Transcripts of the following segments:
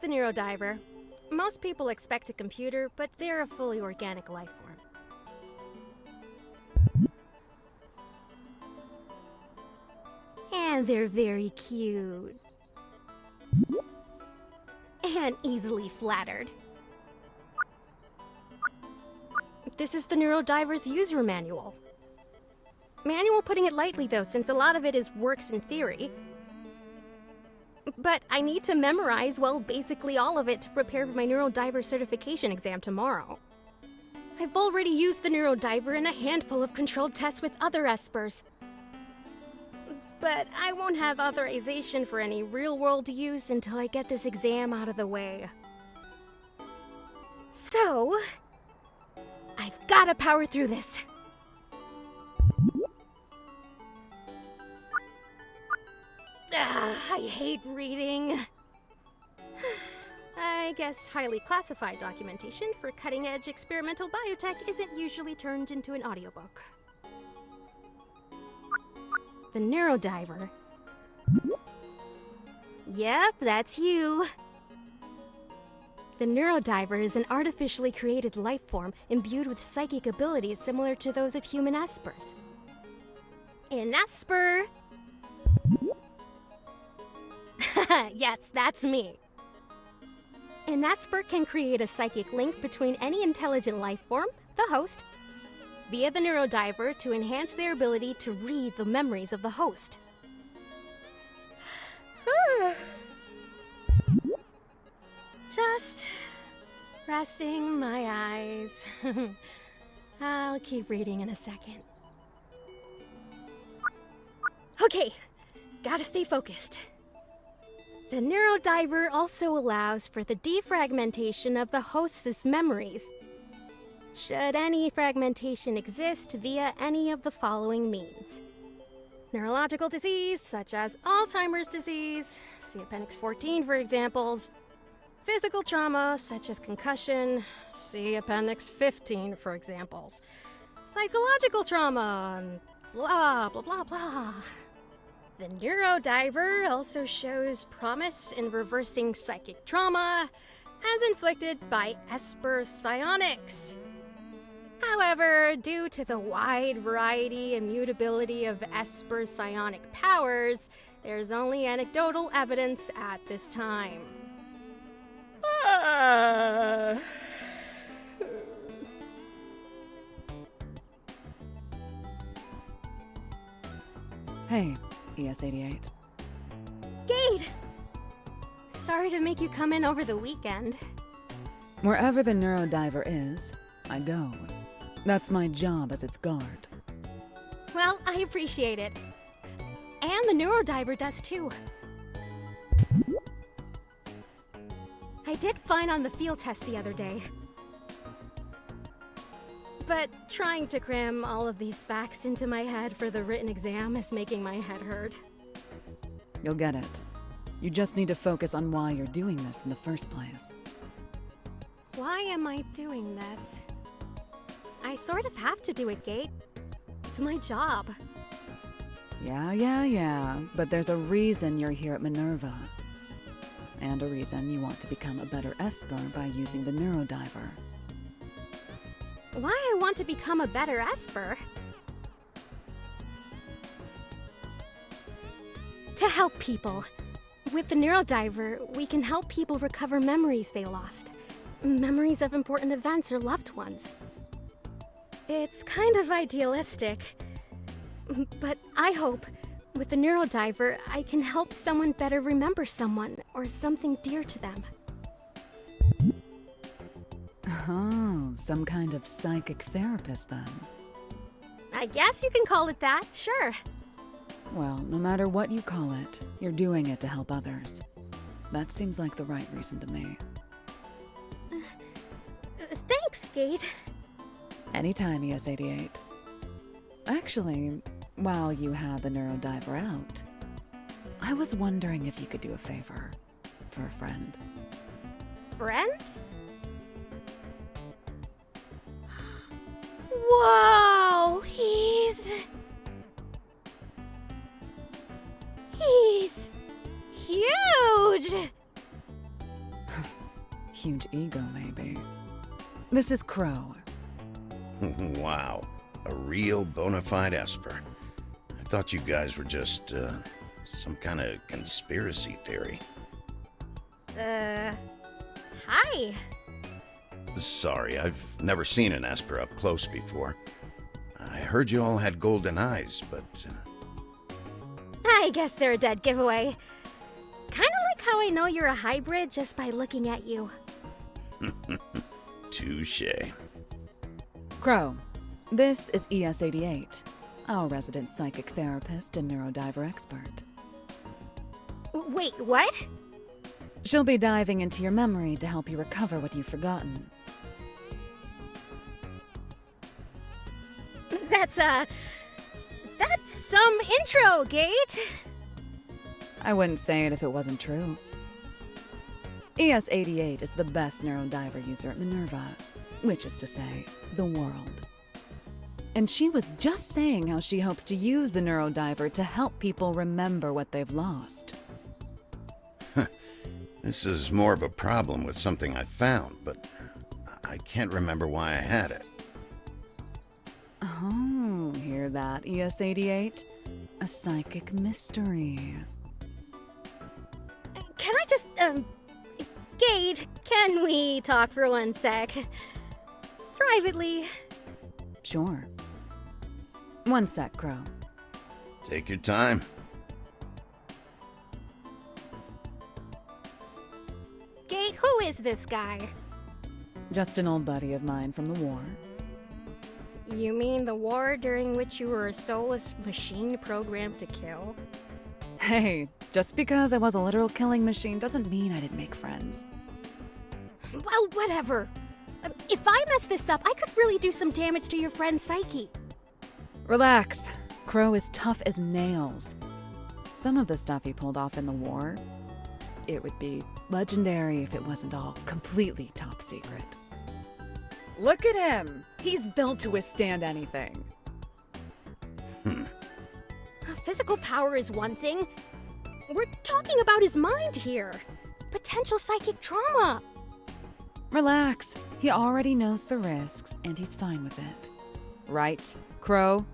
the Neurodiver. Most people expect a computer, but they're a fully organic life form. And they're very cute. And easily flattered. This is the Neurodiver's user manual. Manual putting it lightly though, since a lot of it is works in theory. But I need to memorize, well, basically all of it to prepare for my Neurodiver certification exam tomorrow. I've already used the Neurodiver in a handful of controlled tests with other espers. But I won't have authorization for any real-world use until I get this exam out of the way. So, I've gotta power through this. I hate reading. I guess highly classified documentation for cutting-edge experimental biotech isn't usually turned into an audiobook. The Neurodiver. Yep, that's you. The Neurodiver is an artificially created life form imbued with psychic abilities similar to those of human espers. An esper! Yes, that's me. An esper can create a psychic link between any intelligent life form, the host, via the Neurodiver to enhance their ability to read the memories of the host. Just resting my eyes. I'll keep reading in a second. Okay, gotta stay focused. The Neurodiver also allows for the defragmentation of the host's memories, should any fragmentation exist via any of the following means. Neurological disease, such as Alzheimer's disease, see Appendix 14 for examples. Physical trauma, such as concussion, see Appendix 15 for examples. Psychological trauma, and blah, blah, blah, blah. The Neurodiver also shows promise in reversing psychic trauma, as inflicted by esper psionics. However, due to the wide variety and mutability of esper psionic powers, there's only anecdotal evidence at this time. Hey, ES88. Gade! Sorry to make you come in over the weekend. Wherever the Neurodiver is, I go. That's my job as its guard. Well, I appreciate it. And the Neurodiver does too. I did fine on the field test the other day. But trying to cram all of these facts into my head for the written exam is making my head hurt. You'll get it. You just need to focus on why you're doing this in the first place. Why am I doing this? I sort of have to do it, Gate. It's my job. Yeah, but there's a reason you're here at MINERVA. And a reason you want to become a better esper by using the Neurodiver. Why I want to become a better esper? To help people. With the Neurodiver, we can help people recover memories they lost. Memories of important events or loved ones. It's kind of idealistic. But I hope, with the Neurodiver, I can help someone better remember someone or something dear to them. Oh, some kind of psychic therapist then. I guess you can call it that, sure. Well, no matter what you call it, you're doing it to help others. That seems like the right reason to me. Thanks, Gade. Anytime, ES88. Actually, while you had the Neurodiver out, I was wondering if you could do a favor for a friend. Friend? Whoa! He's huge! strange ego, maybe. This is Crow. Wow, a real bona fide esper. I thought you guys were just, some kind of conspiracy theory. Hi. Sorry, I've never seen an esper up close before. I heard you all had golden eyes, but... I guess they're a dead giveaway. Kinda like how I know you're a hybrid just by looking at you. Touché. Crow, this is ES88, our resident psychic therapist and neurodiver expert. Wait, what? She'll be diving into your memory to help you recover what you've forgotten. That's some intro, Gate. I wouldn't say it if it wasn't true. ES88 is the best neurodiver user at MINERVA, which is to say, the world. And she was just saying how she hopes to use the neurodiver to help people remember what they've lost. This is more of a problem with something I found, but I can't remember why I had it. Oh, hear that, ES88? A psychic mystery. Can I just, Gate, can we talk for 1 sec? Privately. Sure. 1 sec, Crow. Take your time. Gate, who is this guy? Just an old buddy of mine from the war. You mean the war during which you were a soulless machine programmed to kill? Hey, just because I was a literal killing machine doesn't mean I didn't make friends. Well, whatever. If I mess this up, I could really do some damage to your friend's psyche. Relax. Crow is tough as nails. Some of the stuff he pulled off in the war, it would be legendary if it wasn't all completely top secret. Look at him! He's built to withstand anything. Physical power is one thing. We're talking about his mind here. Potential psychic trauma. Relax. He already knows the risks, and he's fine with it. Right, Crow?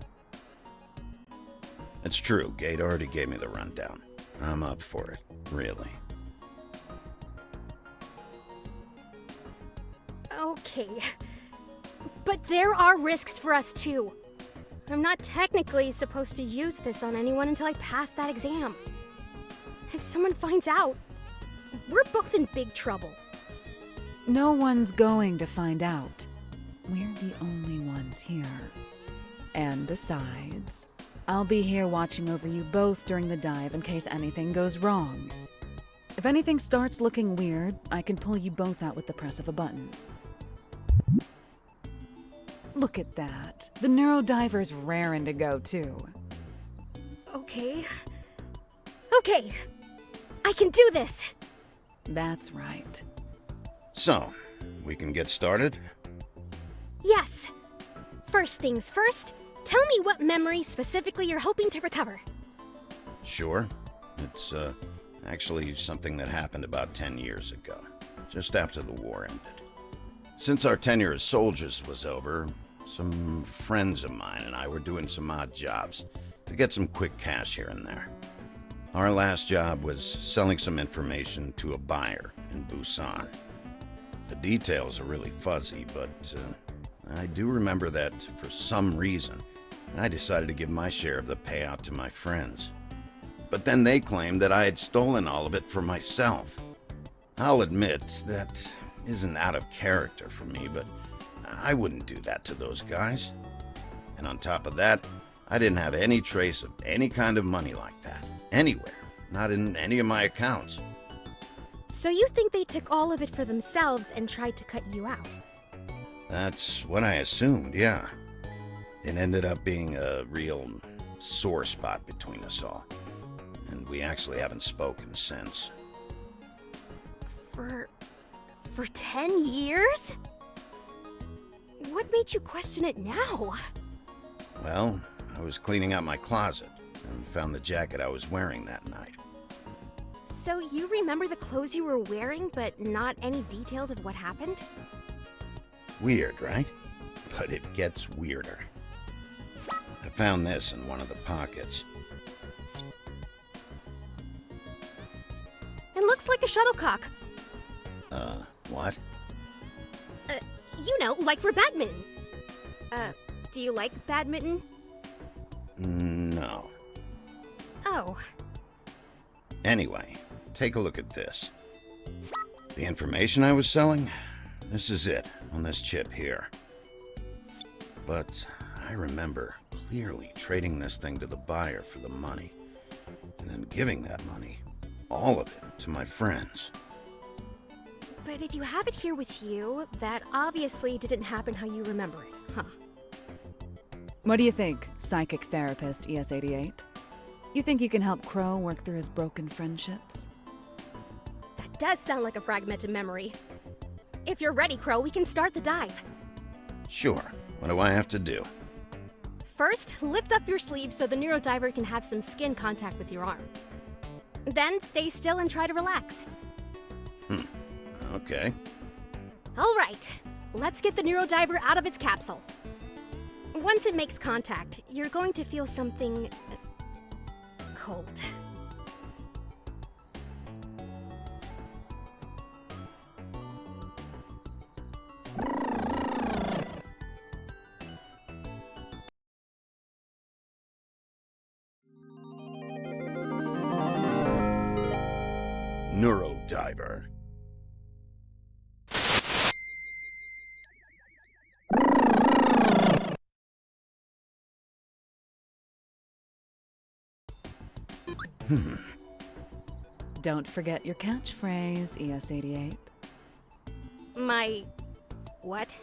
It's true, Gate already gave me the rundown. I'm up for it, really. Okay. But there are risks for us too. I'm not technically supposed to use this on anyone until I pass that exam. If someone finds out, we're both in big trouble. No one's going to find out. We're the only ones here. And besides, I'll be here watching over you both during the dive in case anything goes wrong. If anything starts looking weird, I can pull you both out with the press of a button. Look at that. The neurodiver's raring to go, too. Okay. Okay. I can do this. That's right. So, we can get started? Yes. First things first, tell me what memory specifically you're hoping to recover. Sure. It's, actually something that happened about 10 years ago, just after the war ended. Since our tenure as soldiers was over, some friends of mine and I were doing some odd jobs to get some quick cash here and there. Our last job was selling some information to a buyer in Busan. The details are really fuzzy, but I do remember that for some reason, I decided to give my share of the payout to my friends. But then they claimed that I had stolen all of it for myself. I'll admit that isn't out of character for me, but I wouldn't do that to those guys. And on top of that, I didn't have any trace of any kind of money like that, anywhere, not in any of my accounts. So you think they took all of it for themselves and tried to cut you out? That's what I assumed, yeah. It ended up being a real sore spot between us all. And we actually haven't spoken since. For 10 years? What made you question it now? Well, I was cleaning out my closet and found the jacket I was wearing that night. So you remember the clothes you were wearing, but not any details of what happened? Weird, right? But it gets weirder. I found this in one of the pockets. It looks like a shuttlecock. What? You know, like for badminton. Do you like badminton? No. Oh. Anyway, take a look at this. The information I was selling? This is it, on this chip here. But I remember clearly trading this thing to the buyer for the money, and then giving that money, all of it, to my friends. But if you have it here with you, that obviously didn't happen how you remember it, huh? What do you think, psychic therapist ES88? You think you can help Crow work through his broken friendships? That does sound like a fragmented memory. If you're ready, Crow, we can start the dive. Sure. What do I have to do? First, lift up your sleeve so the Neurodiver can have some skin contact with your arm. Then stay still and try to relax. Okay. All right, let's get the Neurodiver out of its capsule. Once it makes contact, you're going to feel something cold. Neurodiver. Don't forget your catchphrase, ES88. My... what?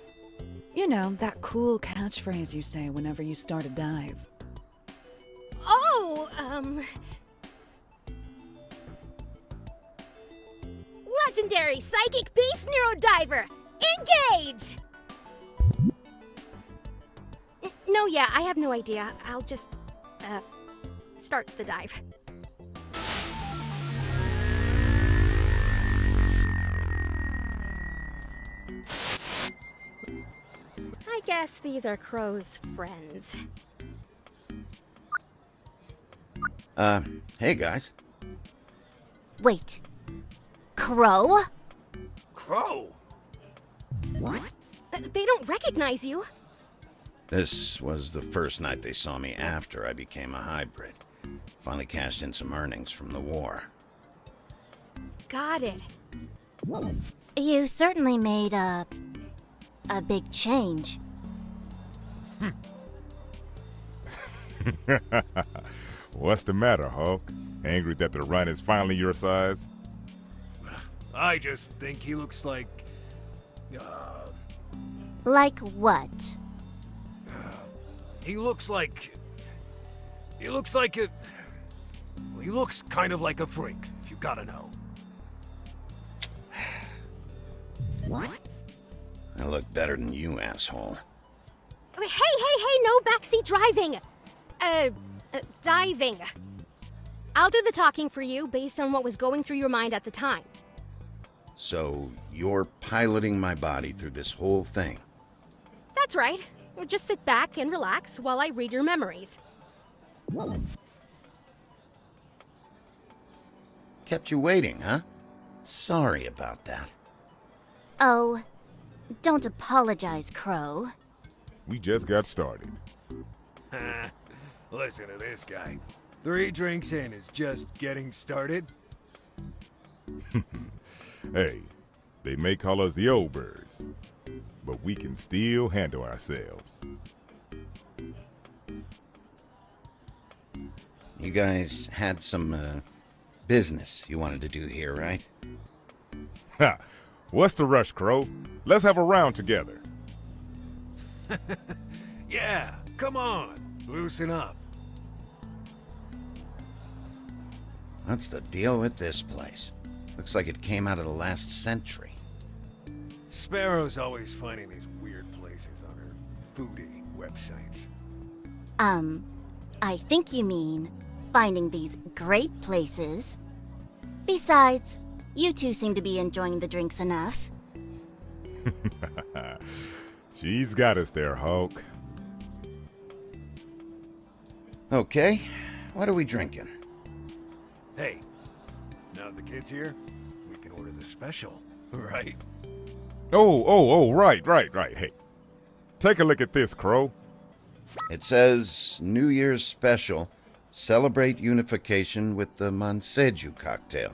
You know, that cool catchphrase you say whenever you start a dive. Oh, Legendary Psychic Beast Neurodiver! Engage! No, yeah, I have no idea. I'll just, start the dive. I guess these are Crow's friends. Hey guys. Wait. Crow? Crow? They don't recognize you. This was the first night they saw me after I became a hybrid. Finally cashed in some earnings from the war. Got it. You certainly made a big change. What's the matter, Hulk? Angry that the run is finally your size? I just think he looks like... Like what? He looks like a... Well, he looks kind of like a freak, if you gotta know. I look better than you, asshole. Hey, no backseat driving! Diving. I'll do the talking for you based on what was going through your mind at the time. So, you're piloting my body through this whole thing? That's right. Just sit back and relax while I read your memories. Kept you waiting, huh? Sorry about that. Oh, don't apologize, Crow. We just got started. Listen to this guy. 3 drinks in is just getting started. Hey, they may call us the old birds, but we can still handle ourselves. You guys had some, business you wanted to do here, right? Ha! What's the rush, Crow? Let's have a round together. Yeah, come on, loosen up. What's the deal with this place? Looks like it came out of the last century. Sparrow's always finding these weird places on her foodie websites. I think you mean finding these great places. Besides, you two seem to be enjoying the drinks enough. She's got us there, Hulk. Okay, what are we drinking? Hey, now the kid's here, we can order the special, right? Oh, right. Hey, take a look at this, Crow. It says New Year's Special. Celebrate unification with the Manseju cocktail.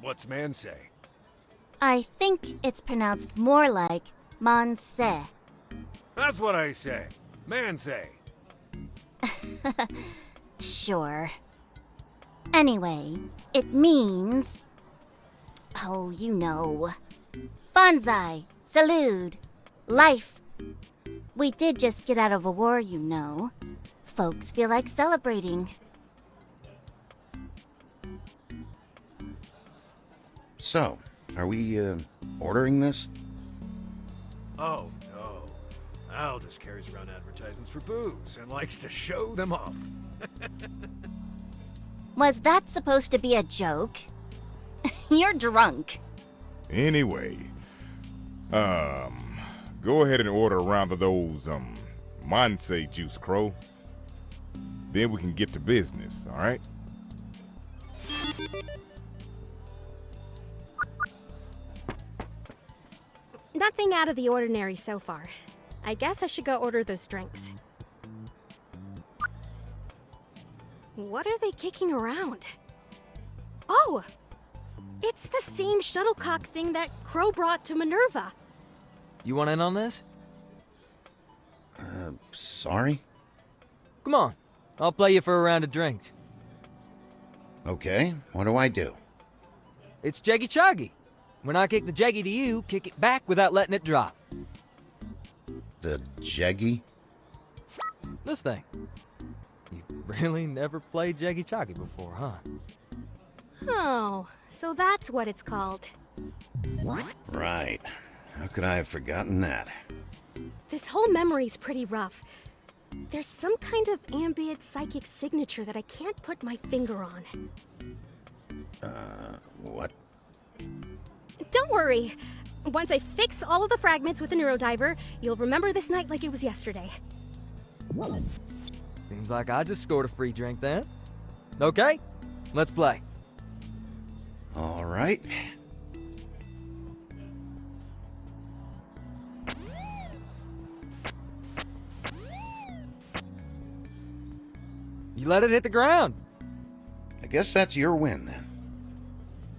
What's man say? I think it's pronounced more like Monse. That's what I say. Man say. Sure. Anyway, it means... Oh, you know. Bonsai, salute, life. We did just get out of a war, you know. Folks feel like celebrating. So, are we, ordering this? Oh, no. Al just carries around advertisements for booze and likes to show them off. Was that supposed to be a joke? You're drunk. Anyway, go ahead and order a round of those, Monse juice, Crow. Then we can get to business, alright? Nothing out of the ordinary so far. I guess I should go order those drinks. What are they kicking around? Oh! It's the same shuttlecock thing that Crow brought to MINERVA. You want in on this? Sorry? Come on, I'll play you for a round of drinks. Okay, what do I do? It's Jeggy Choggy. When I kick the Jeggy to you, kick it back without letting it drop. The Jeggy? This thing. You really never played Jeggy Choggy before, huh? Oh, so that's what it's called. Right. How could I have forgotten that? This whole memory's pretty rough. There's some kind of ambient psychic signature that I can't put my finger on. What? Don't worry. Once I fix all of the fragments with the Neurodiver, you'll remember this night like it was yesterday. Seems like I just scored a free drink then. Okay, let's play. All right. You let it hit the ground. I guess that's your win then.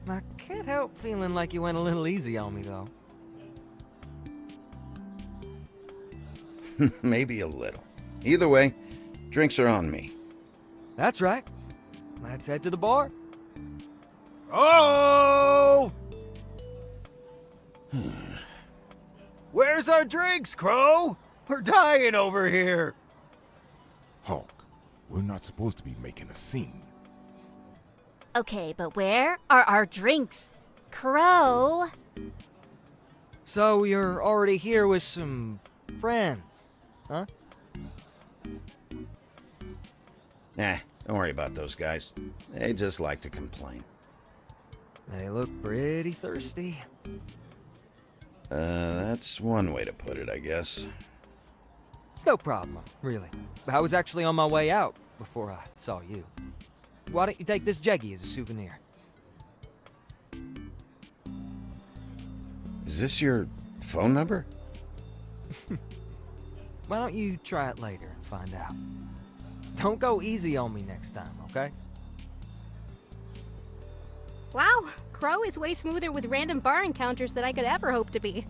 I can't help feeling like you went a little easy on me, though. Maybe a little. Either way, drinks are on me. That's right. Let's head to the bar. Oh! Where's our drinks, Crow? We're dying over here. Hulk, we're not supposed to be making a scene. Okay, but where are our drinks? Crow? So you're already here with some friends, huh? Nah, don't worry about those guys. They just like to complain. They look pretty thirsty. That's one way to put it, I guess. It's no problem, really. I was actually on my way out before I saw you. Why don't you take this Jeggy as a souvenir? Is this your phone number? Why don't you try it later and find out? Don't go easy on me next time, okay? Wow, Crow is way smoother with random bar encounters than I could ever hope to be.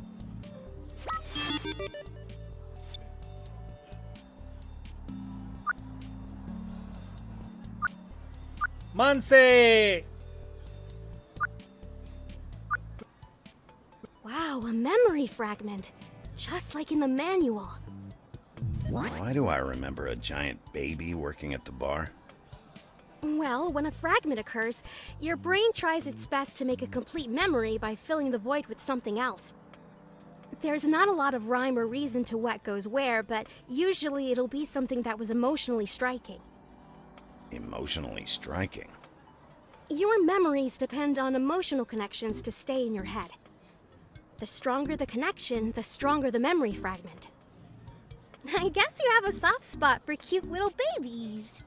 Manse! Wow, a memory fragment. Just like in the manual. Why do I remember a giant baby working at the bar? Well, when a fragment occurs, your brain tries its best to make a complete memory by filling the void with something else. There's not a lot of rhyme or reason to what goes where, but usually it'll be something that was emotionally striking. Emotionally striking. Your memories depend on emotional connections to stay in your head. The stronger the connection, the stronger the memory fragment. I guess you have a soft spot for cute little babies.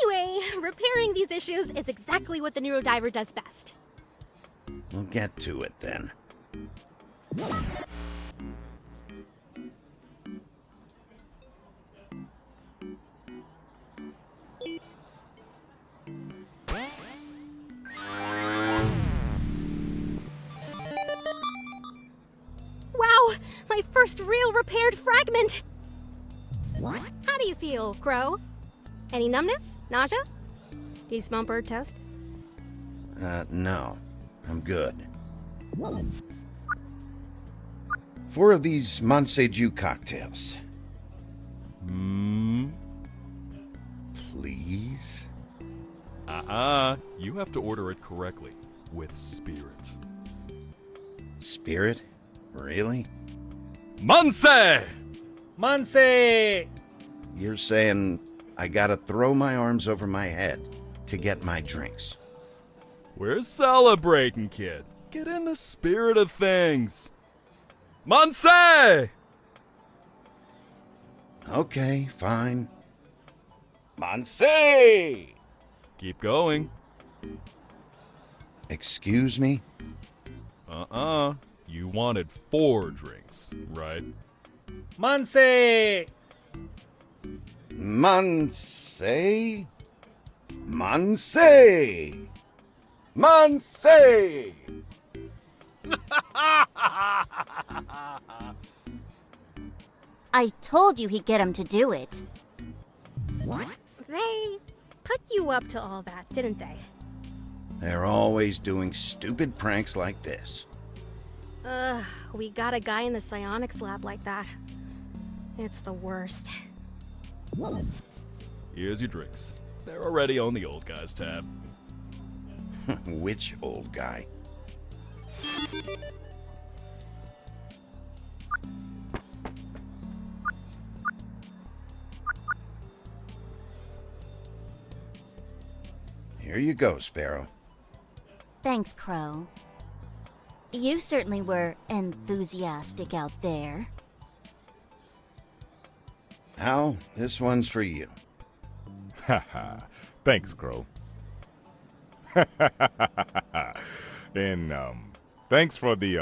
Anyway, repairing these issues is exactly what the Neurodiver does best. We'll get to it then. Wow, my first real repaired fragment! How do you feel, Crow? Any numbness? Nausea? Do you smell bird toast? No. I'm good. 4 of these Monseju cocktails. Please? You have to order it correctly, with spirit. Spirit? Really? Manse! Manse! You're saying I gotta throw my arms over my head to get my drinks? We're celebrating, kid. Get in the spirit of things. Manse! Okay, fine. Monse! Keep going. Excuse me? You wanted 4 drinks, right? Manse! Monse? Monse! Monse! I told you he'd get him to do it. They put you up to all that, didn't they? They're always doing stupid pranks like this. Ugh, we got a guy in the psionics lab like that. It's the worst. Here's your drinks. They're already on the old guys tab. Which old guy? Here you go, Sparrow. Thanks, Crow. You certainly were enthusiastic out there. Al, this one's for you. Haha. Thanks, Crow. And, thanks for the,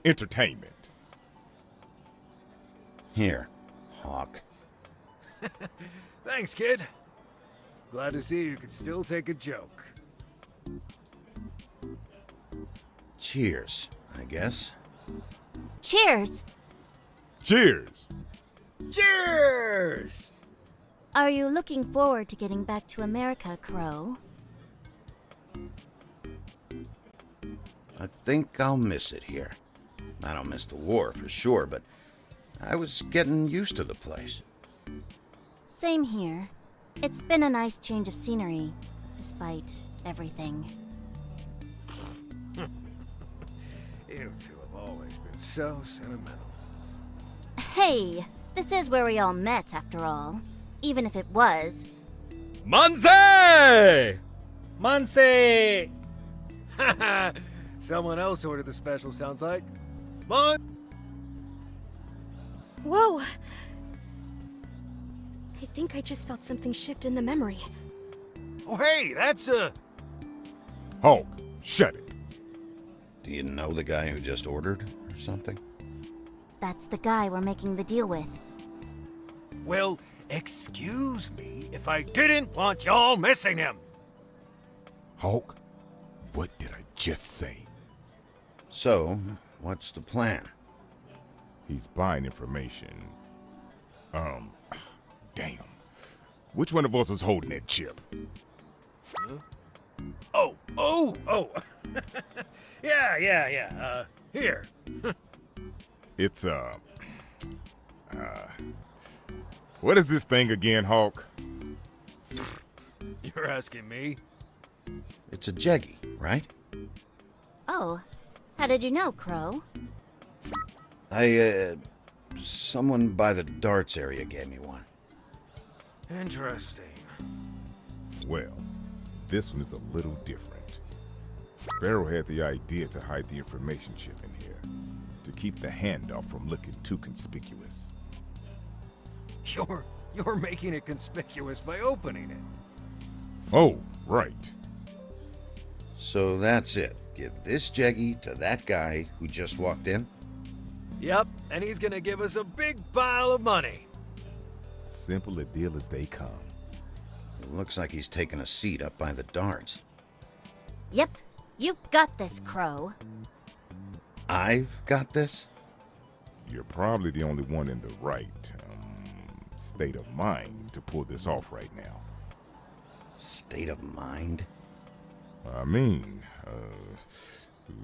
entertainment. Here, Hawk. Thanks, kid. Glad to see you could still take a joke. Cheers, I guess. Cheers! Cheers! Cheers! Are you looking forward to getting back to America, Crow? I think I'll miss it here. I don't miss the war for sure, but I was getting used to the place. Same here. It's been a nice change of scenery, despite everything. You two have always been so sentimental. Hey, this is where we all met, after all. Even if it was. Manse! Manse! Someone else ordered the special, sounds like. Whoa! I think I just felt something shift in the memory. Oh, hey, that's a... Hulk, shut it. Do you know the guy who just ordered or something? That's the guy we're making the deal with. Well, excuse me if I didn't want y'all missing him. Hulk, what did I just say? So, what's the plan? He's buying information. Damn. Which one of us was holding that chip? Oh. Yeah. Here. It's, what is this thing again, Hulk? You're asking me? It's a jeggy, right? Oh, how did you know, Crow? Someone by the darts area gave me one. Interesting. Well, this one is a little different. Sparrow had the idea to hide the information chip in here, to keep the handoff from looking too conspicuous. You're making it conspicuous by opening it. Oh, right. So that's it. Give this jeggy to that guy who just walked in? Yep, and he's gonna give us a big pile of money. Simple a deal as they come. It looks like he's taking a seat up by the darts. Yep, you got this, Crow. I've got this? You're probably the only one in the right state of mind to pull this off right now. State of mind? I mean,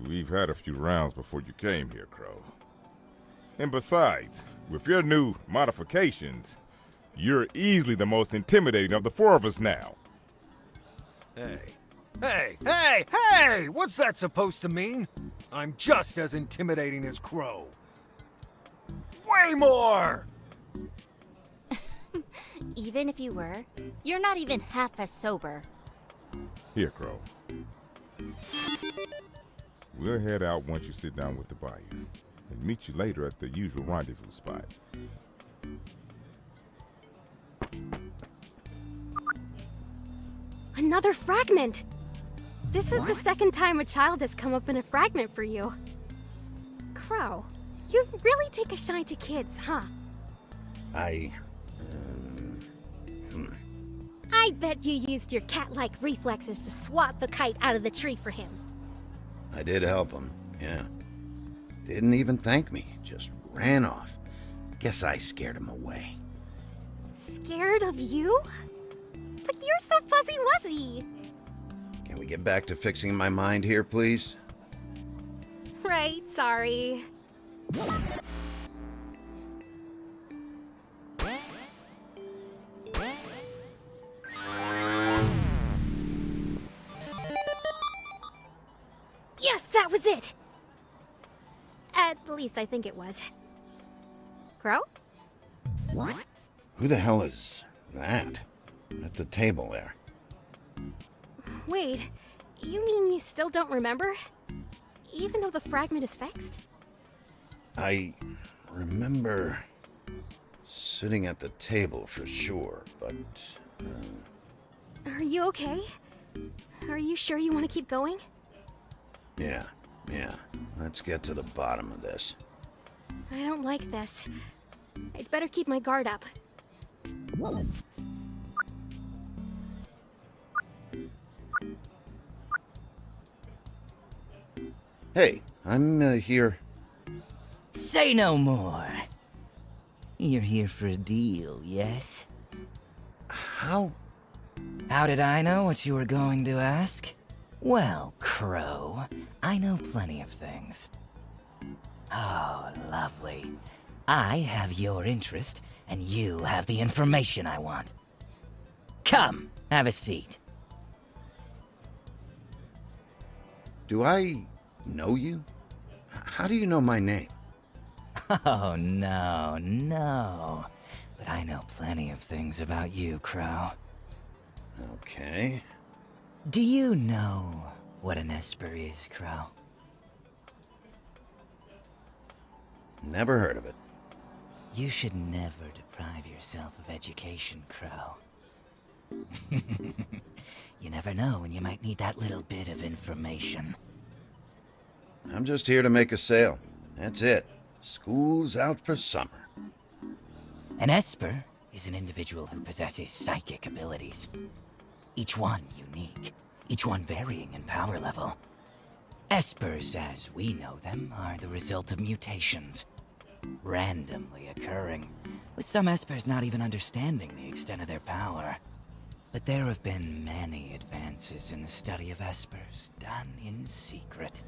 we've had a few rounds before you came here, Crow. And besides, with your new modifications, you're easily the most intimidating of the four of us now. Hey! What's that supposed to mean? I'm just as intimidating as Crow. Way more! Even if you were, you're not even half as sober. Here, Crow. We'll head out once you sit down with the buyer, and meet you later at the usual rendezvous spot. Another fragment! This is the second time a child has come up in a fragment for you. Crow, you really take a shine to kids, huh? I bet you used your cat-like reflexes to swat the kite out of the tree for him. I did help him, yeah. Didn't even thank me, just ran off. Guess I scared him away. Scared of you? But you're so fuzzy-wuzzy. Can we get back to fixing my mind here, please? Right, sorry. Yes, that was it! At least I think it was. Crow? Who the hell is that? At the table there. Wait, you mean you still don't remember? Even though the fragment is fixed? I remember sitting at the table for sure, but... Are you okay? Are you sure you want to keep going? Yeah. Let's get to the bottom of this. I don't like this. I'd better keep my guard up. Hey, I'm here. Say no more. You're here for a deal, yes? How? How did I know what you were going to ask? Well, Crow, I know plenty of things. Oh, lovely. I have your interest, and you have the information I want. Come, have a seat. Do I know you? How do you know my name? Oh, no. But I know plenty of things about you, Crow. Okay. Do you know what an esper is, Crow? Never heard of it. You should never deprive yourself of education, Crow. You never know when you might need that little bit of information. I'm just here to make a sale. That's it. School's out for summer. An esper is an individual who possesses psychic abilities. Each one unique, each one varying in power level. Espers, as we know them, are the result of mutations, randomly occurring, with some espers not even understanding the extent of their power. But there have been many advances in the study of espers, done in secret.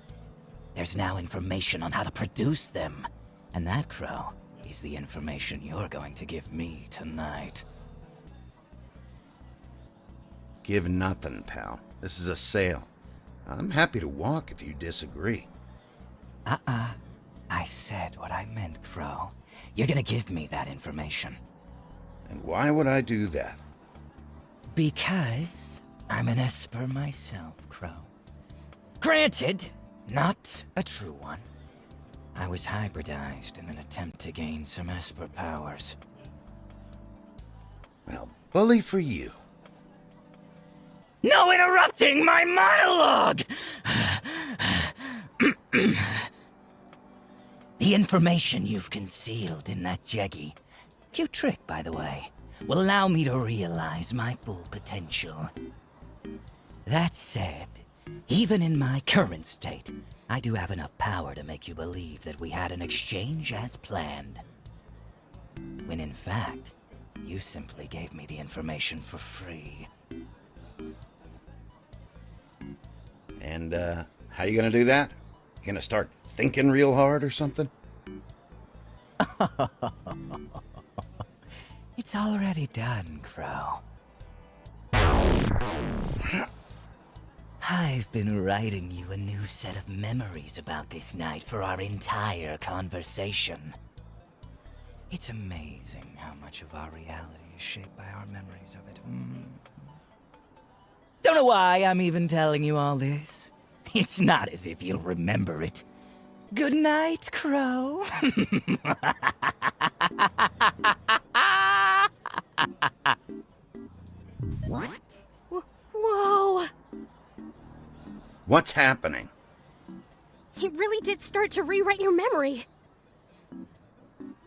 There's now information on how to produce them, and that, Crow, is the information you're going to give me tonight. Give nothing, pal. This is a sale. I'm happy to walk if you disagree. I said what I meant, Crow. You're gonna give me that information. And why would I do that? Because I'm an esper myself, Crow. Granted, not a true one. I was hybridized in an attempt to gain some esper powers. Well, bully for you. No interrupting my monologue! The information you've concealed in that jeggy, cute trick by the way, will allow me to realize my full potential. That said, even in my current state, I do have enough power to make you believe that we had an exchange as planned. When in fact, you simply gave me the information for free. And, how you gonna do that? You gonna start thinking real hard or something? It's already done, Crow. I've been writing you a new set of memories about this night for our entire conversation. It's amazing how much of our reality is shaped by our memories of it. Don't know why I'm even telling you all this. It's not as if you'll remember it. Good night, Crow. Whoa! What's happening? He really did start to rewrite your memory.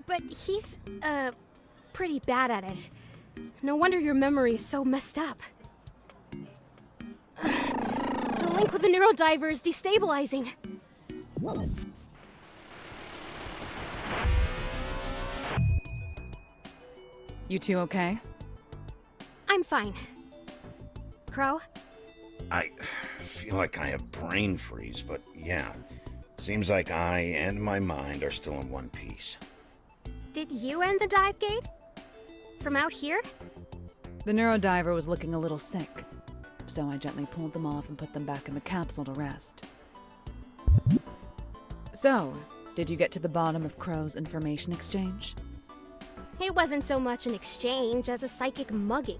But he's, pretty bad at it. No wonder your memory is so messed up. The link with the Neurodiver is destabilizing. You two okay? I'm fine. Crow? I feel like I have brain freeze, but yeah. Seems like I and my mind are still in one piece. Did you end the dive gate? From out here? The Neurodiver was looking a little sick, so I gently pulled them off and put them back in the capsule to rest. So, did you get to the bottom of Crow's information exchange? It wasn't so much an exchange as a psychic mugging.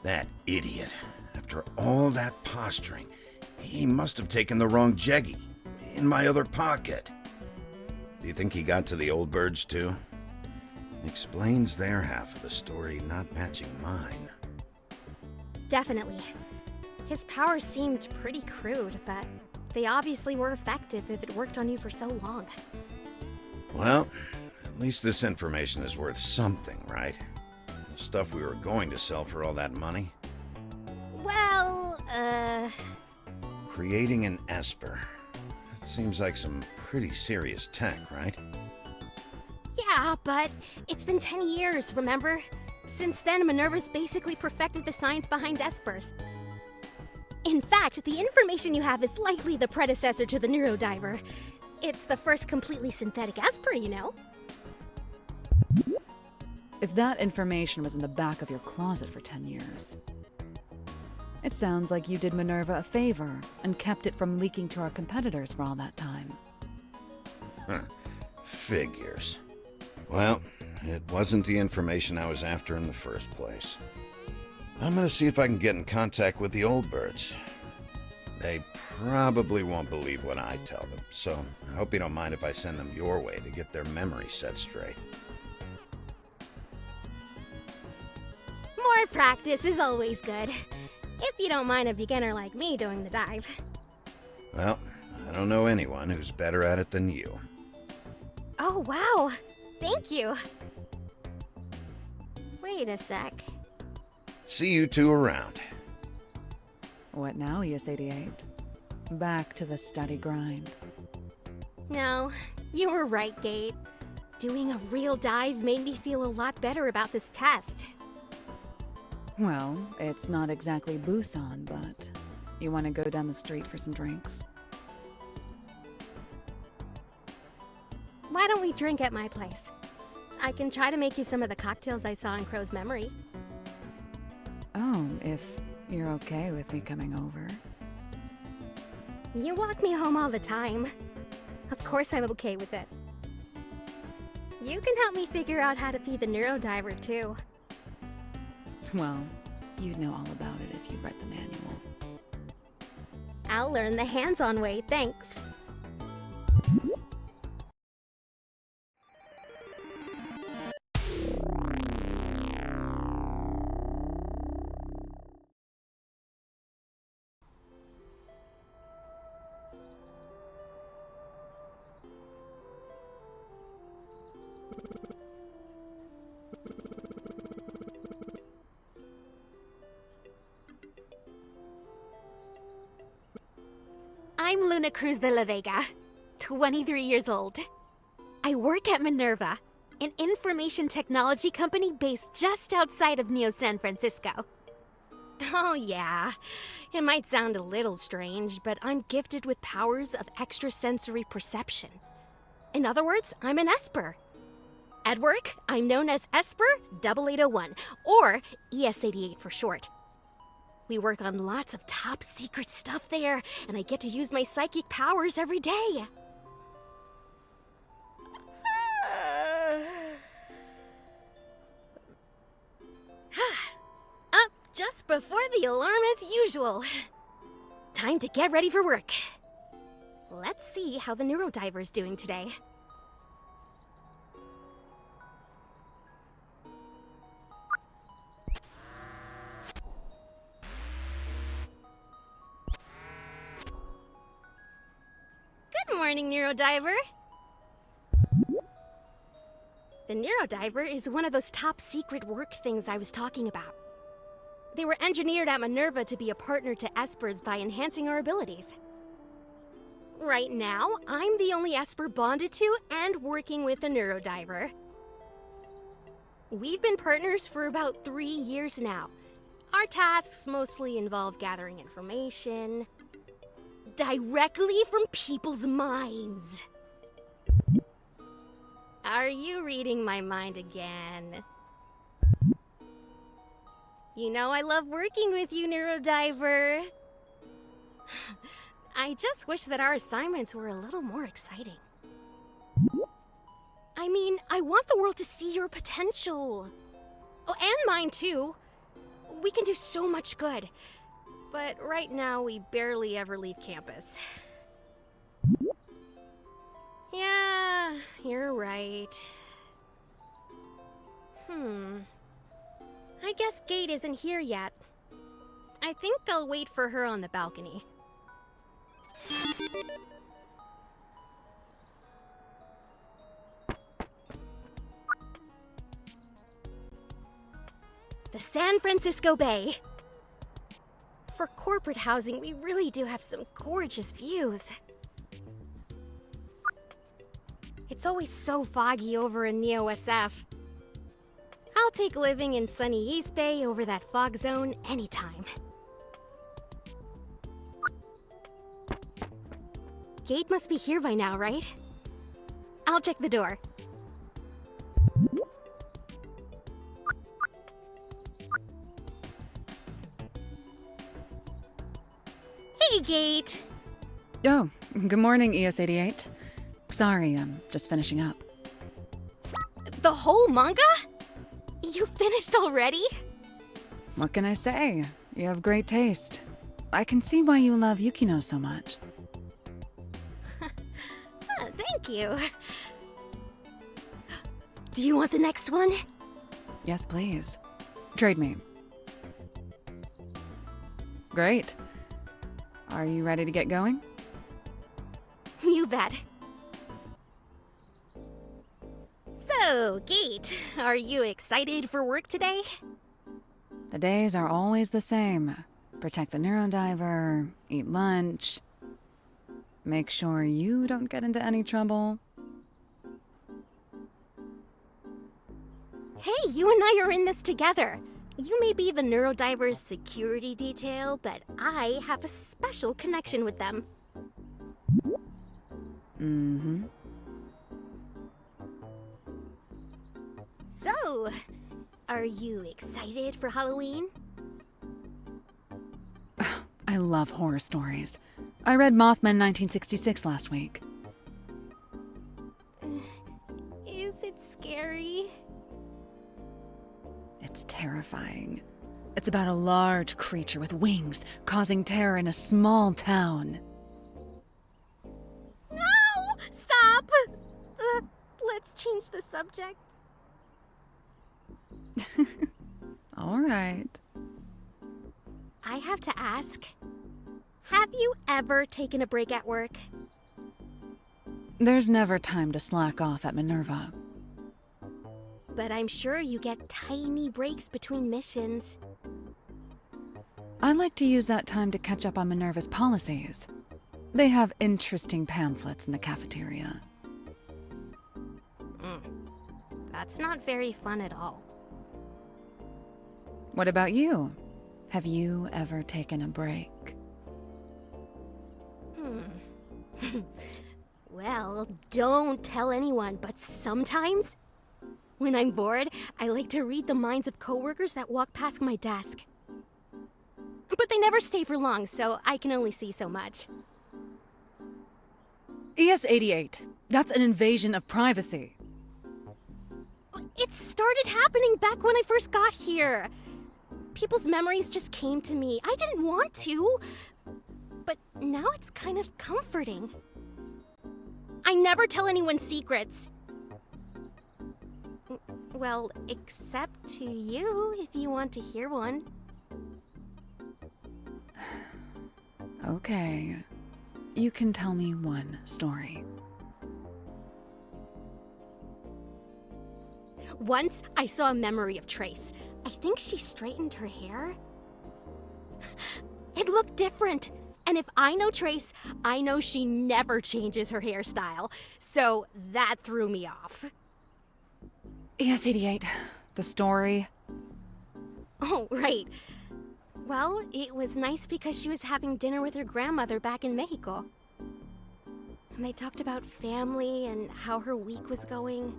That idiot. After all that posturing, he must have taken the wrong jeggy. In my other pocket. Do you think he got to the old birds too? Explains their half of the story not matching mine. Definitely. His powers seemed pretty crude, but they obviously were effective if it worked on you for so long. Well, at least this information is worth something, right? The stuff we were going to sell for all that money. Well, Creating an esper. That seems like some pretty serious tech, right? yeah, but it's been 10 years, remember? Since then, MINERVA's basically perfected the science behind espers. In fact, the information you have is likely the predecessor to the Neurodiver. It's the first completely synthetic esper, you know? If that information was in the back of your closet for 10 years, it sounds like you did MINERVA a favor and kept it from leaking to our competitors for all that time. Huh. Figures. Well, it wasn't the information I was after in the first place. I'm gonna see if I can get in contact with the old birds. They probably won't believe what I tell them, so I hope you don't mind if I send them your way to get their memory set straight. More practice is always good. If you don't mind a beginner like me doing the dive. Well, I don't know anyone who's better at it than you. Oh, wow. Thank you. Wait a sec. See you two around. What now, ES-88? Back to the study grind. No, you were right, Gate. Doing a real dive made me feel a lot better about this test. Well, it's not exactly Busan, but you want to go down the street for some drinks? Why don't we drink at my place? I can try to make you some of the cocktails I saw in Crow's memory. Oh, if you're okay with me coming over. You walk me home all the time. Of course I'm okay with it. You can help me figure out how to feed the Neurodiver too. Well, You'd know all about it if you'd read the manual. I'll learn the hands-on way, thanks. I'm Luna Cruz de la Vega, 23 years old. I work at MINERVA, an information technology company based just outside of Neo San Francisco. Oh yeah, it might sound a little strange, but I'm gifted with powers of extrasensory perception. In other words, I'm an esper. At work, I'm known as Esper 8801, or ES88 for short. We work on lots of top secret stuff there, and I get to use my psychic powers every day. Up just before the alarm as usual. Time to get ready for work. Let's see how the Neurodiver's doing today. Good morning, Neurodiver. The Neurodiver is one of those top secret work things I was talking about. They were engineered at MINERVA to be a partner to espers by enhancing our abilities. Right now, I'm the only esper bonded to and working with a Neurodiver. We've been partners for about 3 years now. Our tasks mostly involve gathering information directly from people's minds. Are you reading my mind again? You know I love working with you, Neurodiver. I just wish that our assignments were a little more exciting. I mean, I want the world to see your potential. Oh, and mine too. We can do so much good. But right now, we barely ever leave campus. Yeah, you're right. I guess Gate isn't here yet. I think I'll wait for her on the balcony. The San Francisco Bay. For corporate housing, we really do have some gorgeous views. It's always so foggy over in Neo SF. I'll take living in sunny East Bay over that fog zone anytime. Gate must be here by now, right? I'll check the door. Hey, Gate! Oh, good morning, ES88. Sorry, I'm just finishing up. The whole manga? You finished already? What can I say? You have great taste. I can see why you love Yukino so much. Thank you. Do you want the next one? Yes, please. Trade me. Great. Are you ready to get going? You bet. So, Gate, are you excited for work today? The days are always the same. Protect the Neurodiver, eat lunch, make sure you don't get into any trouble. Hey, you and I are in this together. You may be the Neurodiver's security detail, but I have a special connection with them. Mm-hmm. So, are you excited for Halloween? I love horror stories. I read Mothman 1966 last week. Is it scary? It's terrifying. It's about a large creature with wings causing terror in a small town. No! Stop! Let's change the subject. All right. I have to ask, have you ever taken a break at work? There's never time to slack off at MINERVA. But I'm sure you get tiny breaks between missions. I like to use that time to catch up on MINERVA's policies. They have interesting pamphlets in the cafeteria. That's not very fun at all. What about you? Have you ever taken a break? Well, don't tell anyone, but sometimes, when I'm bored, I like to read the minds of coworkers that walk past my desk. But they never stay for long, so I can only see so much. ES-88. That's an invasion of privacy. It started happening back when I first got here. People's memories just came to me. I didn't want to, but now it's kind of comforting. I never tell anyone secrets. Well, except to you, if you want to hear one. Okay. You can tell me one story. Once, I saw a memory of Trace. I think she straightened her hair. It looked different. And if I know Trace, I know she never changes her hairstyle. So that threw me off. ES-88. The story. Oh, right. Well, it was nice because she was having dinner with her grandmother back in Mexico. And they talked about family and how her week was going.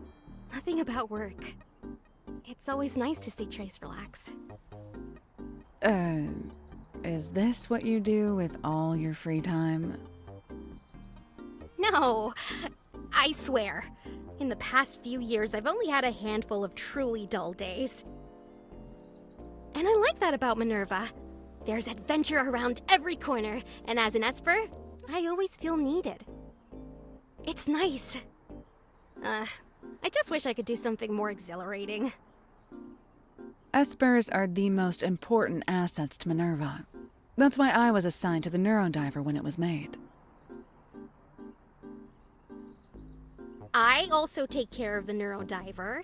Nothing about work. It's always nice to see Trace relax. Is this what you do with all your free time? No, I swear. In the past few years, I've only had a handful of truly dull days. And I like that about MINERVA. There's adventure around every corner, and as an esper, I always feel needed. It's nice. I just wish I could do something more exhilarating. Espers are the most important assets to MINERVA. That's why I was assigned to the Neurodiver when it was made. I also take care of the Neurodiver.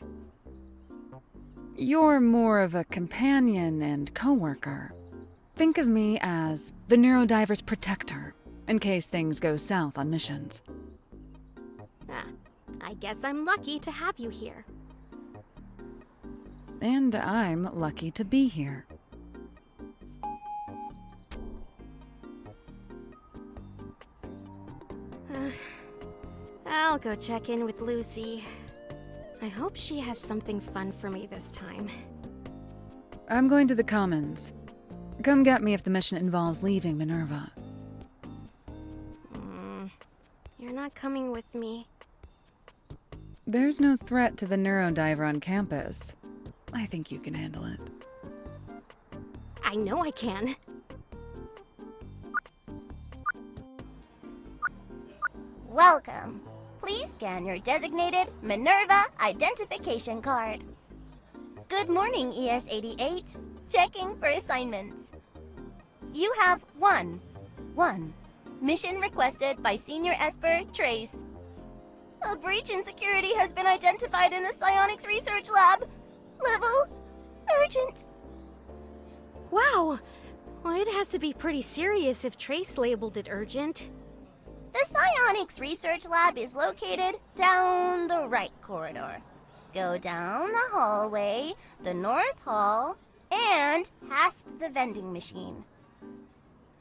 You're more of a companion and co-worker. Think of me as the Neurodiver's protector, in case things go south on missions. I guess I'm lucky to have you here. And I'm lucky to be here. I'll go check in with Lucy. I hope she has something fun for me this time. I'm going to the Commons. Come get me if the mission involves leaving MINERVA. You're not coming with me. There's no threat to the Neurodiver on campus. I think you can handle it. I know I can. Welcome. Please scan your designated MINERVA identification card. Good morning, ES-88. Checking for assignments. You have one. Mission requested by Senior Esper Trace. A breach in security has been identified in the psionics research lab. Level urgent. Wow! Well, it has to be pretty serious if Trace labeled it urgent. The psionics research lab is located down the right corridor. Go down the hallway, the north hall, and past the vending machine.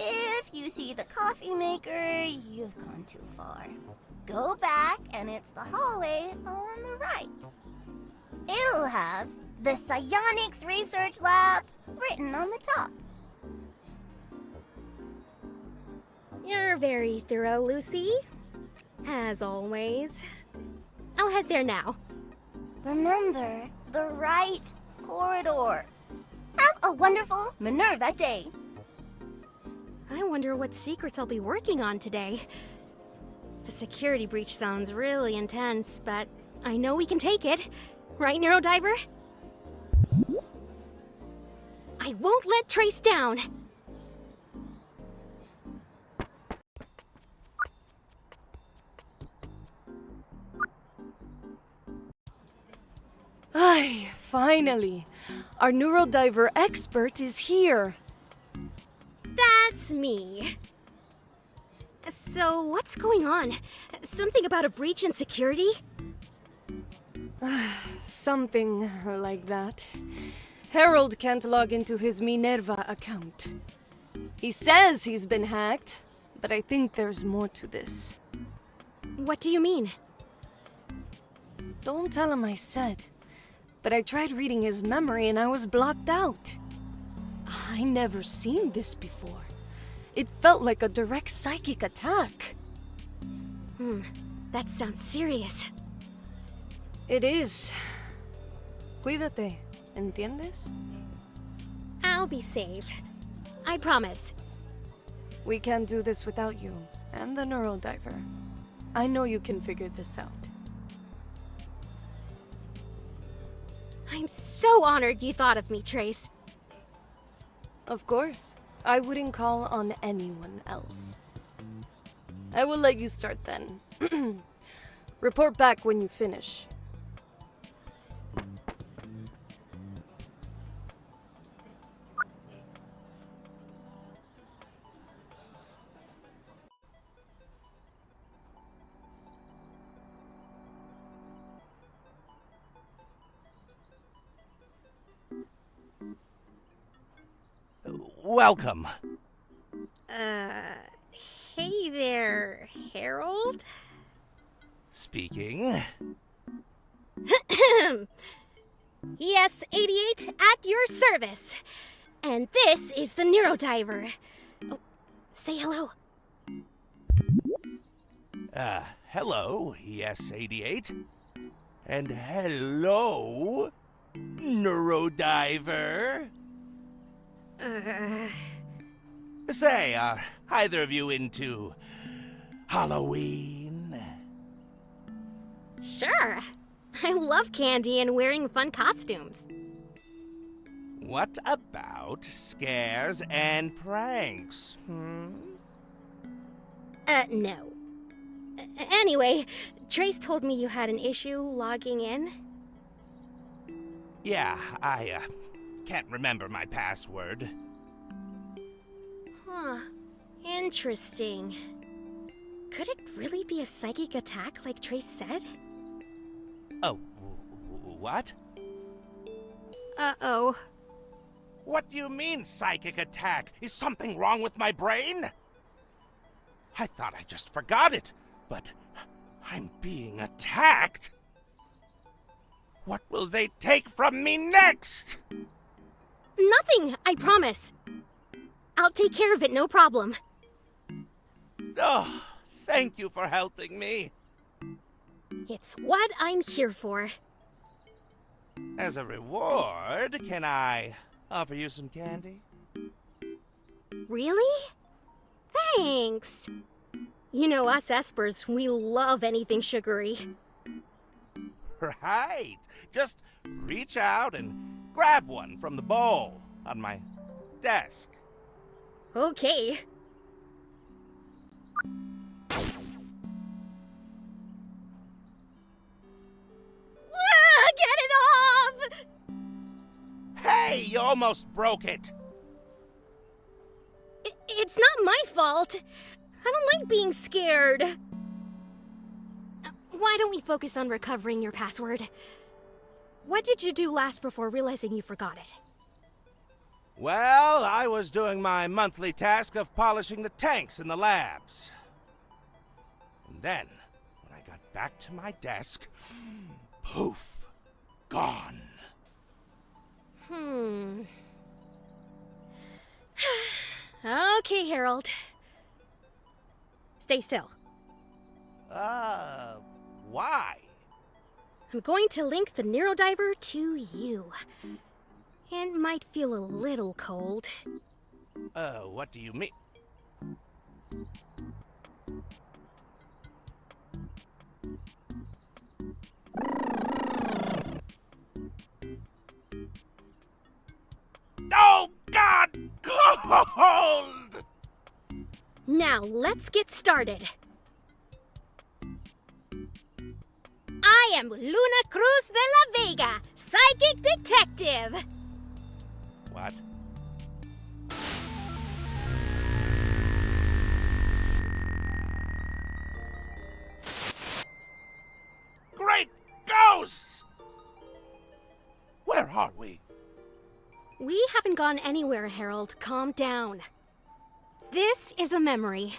If you see the coffee maker, you've gone too far. Go back, and it's the hallway on the right. It'll have the Psionics Research Lab written on the top. You're very thorough, Lucy. As always. I'll head there now. Remember, the right corridor. Have a wonderful MINERVA day. I wonder what secrets I'll be working on today. A security breach sounds really intense, but I know we can take it. Right, Neurodiver? I won't let Trace down. Ay, finally. Our Neurodiver expert is here. That's me. So, what's going on? Something about a breach in security? Something like that. Harold can't log into his MINERVA account. He says he's been hacked, but I think there's more to this. What do you mean? Don't tell him I said, but I tried reading his memory and I was blocked out. I never seen this before. It felt like a direct psychic attack. That sounds serious. It is. Cuídate, ¿entiendes? I'll be safe. I promise. We can't do this without you, and the Neurodiver. I know you can figure this out. I'm so honored you thought of me, Trace. Of course. I wouldn't call on anyone else. I will let you start then. Report back when you finish. Welcome. Hey there, Harold? Speaking. ES-88 at your service. And this is the Neurodiver. Oh, say hello. Hello, ES-88. And hello, Neurodiver. Say, are either of you into Halloween? Sure. I love candy and wearing fun costumes. What about scares and pranks? No. Anyway, Trace told me you had an issue logging in. Yeah, I can't remember my password. Huh. Interesting. Could it really be a psychic attack like Trace said? Oh, what? Uh-oh. What do you mean, psychic attack? Is something wrong with my brain? I thought I just forgot it, but I'm being attacked. What will they take from me next? Nothing, I promise. I'll take care of it, no problem. Oh, thank you for helping me. It's what I'm here for. As a reward, can I offer you some candy? Really? Thanks. You know us espers, we love anything sugary. Right. Just reach out and grab one from the bowl on my desk. Okay. Get it off! Hey, you almost broke it. It's not my fault. I don't like being scared. Why don't we focus on recovering your password? What did you do last before realizing you forgot it? Well, I was doing my monthly task of polishing the tanks in the labs. And then, when I got back to my desk, poof, gone. Okay, Harold. Stay still. Why? I'm going to link the Neurodiver to you. It might feel a little cold. What do you mean? Oh, God! Cold! Now, let's get started. I am Luna Cruz de la Vega, psychic detective. What? Great ghosts! Where are we? We haven't gone anywhere, Harold. Calm down. This is a memory.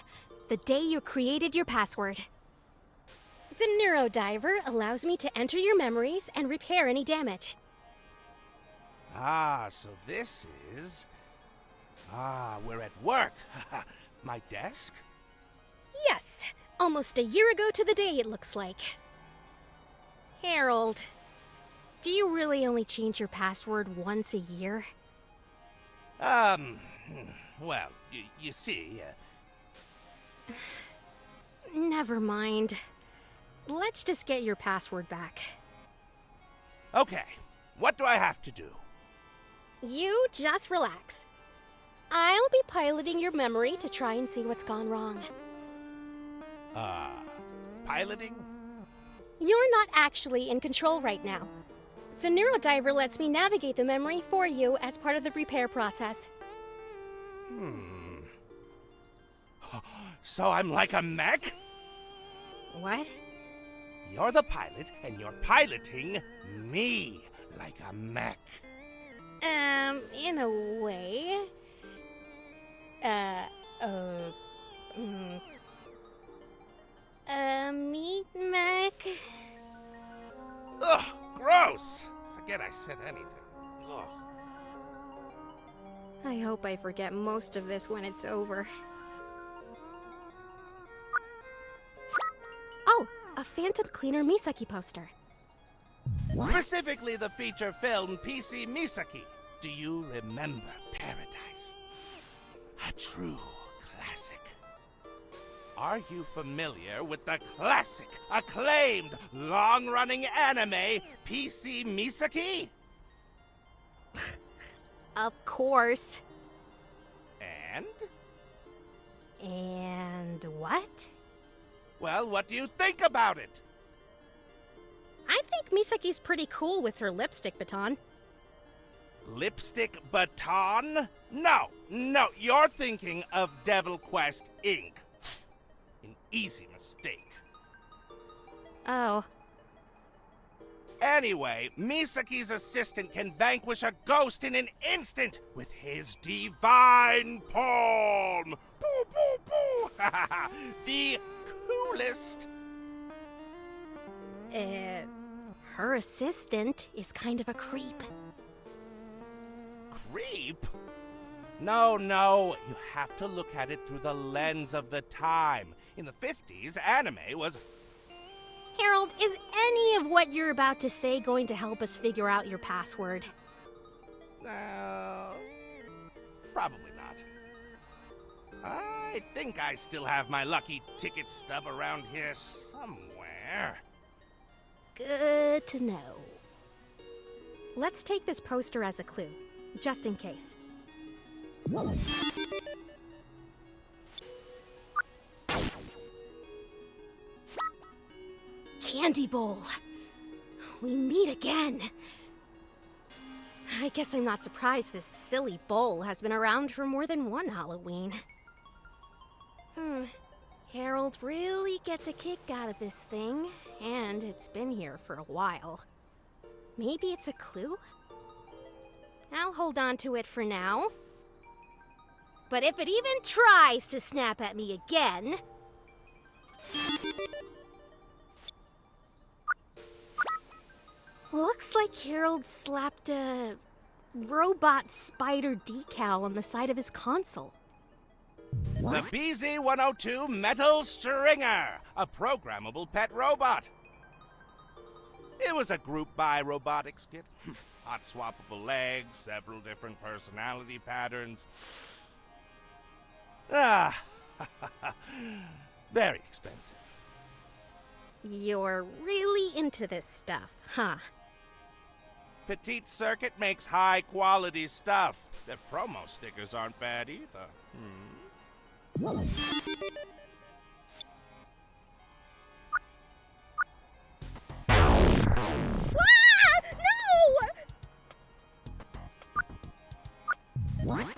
The day you created your password. The Neurodiver allows me to enter your memories and repair any damage. Ah, so this is... Ah, we're at work. My desk? Yes, almost a year ago to the day it looks like. Harold, do you really only change your password once a year? Well, you see... Never mind. Let's just get your password back. Okay, what do I have to do? You just relax. I'll be piloting your memory to try and see what's gone wrong. Piloting? You're not actually in control right now. The Neurodiver lets me navigate the memory for you as part of the repair process. So I'm like a mech? What? You're the pilot, and you're piloting me like a mech. In a way. Meat mech? Ugh, gross! Forget I said anything. Ugh. I hope I forget most of this when it's over. Oh, a Phantom Cleaner Misaki poster. Specifically the feature film PC Misaki. Do you remember Paradise? A true classic. Are you familiar with the classic, acclaimed, long-running anime PC Misaki? Of course. And? And what? Well, what do you think about it? I think Misaki's pretty cool with her lipstick baton. Lipstick baton? No, you're thinking of Devil Quest Inc. An easy mistake. Oh. Anyway, Misaki's assistant can vanquish a ghost in an instant with his divine palm. Boo, boo, boo! The coolest. Her assistant is kind of a creep. Creep? No, you have to look at it through the lens of the time. In the 50s, anime was... Harold, is any of what you're about to say going to help us figure out your password? Probably not. I think I still have my lucky ticket stub around here somewhere. Good to know. Let's take this poster as a clue, just in case. Candy bowl. We meet again. I guess I'm not surprised this silly bowl has been around for more than one Halloween. Harold really gets a kick out of this thing, and it's been here for a while. Maybe it's a clue? I'll hold on to it for now. But if it even tries to snap at me again... Looks like Harold slapped a robot spider decal on the side of his console. The BZ-102 Metal Stringer, a programmable pet robot. It was a group buy robotics kit. hot swappable legs, several different personality patterns. Ah, very expensive. You're really into this stuff, huh? Petite Circuit makes high-quality stuff. Their promo stickers aren't bad either. No!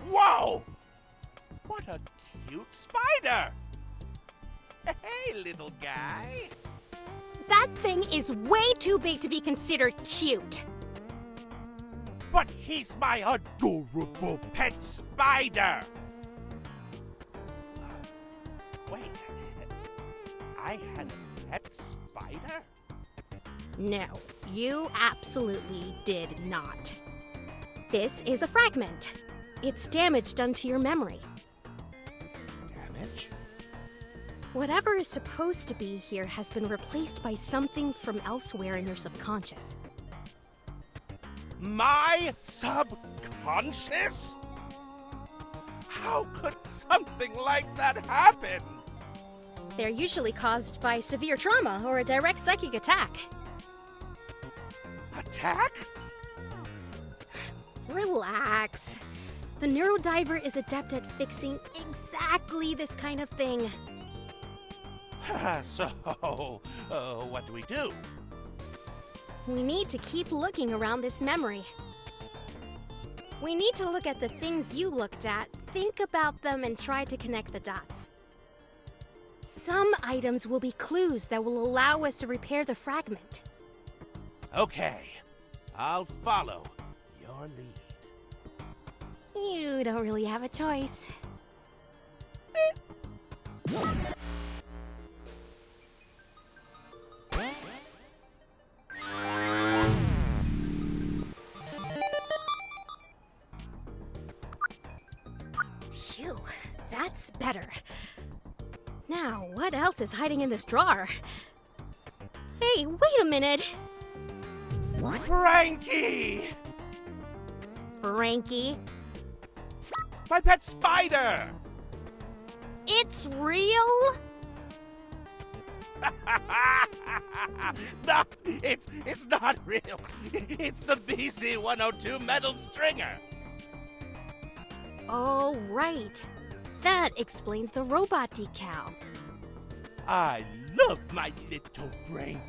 Whoa! What a cute spider! Hey, little guy. That thing is way too big to be considered cute. But he's my adorable pet spider! Wait, I had a pet spider? No, you absolutely did not. This is a fragment. It's damage done to your memory. Damage? Whatever is supposed to be here has been replaced by something from elsewhere in your subconscious. My subconscious? How could something like that happen? They're usually caused by severe trauma or a direct psychic attack. Attack? Relax. The Neurodiver is adept at fixing exactly this kind of thing. So, what do we do? We need to keep looking around this memory. We need to look at the things you looked at, think about them, and try to connect the dots. Some items will be clues that will allow us to repair the fragment. Okay, I'll follow your lead. You don't really have a choice. Phew, that's better. Now, what else is hiding in this drawer? Hey, wait a minute! Frankie! Frankie? My pet spider! It's real? No, it's not real. It's the BC-102 metal stringer. Oh, right. That explains the robot decal. I love my little Frankie.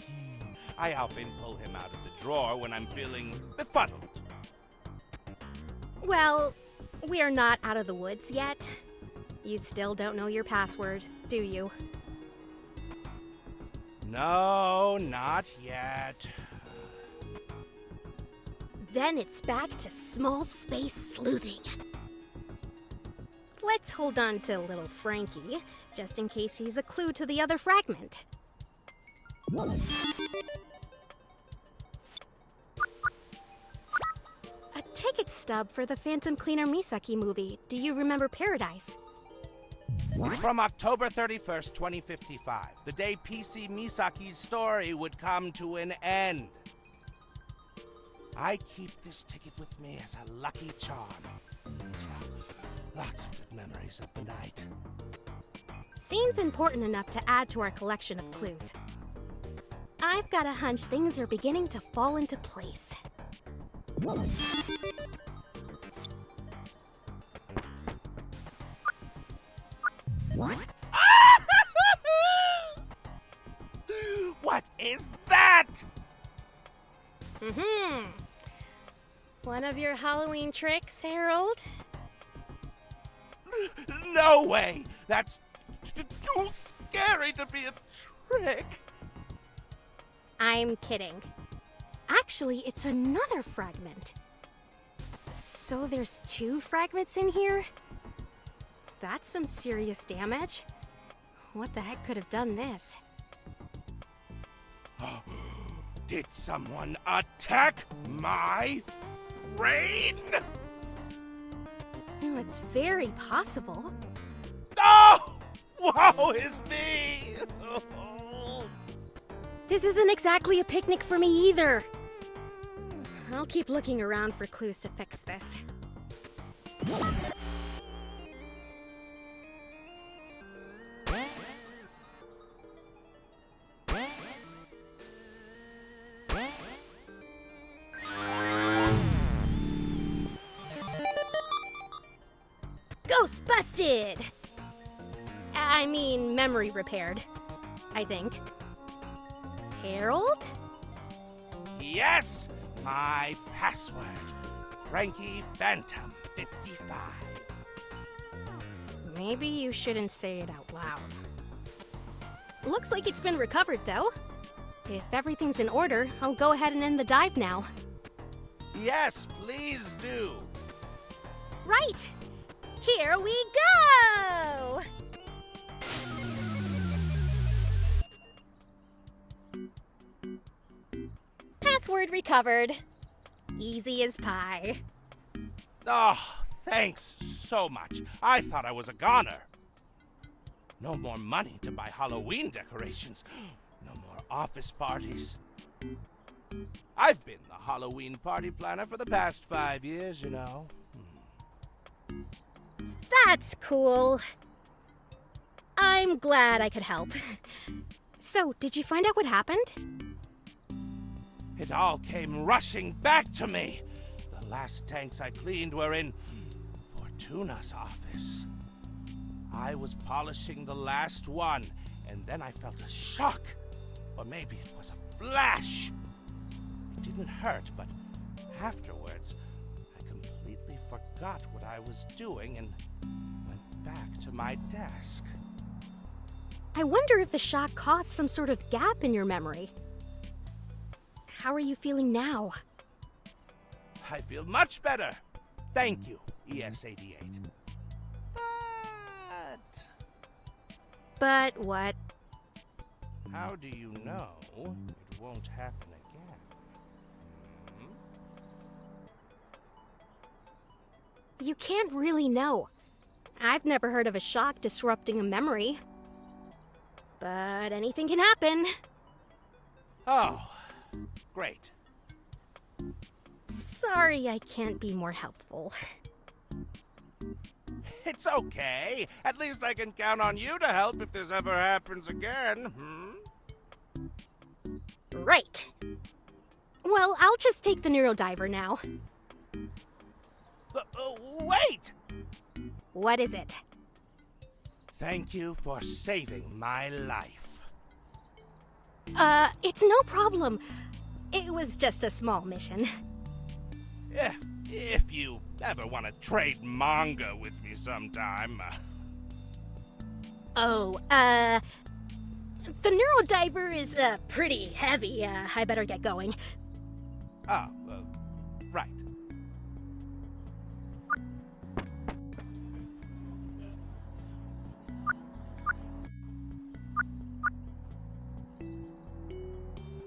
I often pull him out of the drawer when I'm feeling befuddled. Well, we're not out of the woods yet. You still don't know your password, do you? No, not yet. Then it's back to small space sleuthing. Let's hold on to little Frankie, just in case he's a clue to the other fragment. A ticket stub for the Phantom Cleaner Misaki movie. Do you remember Paradise? It's from October 31st, 2055, the day PC Misaki's story would come to an end. I keep this ticket with me as a lucky charm. Lots of good memories of the night. Seems important enough to add to our collection of clues. I've got a hunch things are beginning to fall into place. What is that? One of your Halloween tricks, Harold? No way! That's too scary to be a trick. I'm kidding. Actually, it's another fragment. So there's two fragments in here? That's some serious damage. What the heck could have done this? Did someone attack my brain? Oh, it's very possible. Oh! Woe is me! This isn't exactly a picnic for me either. I'll keep looking around for clues to fix this. Ghost busted! I mean, memory repaired. I think. Harold? Yes! My password. Frankie Phantom 55. Maybe you shouldn't say it out loud. Looks like it's been recovered, though. If everything's in order, I'll go ahead and end the dive now. Yes, please do. Right! Here we go! Password recovered. Easy as pie. Oh, thanks so much. I thought I was a goner. No more money to buy Halloween decorations. No more office parties. I've been the Halloween party planner for the past 5 years, you know. That's cool. I'm glad I could help. So, did you find out what happened? It all came rushing back to me. The last tanks I cleaned were in Fortuna's office. I was polishing the last one, and then I felt a shock. Or maybe it was a flash. It didn't hurt, but afterwards, I completely forgot what I was doing and went back to my desk. I wonder if the shock caused some sort of gap in your memory. How are you feeling now? I feel much better. Thank you, ES-88. But what? How do you know it won't happen again? You can't really know. I've never heard of a shock disrupting a memory. But anything can happen. Oh, great. Sorry I can't be more helpful. It's okay. At least I can count on you to help if this ever happens again. Right. Well, I'll just take the Neurodiver now. Wait! What is it? Thank you for saving my life. It's no problem. It was just a small mission. If you ever want to trade manga with me sometime. The Neurodiver is, pretty heavy. I better get going. Oh, right.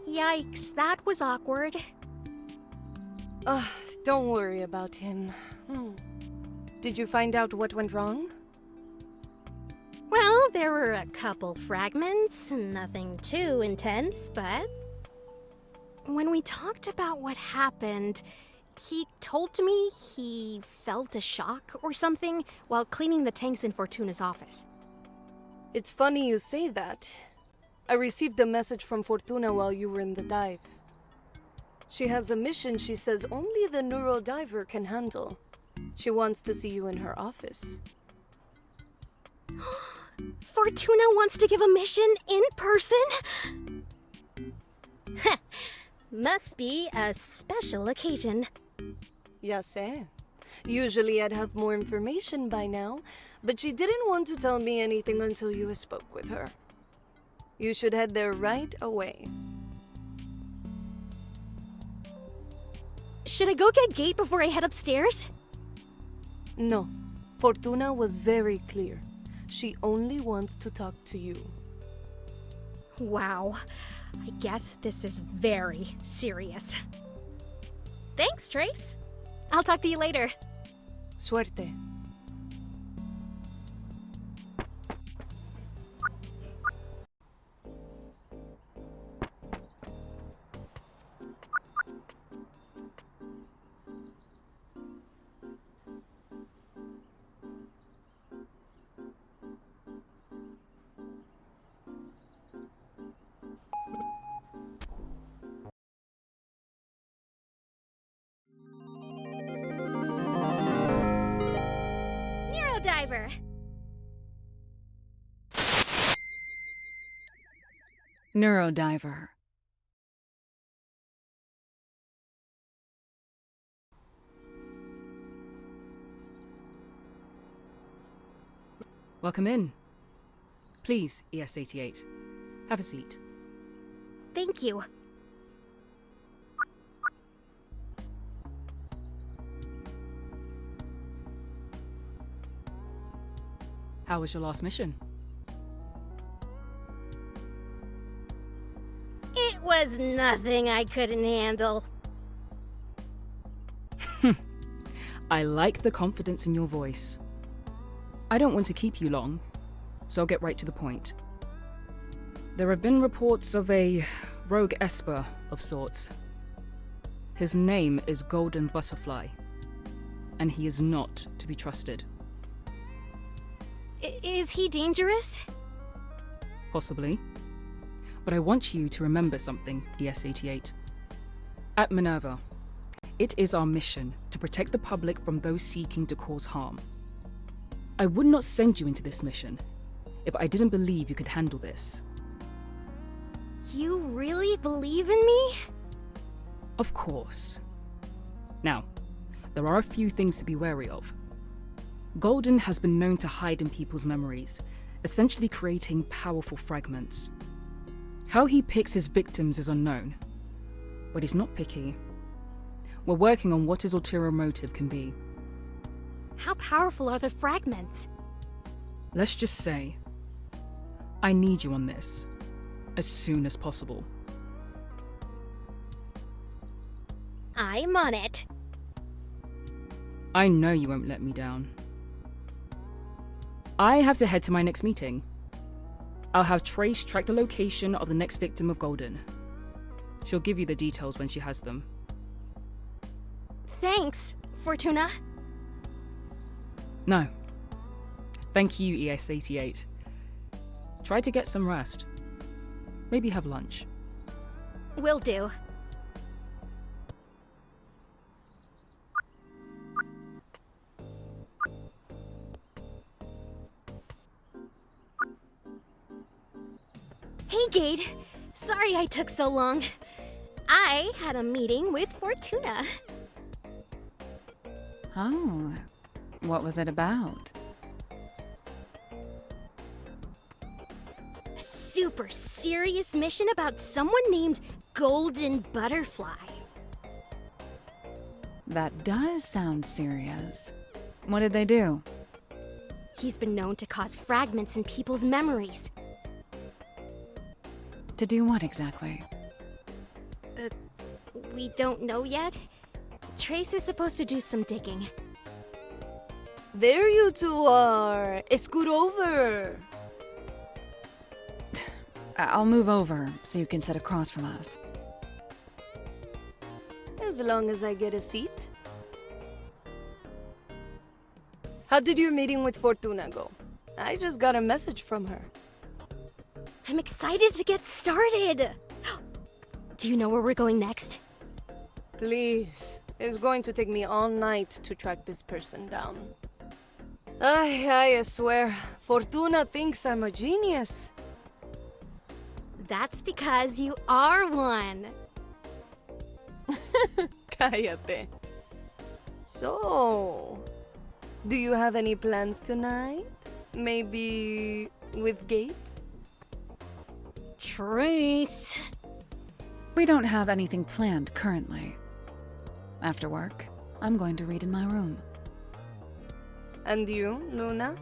Yikes, that was awkward. Don't worry about him. Did you find out what went wrong? Well, there were a couple fragments, nothing too intense, but... When we talked about what happened, he told me he felt a shock or something while cleaning the tanks in Fortuna's office. It's funny you say that. I received a message from Fortuna while you were in the dive. She has a mission she says only the Neurodiver can handle. She wants to see you in her office. Fortuna wants to give a mission in person? Must be a special occasion. Ya sé. Usually I'd have more information by now, but she didn't want to tell me anything until you spoke with her. You should head there right away. Should I go get Gate before I head upstairs? No. Fortuna was very clear. She only wants to talk to you. Wow. I guess this is very serious. Thanks, Trace. I'll talk to you later. Suerte. Neurodiver. Welcome in. Please, ES-88. Have a seat. Thank you. How was your last mission? It was nothing I couldn't handle. I like the confidence in your voice. I don't want to keep you long, so I'll get right to the point. There have been reports of a rogue esper of sorts. His name is Golden Butterfly, and he is not to be trusted. Is he dangerous? Possibly. But I want you to remember something, ES-88. At MINERVA, it is our mission to protect the public from those seeking to cause harm. I would not send you into this mission if I didn't believe you could handle this. You really believe in me? Of course. Now, there are a few things to be wary of. Golden has been known to hide in people's memories, essentially creating powerful fragments. How he picks his victims is unknown, but he's not picky. We're working on what his ulterior motive can be. How powerful are the fragments? Let's just say, I need you on this, as soon as possible. I'm on it. I know you won't let me down. I have to head to my next meeting. I'll have Trace track the location of the next victim of Golden. She'll give you the details when she has them. Thanks, Fortuna. No. Thank you, ES-88. Try to get some rest. Maybe have lunch. Will do. Hey, Gade. Sorry I took so long. I had a meeting with Fortuna. Oh, what was it about? A super serious mission about someone named Golden Butterfly. That does sound serious. What did they do? He's been known to cause fragments in people's memories. To do what exactly? We don't know yet. Trace is supposed to do some digging. There you two are. Scoot over. I'll move over so you can sit across from us. As long as I get a seat. How did your meeting with Fortuna go? I just got a message from her. I'm excited to get started. Do you know where we're going next? Please. It's going to take me all night to track this person down. I swear, Fortuna thinks I'm a genius. That's because you are one. Cállate. So, do you have any plans tonight? Maybe with Gate? Trace. We don't have anything planned currently. After work, I'm going to read in my room. And you, Luna?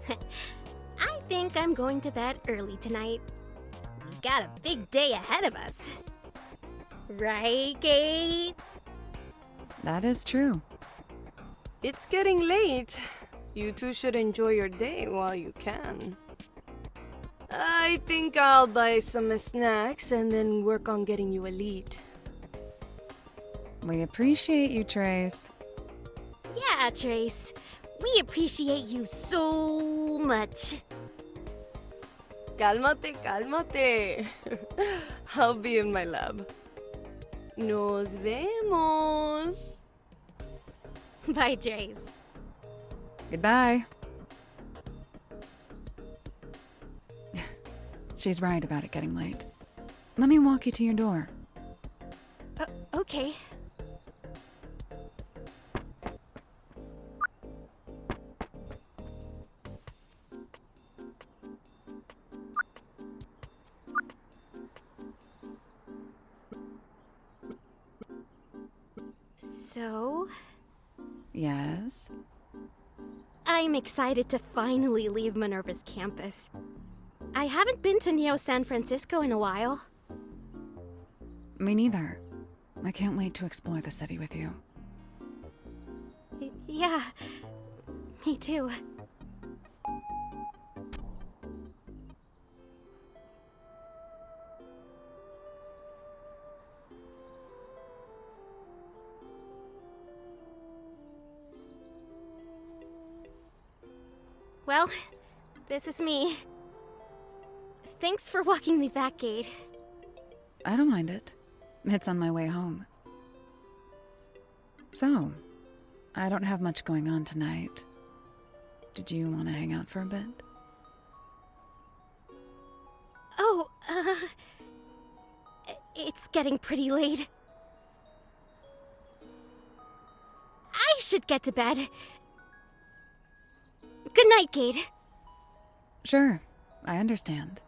I think I'm going to bed early tonight. We got a big day ahead of us. Right, Kate? That is true. It's getting late. You two should enjoy your day while you can. I think I'll buy some snacks and then work on getting you a lead. We appreciate you, Trace. Yeah, Trace. We appreciate you so much. Cálmate, cálmate. I'll be in my lab. Nos vemos. Bye, Trace. Goodbye. She's right about it getting late. Let me walk you to your door. Okay. So? Yes? I'm excited to finally leave Minerva's campus. I haven't been to Neo San Francisco in a while. Me neither. I can't wait to explore the city with you. Yeah, me too. Well, this is me. Thanks for walking me back, Gade. I don't mind it. It's on my way home. So, I don't have much going on tonight. Did you want to hang out for a bit? Oh, it's getting pretty late. I should get to bed. Good night, Gade. Sure, I understand.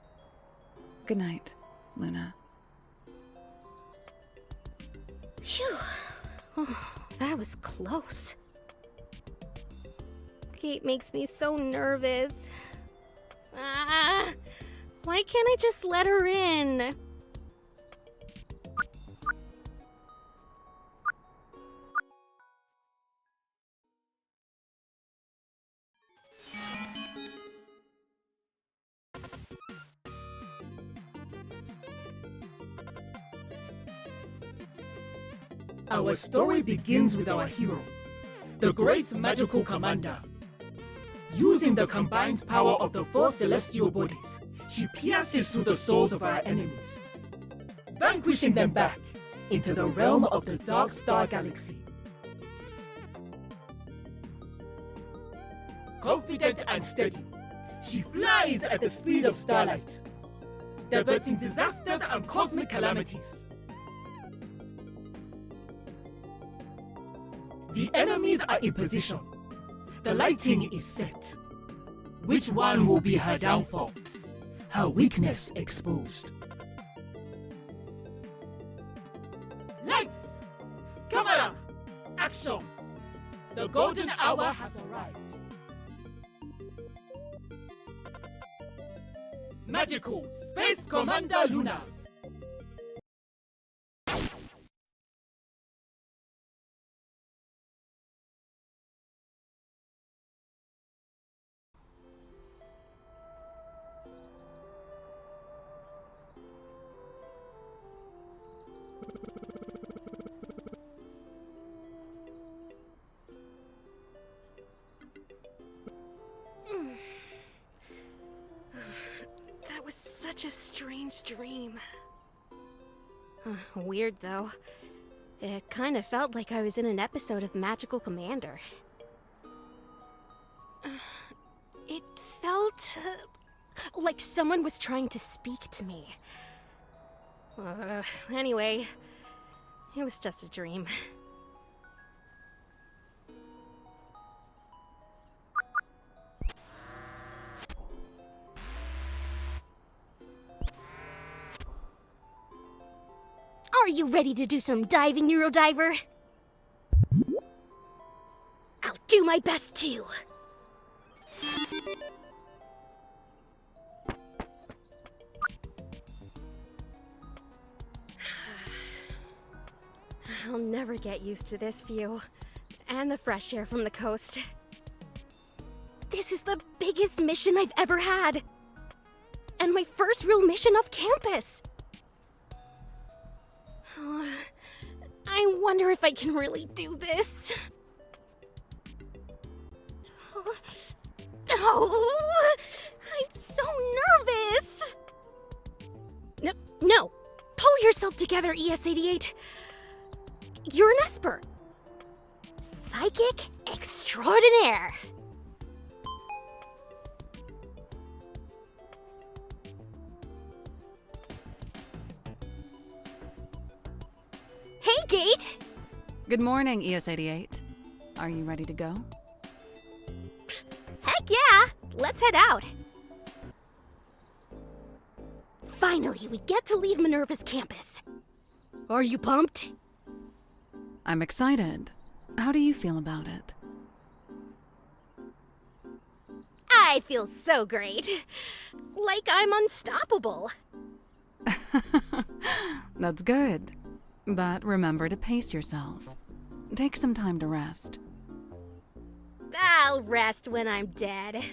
Good night, Luna. Phew. Oh, that was close. Kate makes me so nervous. Why can't I just let her in? Our story begins with our hero, the great magical commander. Using the combined power of the four celestial bodies, she pierces through the souls of our enemies, vanquishing them back into the realm of the Dark Star Galaxy. Confident and steady, she flies at the speed of starlight, diverting disasters and cosmic calamities. The enemies are in position. The lighting is set. Which one will be her downfall? Her weakness exposed. Lights! Camera! Action! The golden hour has arrived. Magical Space Commander Luna. That was such a strange dream. Weird, though. It kind of felt like I was in an episode of Magical Commander. It felt like someone was trying to speak to me. Anyway, it was just a dream. Are you ready to do some diving, Neurodiver? I'll do my best too. I'll never get used to this view, and the fresh air from the coast. This is the biggest mission I've ever had, and my first real mission off campus. I wonder if I can really do this. Oh, I'm so nervous. No. Pull yourself together, ES-88. You're an esper. Psychic extraordinaire. Gate! Good morning, ES88. Are you ready to go? Heck yeah! Let's head out. Finally, we get to leave Minerva's campus. Are you pumped? I'm excited. How do you feel about it? I feel so great. Like I'm unstoppable. That's good. But remember to pace yourself. Take some time to rest. I'll rest when I'm dead.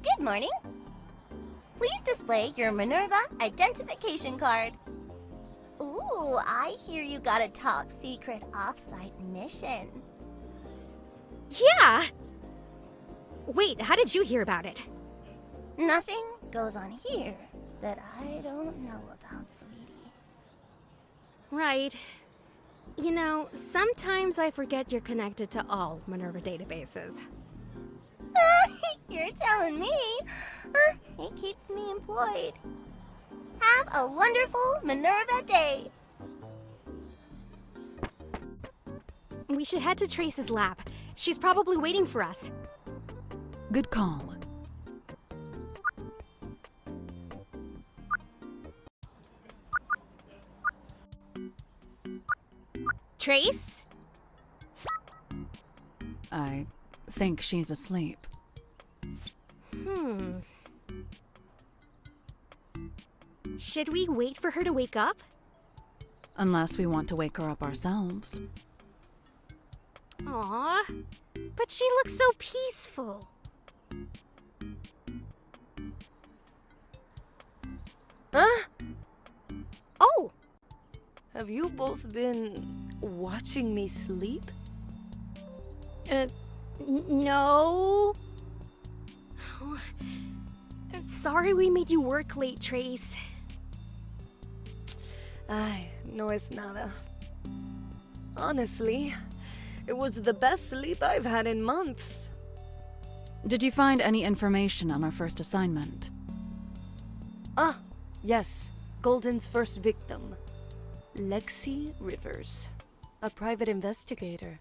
Good morning. Please display your MINERVA identification card. Ooh, I hear you got a top secret offsite mission. Yeah! Wait, how did you hear about it? Nothing goes on here that I don't know about, sweetie. Right. You know, sometimes I forget you're connected to all MINERVA databases. You're telling me. It keeps me employed. Have a wonderful MINERVA day. We should head to Trace's lab. She's probably waiting for us. Good call. Trace? I think she's asleep. Should we wait for her to wake up? Unless we want to wake her up ourselves. Aw, but she looks so peaceful. Huh? Oh! Have you both been watching me sleep? No. Sorry we made you work late, Trace. Ay, no es nada. Honestly, it was the best sleep I've had in months. Did you find any information on our first assignment? Ah, yes. Golden's first victim. Lexi Rivers, a private investigator.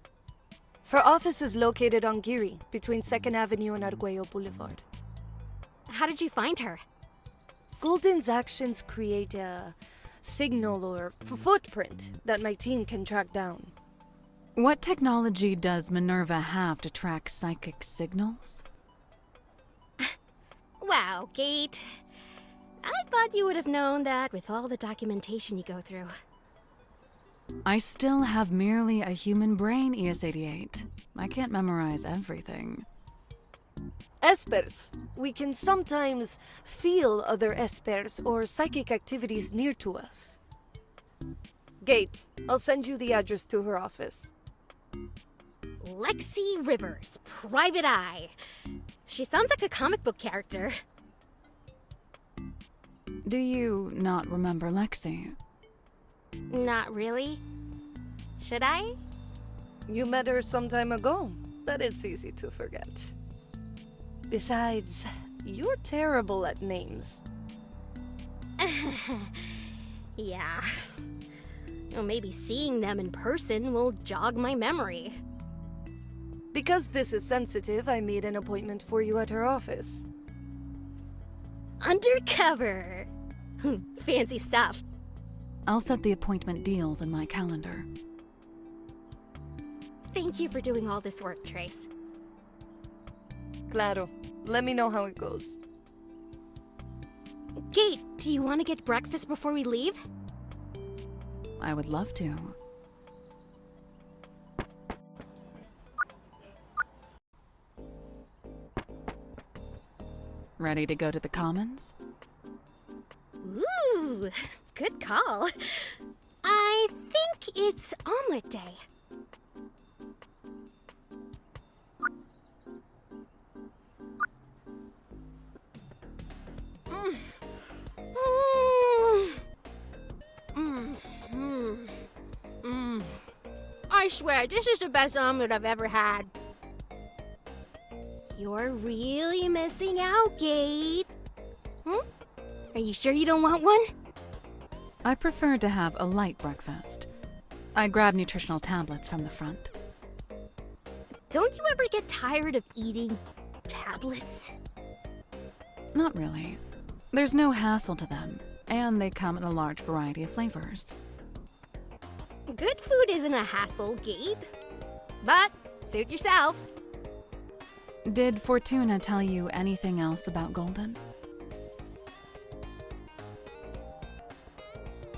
Her office is located on Geary, between 2nd Avenue and Arguello Boulevard. How did you find her? Golden's actions create a signal or footprint that my team can track down. What technology does MINERVA have to track psychic signals? Wow, Gate. I thought you would have known that with all the documentation you go through. I still have merely a human brain, ES88. I can't memorize everything. Espers. We can sometimes feel other espers or psychic activities near to us. Gate, I'll send you the address to her office. Lexi Rivers, Private Eye. She sounds like a comic book character. Do you not remember Lexi? Not really. Should I? You met her some time ago, but it's easy to forget. Besides, you're terrible at names. Yeah. Well, maybe seeing them in person will jog my memory. Because this is sensitive, I made an appointment for you at her office. Undercover. Fancy stuff. I'll set the appointment deals in my calendar. Thank you for doing all this work, Trace. Claro. Let me know how it goes. Gate, do you want to get breakfast before we leave? I would love to. Ready to go to the Commons? Ooh, good call. I think it's omelet day. I swear, this is the best omelet I've ever had. You're really missing out, Gate. Are you sure you don't want one? I prefer to have a light breakfast. I grab nutritional tablets from the front. Don't you ever get tired of eating tablets? Not really. There's no hassle to them, and they come in a large variety of flavors. Good food isn't a hassle, Gate. But suit yourself. Did Fortuna tell you anything else about Golden?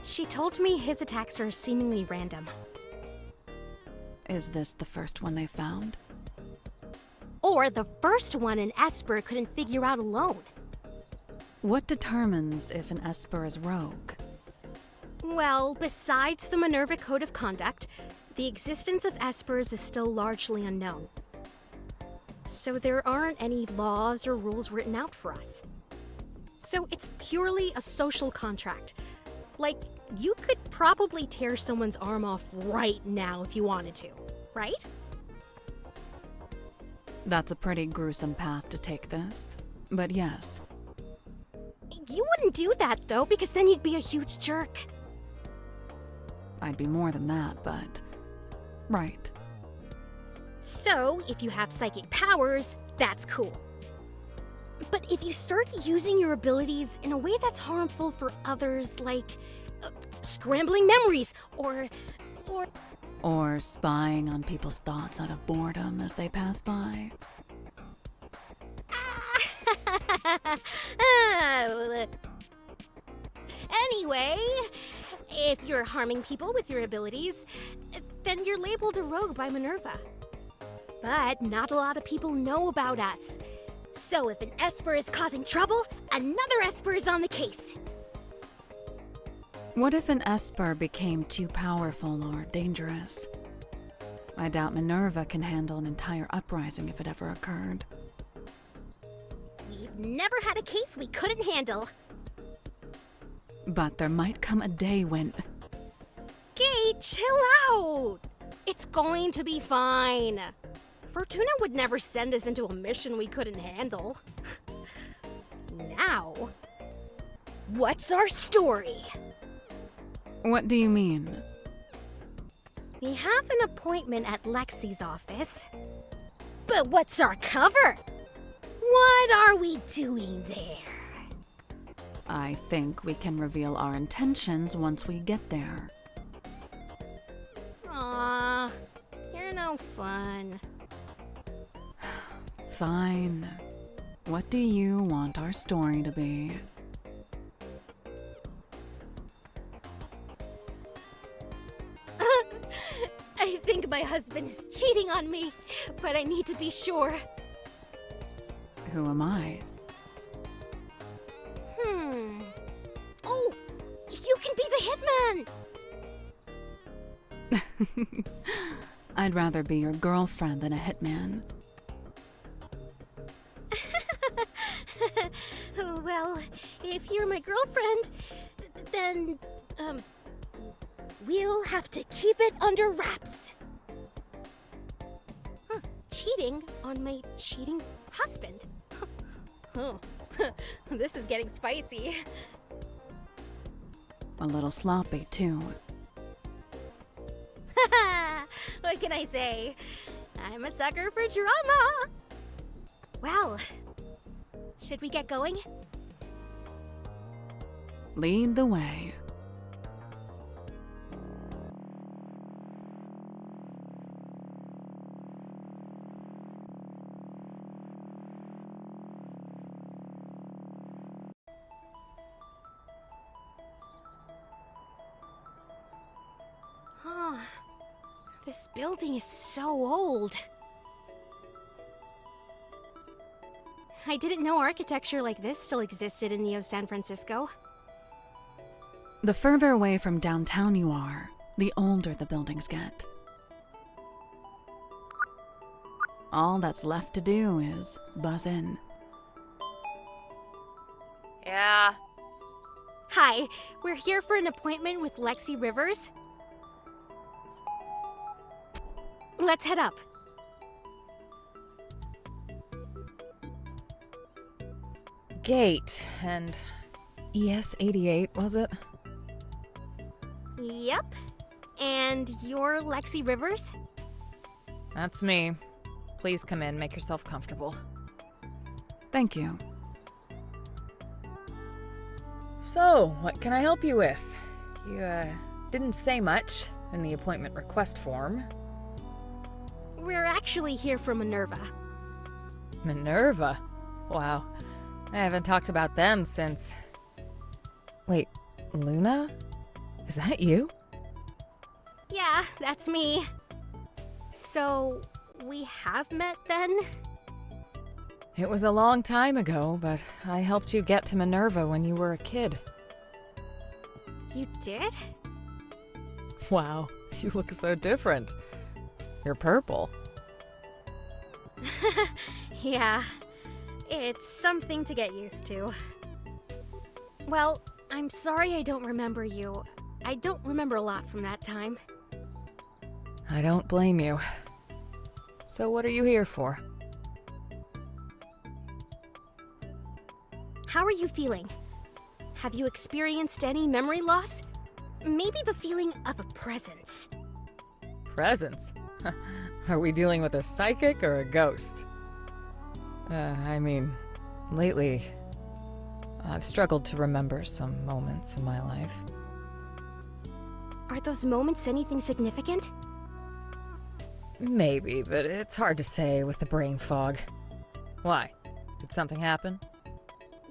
She told me his attacks are seemingly random. Is this the first one they found? Or the first one an esper couldn't figure out alone. What determines if an esper is rogue? Well, besides the MINERVA Code of Conduct, the existence of espers is still largely unknown. So there aren't any laws or rules written out for us. So it's purely a social contract. Like, you could probably tear someone's arm off right now if you wanted to, right? That's a pretty gruesome path to take this, but yes. You wouldn't do that, though, because then you'd be a huge jerk. I'd be more than that, but... right. So, if you have psychic powers, that's cool. But if you start using your abilities in a way that's harmful for others, like scrambling memories, or spying on people's thoughts out of boredom as they pass by. Anyway, if you're harming people with your abilities, then you're labeled a rogue by MINERVA. But not a lot of people know about us. So if an esper is causing trouble, another esper is on the case. What if an esper became too powerful or dangerous? I doubt MINERVA can handle an entire uprising if it ever occurred. We've never had a case we couldn't handle. But there might come a day when... Gate, chill out! It's going to be fine. Fortuna would never send us into a mission we couldn't handle. Now, what's our story? What do you mean? We have an appointment at Lexi's office. But what's our cover? What are we doing there? I think we can reveal our intentions once we get there. Aw, you're no fun. Fine. What do you want our story to be? I think my husband is cheating on me, but I need to be sure. Who am I? Oh, you can be the hitman! I'd rather be your girlfriend than a hitman. Well, if you're my girlfriend, then, we'll have to keep it under wraps. Cheating on my cheating husband. Oh, this is getting spicy. A little sloppy, too. What can I say? I'm a sucker for drama. Well, should we get going? Lead the way. This building is so old. I didn't know architecture like this still existed in Neo San Francisco. The further away from downtown you are, the older the buildings get. All that's left to do is buzz in. Yeah. Hi, we're here for an appointment with Lexi Rivers. Let's head up. Gate and ES-88, was it? Yep. And you're Lexi Rivers? That's me. Please come in, make yourself comfortable. Thank you. So, what can I help you with? You, didn't say much in the appointment request form. We're actually here for MINERVA. MINERVA? Wow. I haven't talked about them since... Wait, Luna? Is that you? Yeah, that's me. So, we have met then? It was a long time ago, but I helped you get to MINERVA when you were a kid. You did? Wow, you look so different. You're purple. Yeah, it's something to get used to. Well, I'm sorry I don't remember you. I don't remember a lot from that time. I don't blame you. So what are you here for? How are you feeling? Have you experienced any memory loss? Maybe the feeling of a presence. Presence? Are we dealing with a psychic or a ghost? I mean, lately, I've struggled to remember some moments in my life. Are those moments anything significant? Maybe, but it's hard to say with the brain fog. Why? Did something happen?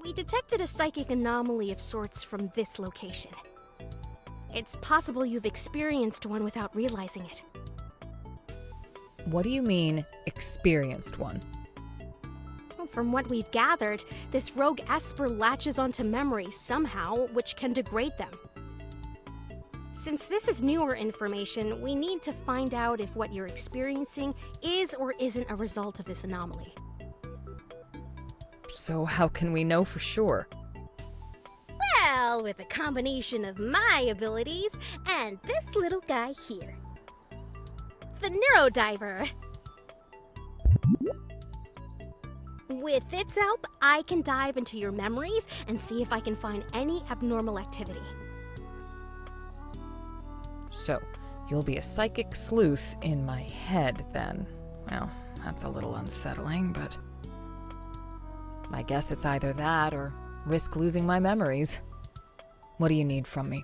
We detected a psychic anomaly of sorts from this location. It's possible you've experienced one without realizing it. What do you mean, experienced one? Well, from what we've gathered, this rogue esper latches onto memories somehow, which can degrade them. Since this is newer information, we need to find out if what you're experiencing is or isn't a result of this anomaly. So how can we know for sure? Well, with a combination of my abilities and this little guy here. The Neurodiver. With its help, I can dive into your memories and see if I can find any abnormal activity. So, you'll be a psychic sleuth in my head, then. Well, that's a little unsettling, but... I guess it's either that or risk losing my memories. What do you need from me?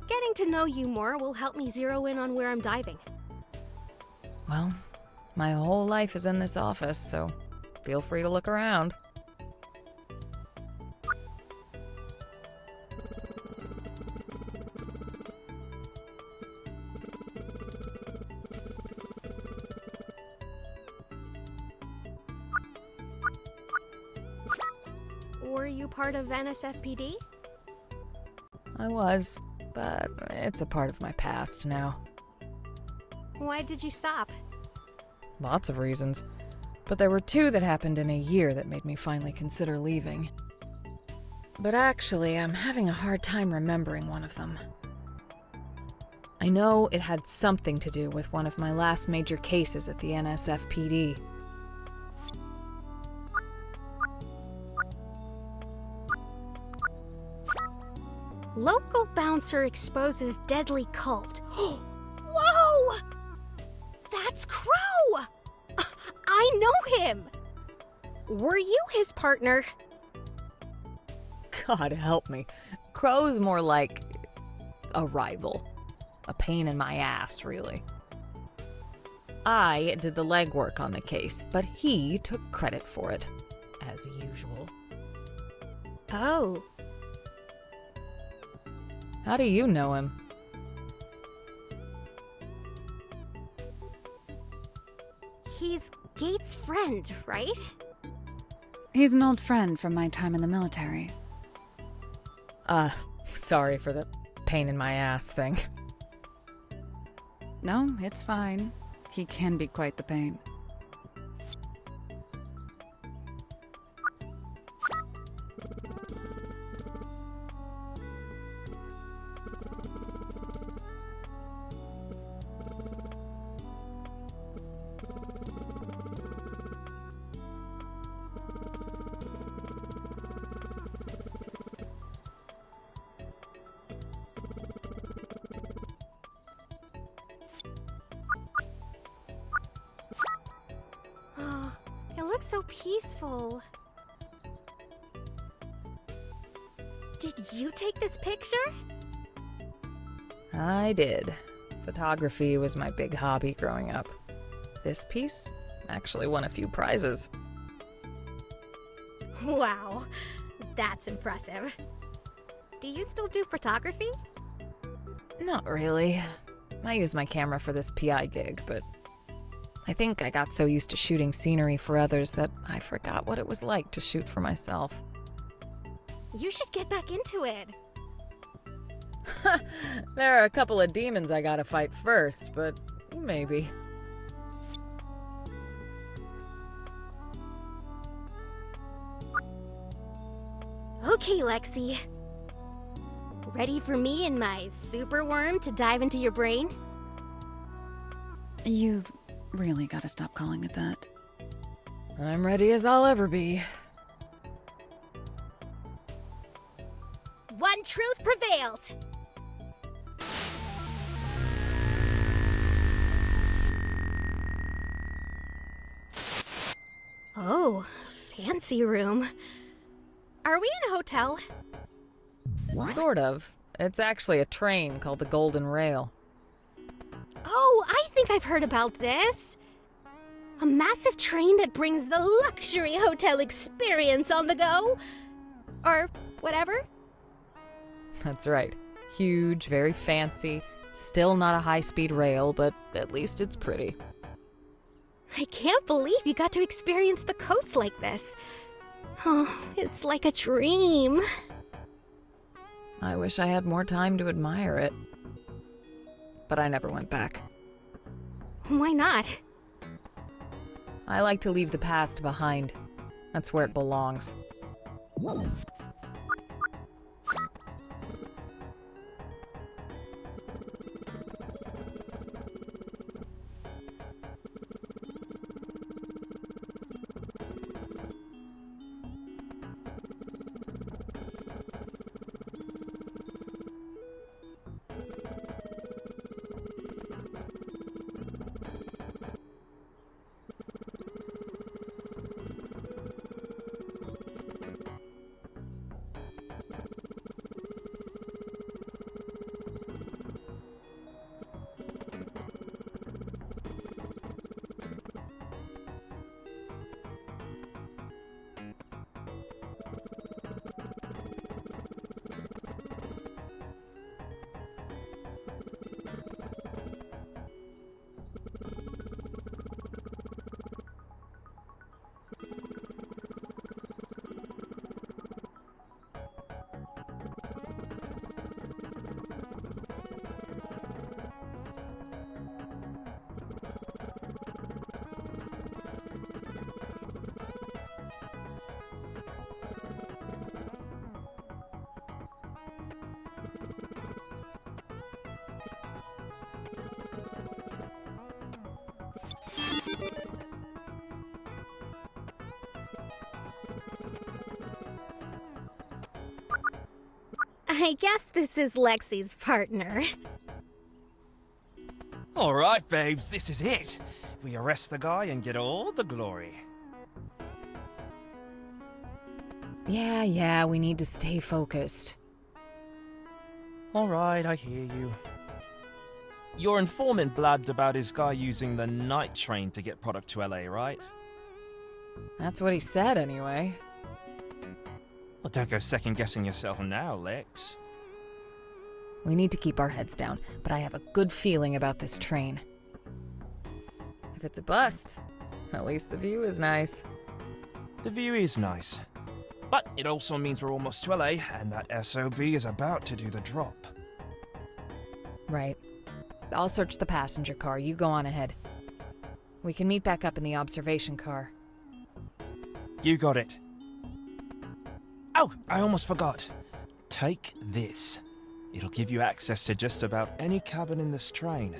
Getting to know you more will help me zero in on where I'm diving. Well, my whole life is in this office, so feel free to look around. Were you part of NSFPD? I was, but it's a part of my past now. Why did you stop? Lots of reasons. But there were two that happened in a year that made me finally consider leaving. But actually, I'm having a hard time remembering one of them. I know it had something to do with one of my last major cases at the NSFPD. Local bouncer exposes deadly cult. Whoa! That's Crow! I know him! Were you his partner? God help me. Crow's more like a rival. A pain in my ass, really. I did the legwork on the case, but he took credit for it, as usual. Oh. How do you know him? He's Gates' friend, right? He's an old friend from my time in the military. Sorry for the pain in my ass thing. No, it's fine. He can be quite the pain. looks so peaceful. Did you take this picture? I did. Photography was my big hobby growing up. This piece actually won a few prizes. Wow, that's impressive. Do you still do photography? Not really. I use my camera for this PI gig, but I think I got so used to shooting scenery for others that I forgot what it was like to shoot for myself. You should get back into it. There are a couple of demons I gotta fight first, but maybe. Okay, Lexi. Ready for me and my super worm to dive into your brain? You've really gotta stop calling it that. I'm ready as I'll ever be. One truth prevails! Oh, fancy room. Are we in a hotel? Sort of. It's actually a train called the Golden Rail. Oh, I think I've heard about this. A massive train that brings the luxury hotel experience on the go. Or whatever. That's right. Huge, very fancy. Still not a high-speed rail, but at least it's pretty. I can't believe you got to experience the coast like this. Oh, it's like a dream. I wish I had more time to admire it. But I never went back. Why not? I like to leave the past behind. That's where it belongs. I guess this is Lexi's partner. All right, babes, this is it. We arrest the guy and get all the glory. Yeah, we need to stay focused. All right, I hear you. Your informant blabbed about his guy using the night train to get product to LA, right? That's what he said, anyway. Well, don't go second-guessing yourself now, Lex. We need to keep our heads down, but I have a good feeling about this train. If it's a bust, at least the view is nice. The view is nice. But it also means we're almost to LA, and that SOB is about to do the drop. Right. I'll search the passenger car. You go on ahead. We can meet back up in the observation car. You got it. Oh, I almost forgot. Take this. It'll give you access to just about any cabin in this train.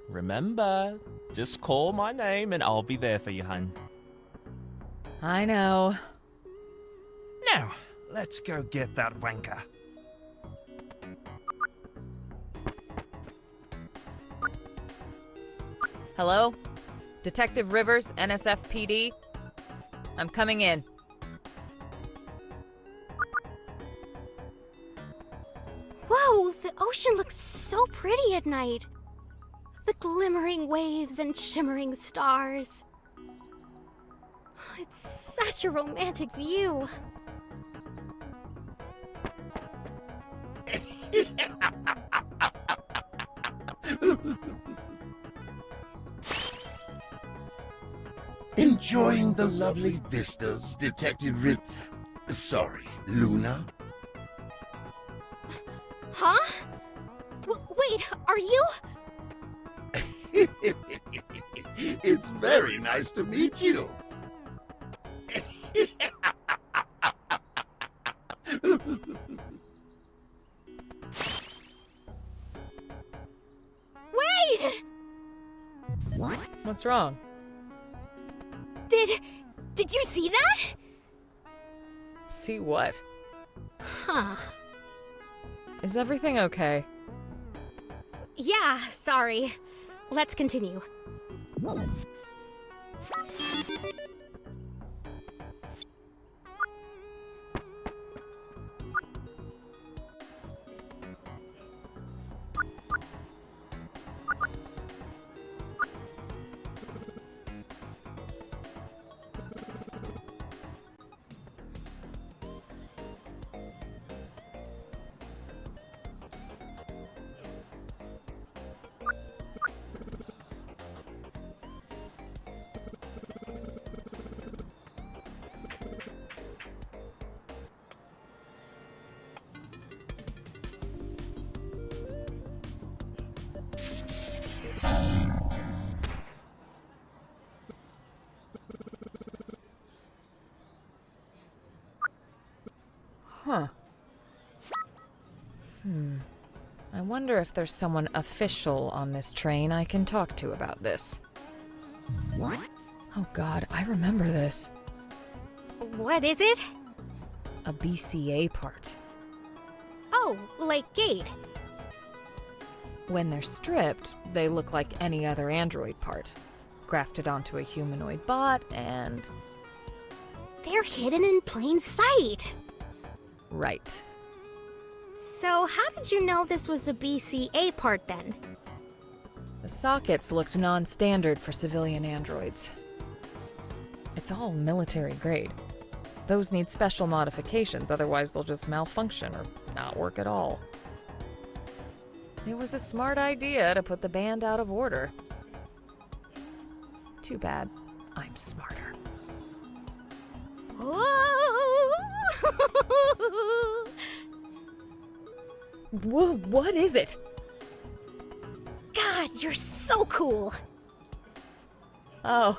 Remember, just call my name and I'll be there for you, hun. I know. Now, let's go get that wanker. Hello? Detective Rivers, NSFPD? I'm coming in. Whoa, the ocean looks so pretty at night. The glimmering waves and shimmering stars. It's such a romantic view. Enjoying the lovely vistas, Detective Sorry, Luna? Huh? Wait, are you? It's very nice to meet you. Wait! What's wrong? Did you see that? See what? Huh. Is everything okay? Yeah, sorry. Let's continue. Huh. I wonder if there's someone official on this train I can talk to about this. Oh god, I remember this. What is it? A BCA part. Oh, like Gate. When they're stripped, they look like any other android part. Grafted onto a humanoid bot and... They're hidden in plain sight. Right. So how did you know this was a BCA part then? The sockets looked non-standard for civilian androids. It's all military grade. Those need special modifications, otherwise they'll just malfunction or not work at all. It was a smart idea to put the band out of order. Too bad I'm smarter. Whoa, what is it? God, you're so cool. Oh.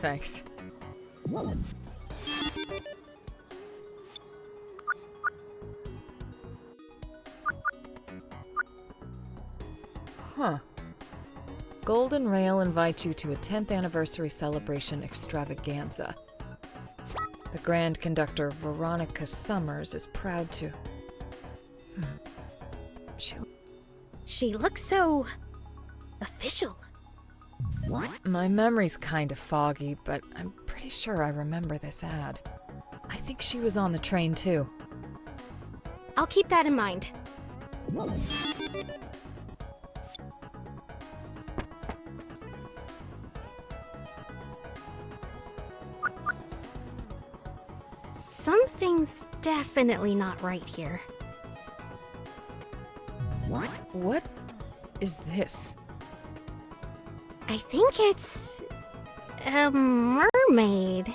Thanks. Huh. Golden Rail invites you to a 10th anniversary celebration extravaganza. The Grand Conductor Veronica Summers is proud to... She looks so... official. My memory's kind of foggy, but I'm pretty sure I remember this ad. I think she was on the train too. I'll keep that in mind. Something's definitely not right here. What is this? I think it's... a mermaid.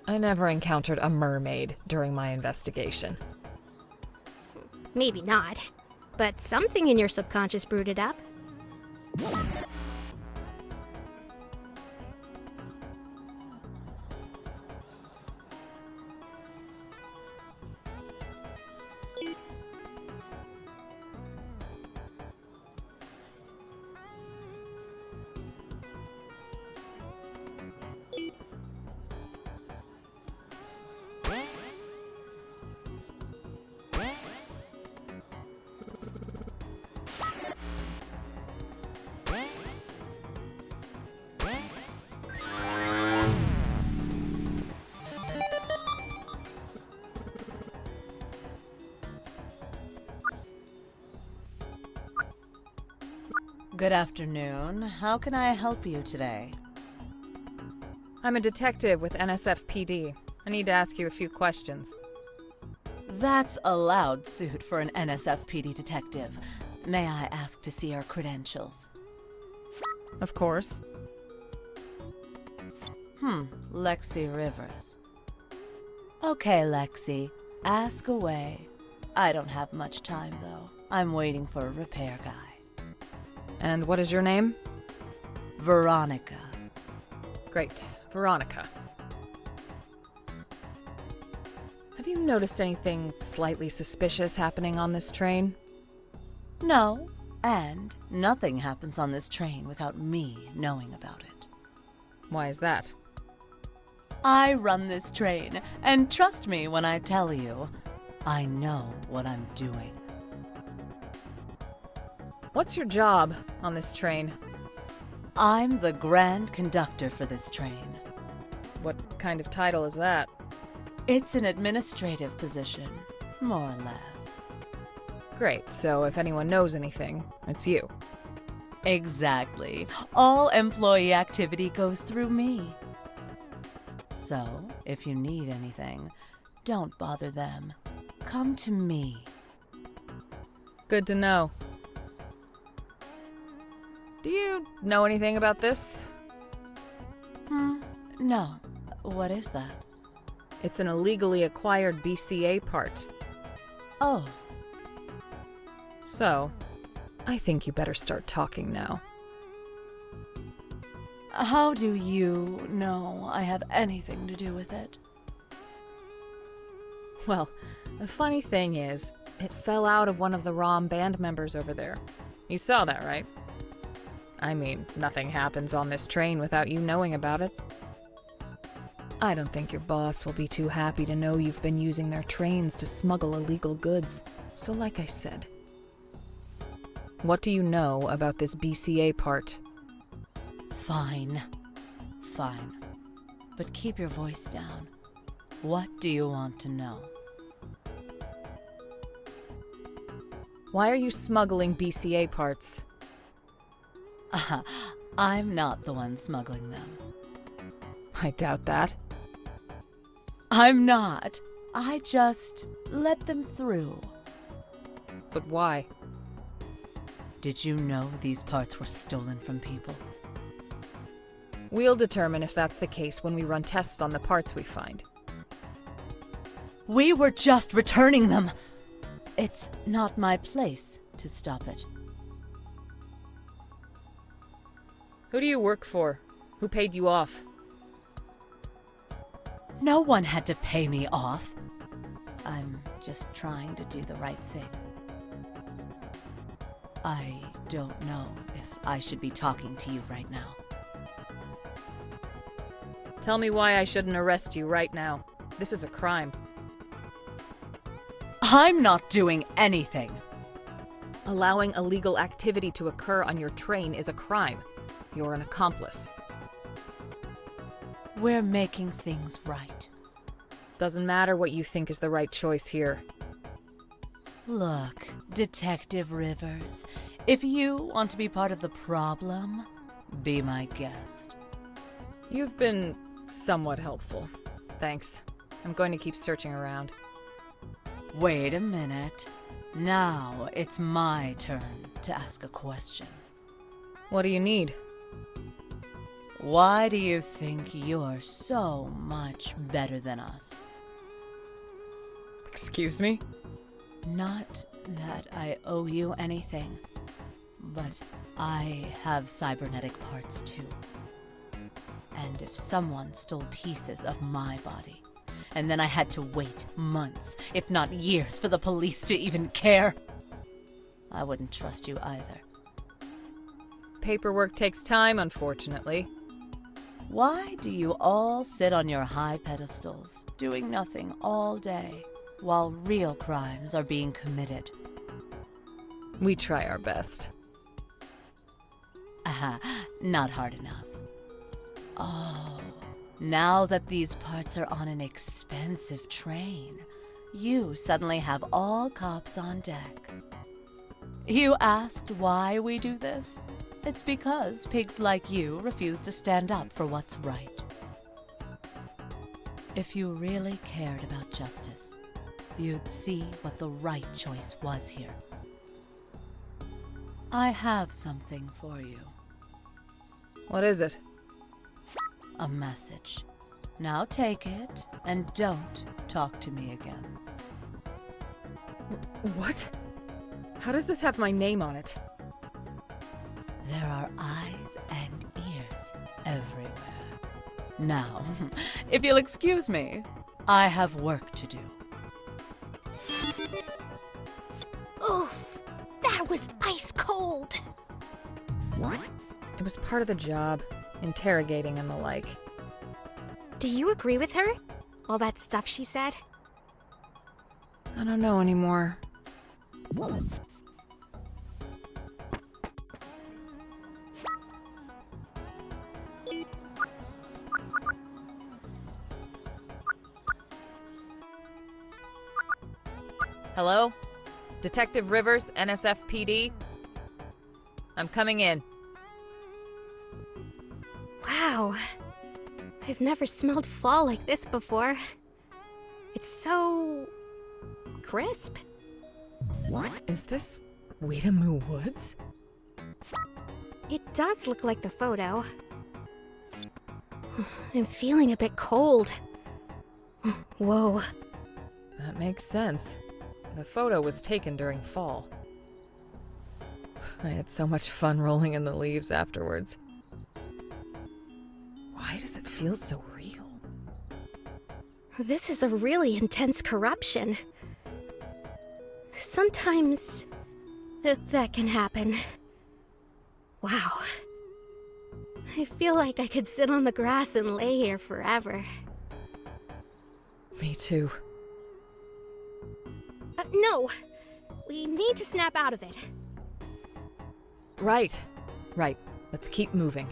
I never encountered a mermaid during my investigation. Maybe not, but something in your subconscious brewed it up. Good afternoon. How can I help you today? I'm a detective with NSFPD. I need to ask you a few questions. That's a loud suit for an NSFPD detective. May I ask to see your credentials? Of course. Lexi Rivers. Okay, Lexi. Ask away. I don't have much time, though. I'm waiting for a repair guy. And what is your name? Veronica. Great. Veronica. Have you noticed anything slightly suspicious happening on this train? No, and nothing happens on this train without me knowing about it. Why is that? I run this train, and trust me when I tell you, I know what I'm doing. What's your job on this train? I'm the grand conductor for this train. What kind of title is that? It's an administrative position, more or less. Great, so if anyone knows anything, it's you. Exactly. All employee activity goes through me. So, if you need anything, don't bother them. Come to me. Good to know. Do you know anything about this? No. What is that? It's an illegally acquired BCA part. Oh. So, I think you better start talking now. How do you know I have anything to do with it? Well, the funny thing is, it fell out of one of the ROM band members over there. You saw that, right? I mean, nothing happens on this train without you knowing about it. I don't think your boss will be too happy to know you've been using their trains to smuggle illegal goods. So like I said, what do you know about this BCA part? Fine. But keep your voice down. What do you want to know? Why are you smuggling BCA parts? I'm not the one smuggling them. I doubt that. I'm not. I just let them through. But why? Did you know these parts were stolen from people? We'll determine if that's the case when we run tests on the parts we find. We were just returning them! It's not my place to stop it. Who do you work for? Who paid you off? No one had to pay me off. I'm just trying to do the right thing. I don't know if I should be talking to you right now. Tell me why I shouldn't arrest you right now. This is a crime. I'm not doing anything. Allowing illegal activity to occur on your train is a crime. You're an accomplice. We're making things right. Doesn't matter what you think is the right choice here. Look, Detective Rivers, if you want to be part of the problem, be my guest. You've been somewhat helpful. Thanks. I'm going to keep searching around. Wait a minute. Now it's my turn to ask a question. What do you need? Why do you think you're so much better than us? Excuse me? Not that I owe you anything, but I have cybernetic parts too. And if someone stole pieces of my body, and then I had to wait months, if not years, for the police to even care, I wouldn't trust you either. Paperwork takes time, unfortunately. Why do you all sit on your high pedestals, doing nothing all day, while real crimes are being committed? We try our best. Not hard enough. Oh, now that these parts are on an expensive train, you suddenly have all cops on deck. You asked why we do this? It's because pigs like you refuse to stand up for what's right. If you really cared about justice, you'd see what the right choice was here. I have something for you. What is it? A message. Now take it, and don't talk to me again. What? How does this have my name on it? There are eyes and ears everywhere. Now, if you'll excuse me, I have work to do. Oof! That was ice cold! It was part of the job, interrogating and the like. Do you agree with her? All that stuff she said? I don't know anymore. Hello? Detective Rivers, NSFPD? I'm coming in. Wow. I've never smelled fall like this before. It's so... crisp? Is this Weedamoo Woods? It does look like the photo. I'm feeling a bit cold. Whoa. That makes sense. The photo was taken during fall. I had so much fun rolling in the leaves afterwards. Why does it feel so real? This is a really intense corruption. Sometimes that can happen. Wow. I feel like I could sit on the grass and lay here forever. Me too. No! We need to snap out of it. Right. Let's keep moving.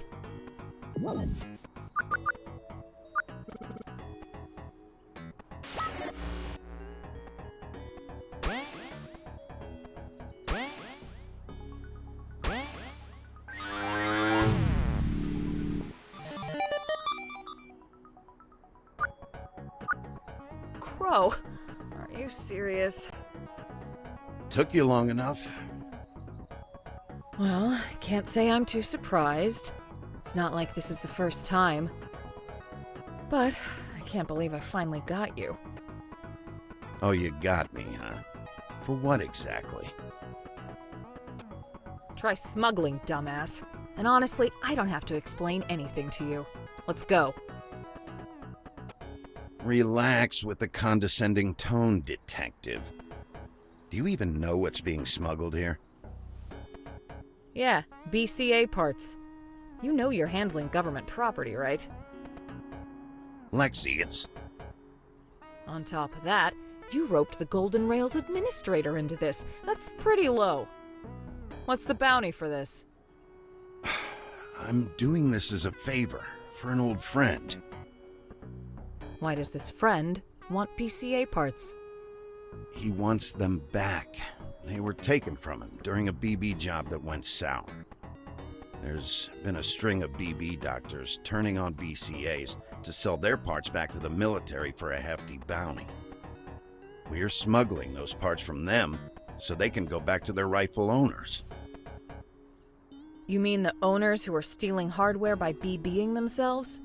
Crow, are you serious? Took you long enough. Well, I can't say I'm too surprised. It's not like this is the first time. But I can't believe I finally got you. Oh, you got me, huh? For what exactly? Try smuggling, dumbass. And honestly, I don't have to explain anything to you. Let's go. Relax with the condescending tone, detective. Do you even know what's being smuggled here? Yeah, BCA parts. You know you're handling government property, right? Lexi, it's... On top of that, you roped the Golden Rails administrator into this. That's pretty low. What's the bounty for this? I'm doing this as a favor for an old friend. Why does this friend want BCA parts? He wants them back. They were taken from him during a BB job that went sour. There's been a string of BB doctors turning on BCAs to sell their parts back to the military for a hefty bounty. We're smuggling those parts from them so they can go back to their rightful owners. You mean the owners who are stealing hardware by BBing themselves?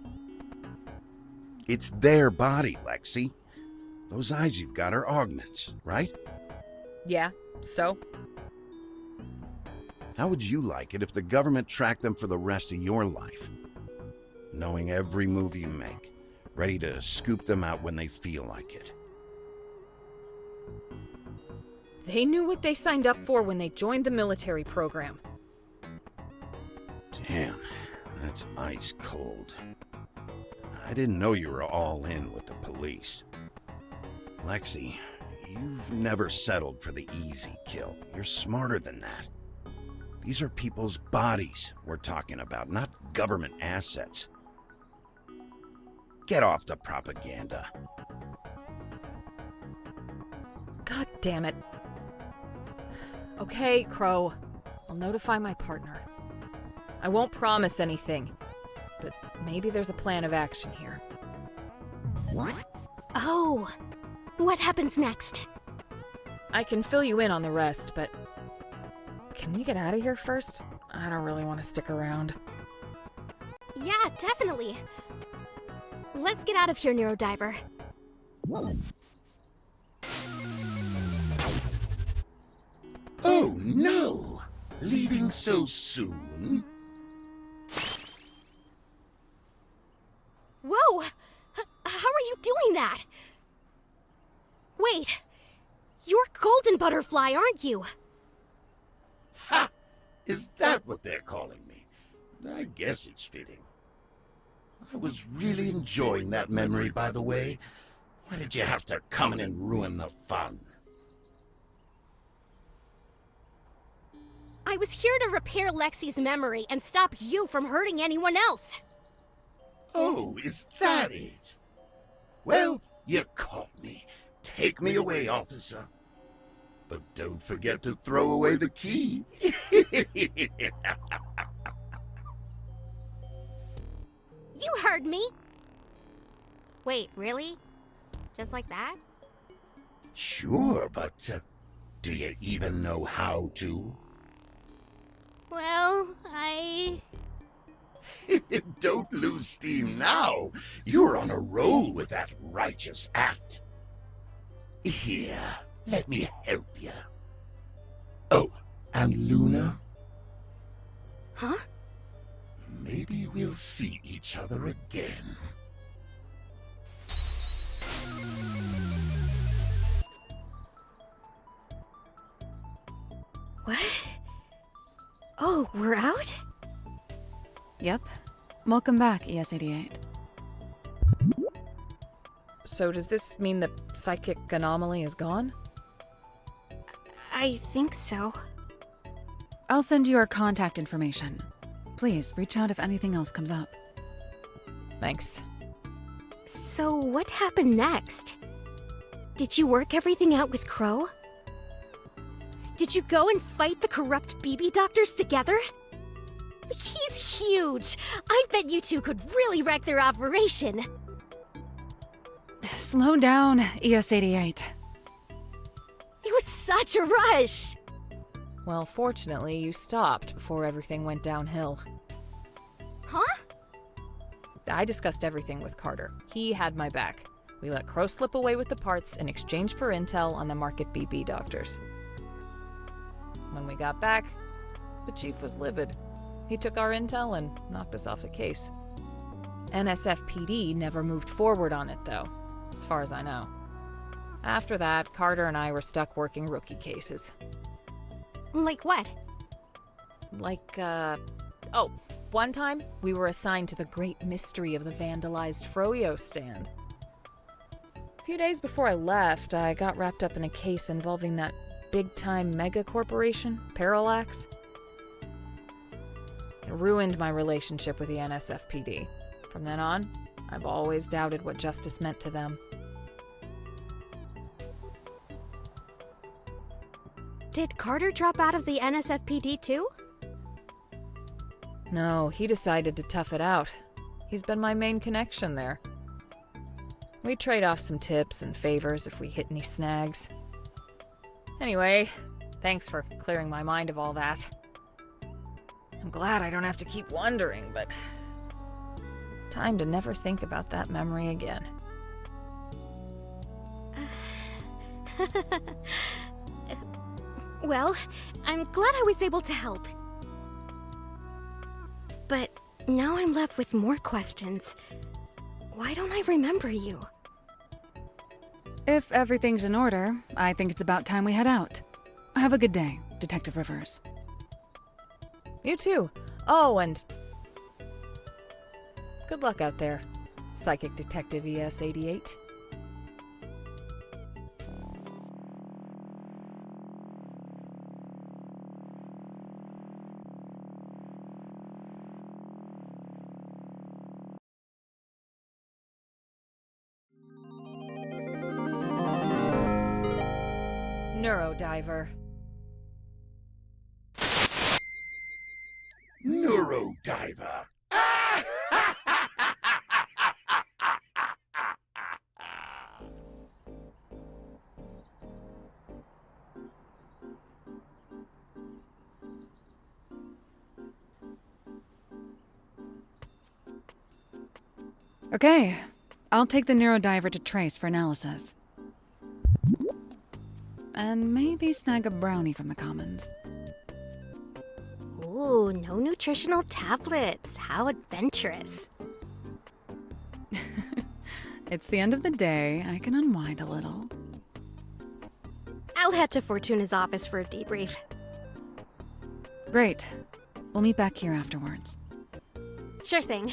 It's their body, Lexi. Those eyes you've got are augments, right? Yeah, so? How would you like it if the government tracked them for the rest of your life? Knowing every move you make, ready to scoop them out when they feel like it. They knew what they signed up for when they joined the military program. Damn, that's ice cold. I didn't know you were all in with the police. Lexi, you've never settled for the easy kill. You're smarter than that. These are people's bodies we're talking about, not government assets. Get off the propaganda. God damn it. Okay, Crow. I'll notify my partner. I won't promise anything, but maybe there's a plan of action here. Oh, what happens next? I can fill you in on the rest, but can we get out of here first? I don't really want to stick around. Yeah, definitely. Let's get out of here, Neurodiver. Oh no! Leaving so soon? Whoa! How are you doing that? Wait, you're Golden Butterfly, aren't you? Ha! Is that what they're calling me? I guess it's fitting. I was really enjoying that memory, by the way. Why did you have to come in and ruin the fun? I was here to repair Lexi's memory and stop you from hurting anyone else. Oh, is that it? Well, you caught me. Take me away, officer. But don't forget to throw away the key. You heard me. Wait, really? Just like that? Sure, but do you even know how to? Well, I... Don't lose steam now. You're on a roll with that righteous act. Here, let me help you. Oh, and Luna? Huh? Maybe we'll see each other again. What? Oh, we're out? Yep. Welcome back, ES88. So does this mean the psychic anomaly is gone? I think so. I'll send you our contact information. Please, reach out if anything else comes up. Thanks. So what happened next? Did you work everything out with Crow? Did you go and fight the corrupt BB doctors together? He's huge! I bet you two could really wreck their operation. Slow down, ES88. It was such a rush! Well, fortunately, you stopped before everything went downhill. Huh? I discussed everything with Carter. He had my back. We let Crow slip away with the parts in exchange for intel on the market BB doctors. When we got back, the chief was livid. He took our intel and knocked us off the case. NSFPD never moved forward on it, though, as far as I know. After that, Carter and I were stuck working rookie cases. Like what? Like, one time we were assigned to the great mystery of the vandalized Froyo stand. A few days before I left, I got wrapped up in a case involving that big-time mega corporation, Parallax. It ruined my relationship with the NSFPD. From then on, I've always doubted what justice meant to them. Did Carter drop out of the NSFPD too? No, he decided to tough it out. He's been my main connection there. We trade off some tips and favors if we hit any snags. Anyway, thanks for clearing my mind of all that. I'm glad I don't have to keep wondering, but time to never think about that memory again. Well, I'm glad I was able to help. But now I'm left with more questions. Why don't I remember you? If everything's in order, I think it's about time we head out. Have a good day, Detective Rivers. You too. Oh, and good luck out there, Psychic Detective ES88. Neurodiver. Neurodiver. Okay, I'll take the Neurodiver to Trace for analysis. And maybe snag a brownie from the Commons. Ooh, no nutritional tablets. How adventurous. It's the end of the day. I can unwind a little. I'll head to Fortuna's office for a debrief. Great. We'll meet back here afterwards. Sure thing.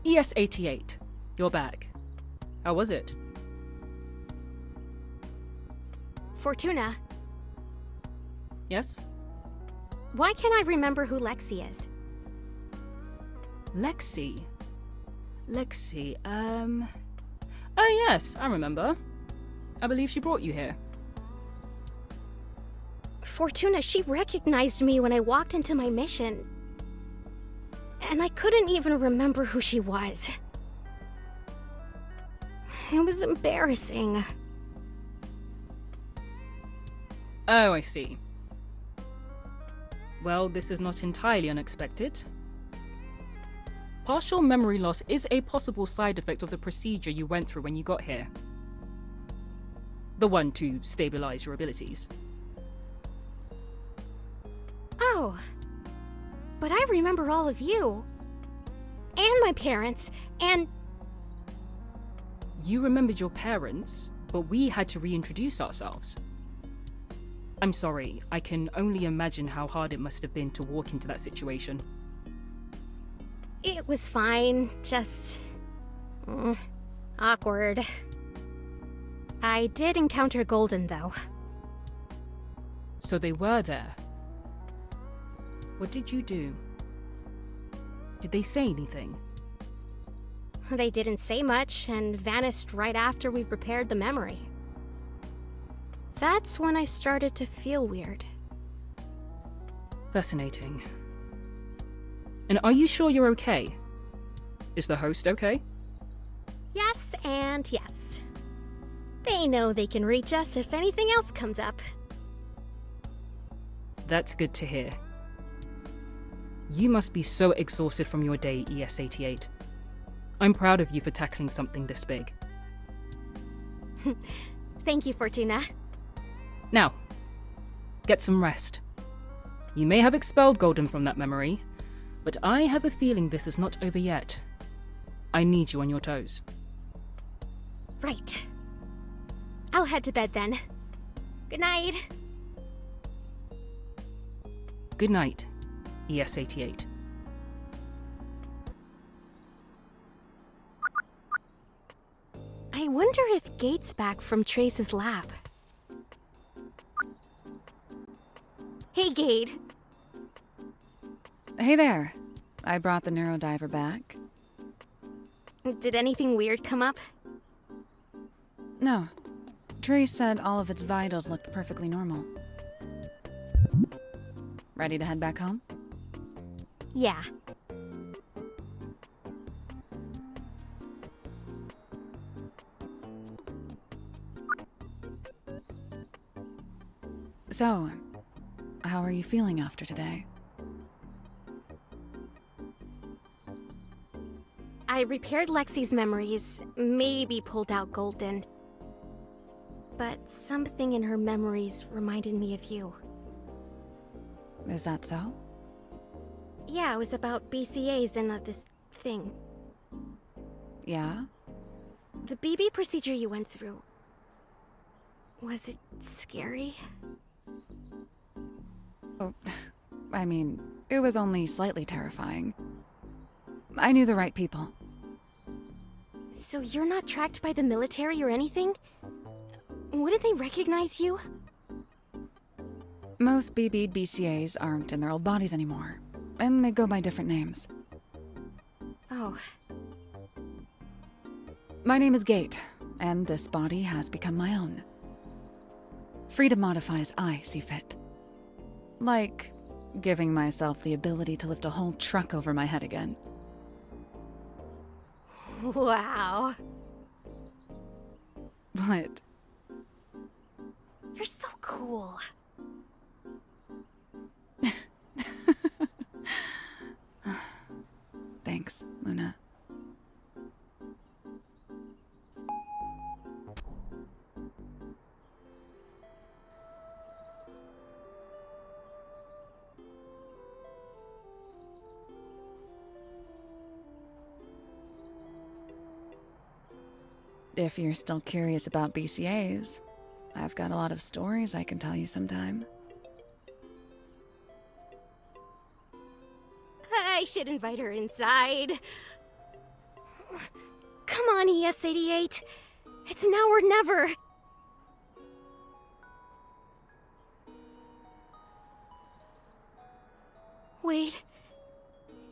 ES88, you're back. How was it? Fortuna, Yes? why can't I remember who Lexi is? Lexi? Oh yes, I remember. I believe she brought you here. Fortuna, she recognized me when I walked into my mission. And I couldn't even remember who she was. It was embarrassing. Oh, I see. Well, this is not entirely unexpected. Partial memory loss is a possible side effect of the procedure you went through when you got here. The one to stabilize your abilities. Oh. But I remember all of you. And my parents, and... You remembered your parents, but we had to reintroduce ourselves. I'm sorry, I can only imagine how hard it must have been to walk into that situation. It was fine, just... awkward. I did encounter Golden, though. So they were there. What did you do? Did they say anything? They didn't say much, and vanished right after we repaired the memory. That's when I started to feel weird. Fascinating. And are you sure you're okay? Is the host okay? Yes and yes. They know they can reach us if anything else comes up. That's good to hear. You must be so exhausted from your day, ES88. I'm proud of you for tackling something this big. Thank you, Fortuna. Now, get some rest. You may have expelled Golden from that memory, but I have a feeling this is not over yet. I need you on your toes. Right. I'll head to bed then. Good night. Good night, ES88. I wonder if Gate's back from Trace's lab. Hey, Gate. Hey there. I brought the Neurodiver back. Did anything weird come up? No. Trace said all of its vitals looked perfectly normal. Ready to head back home? Yeah. So, how are you feeling after today? I repaired Lexi's memories, maybe pulled out Golden. But something in her memories reminded me of you. Is that so? Yeah, it was about BCAs and this thing. Yeah? The BB procedure you went through. Was it scary? Oh, I mean, it was only slightly terrifying. I knew the right people. So you're not tracked by the military or anything? Wouldn't they recognize you? Most BB'd BCAs aren't in their old bodies anymore, and they go by different names. Oh. My name is Gate, and this body has become my own. Free to modify as I see fit. Like giving myself the ability to lift a whole truck over my head again. Wow. What? You're so cool. Thanks, Luna. If you're still curious about BCAs, I've got a lot of stories I can tell you sometime. I should invite her inside. Come on, ES-88. It's now or never. Wait.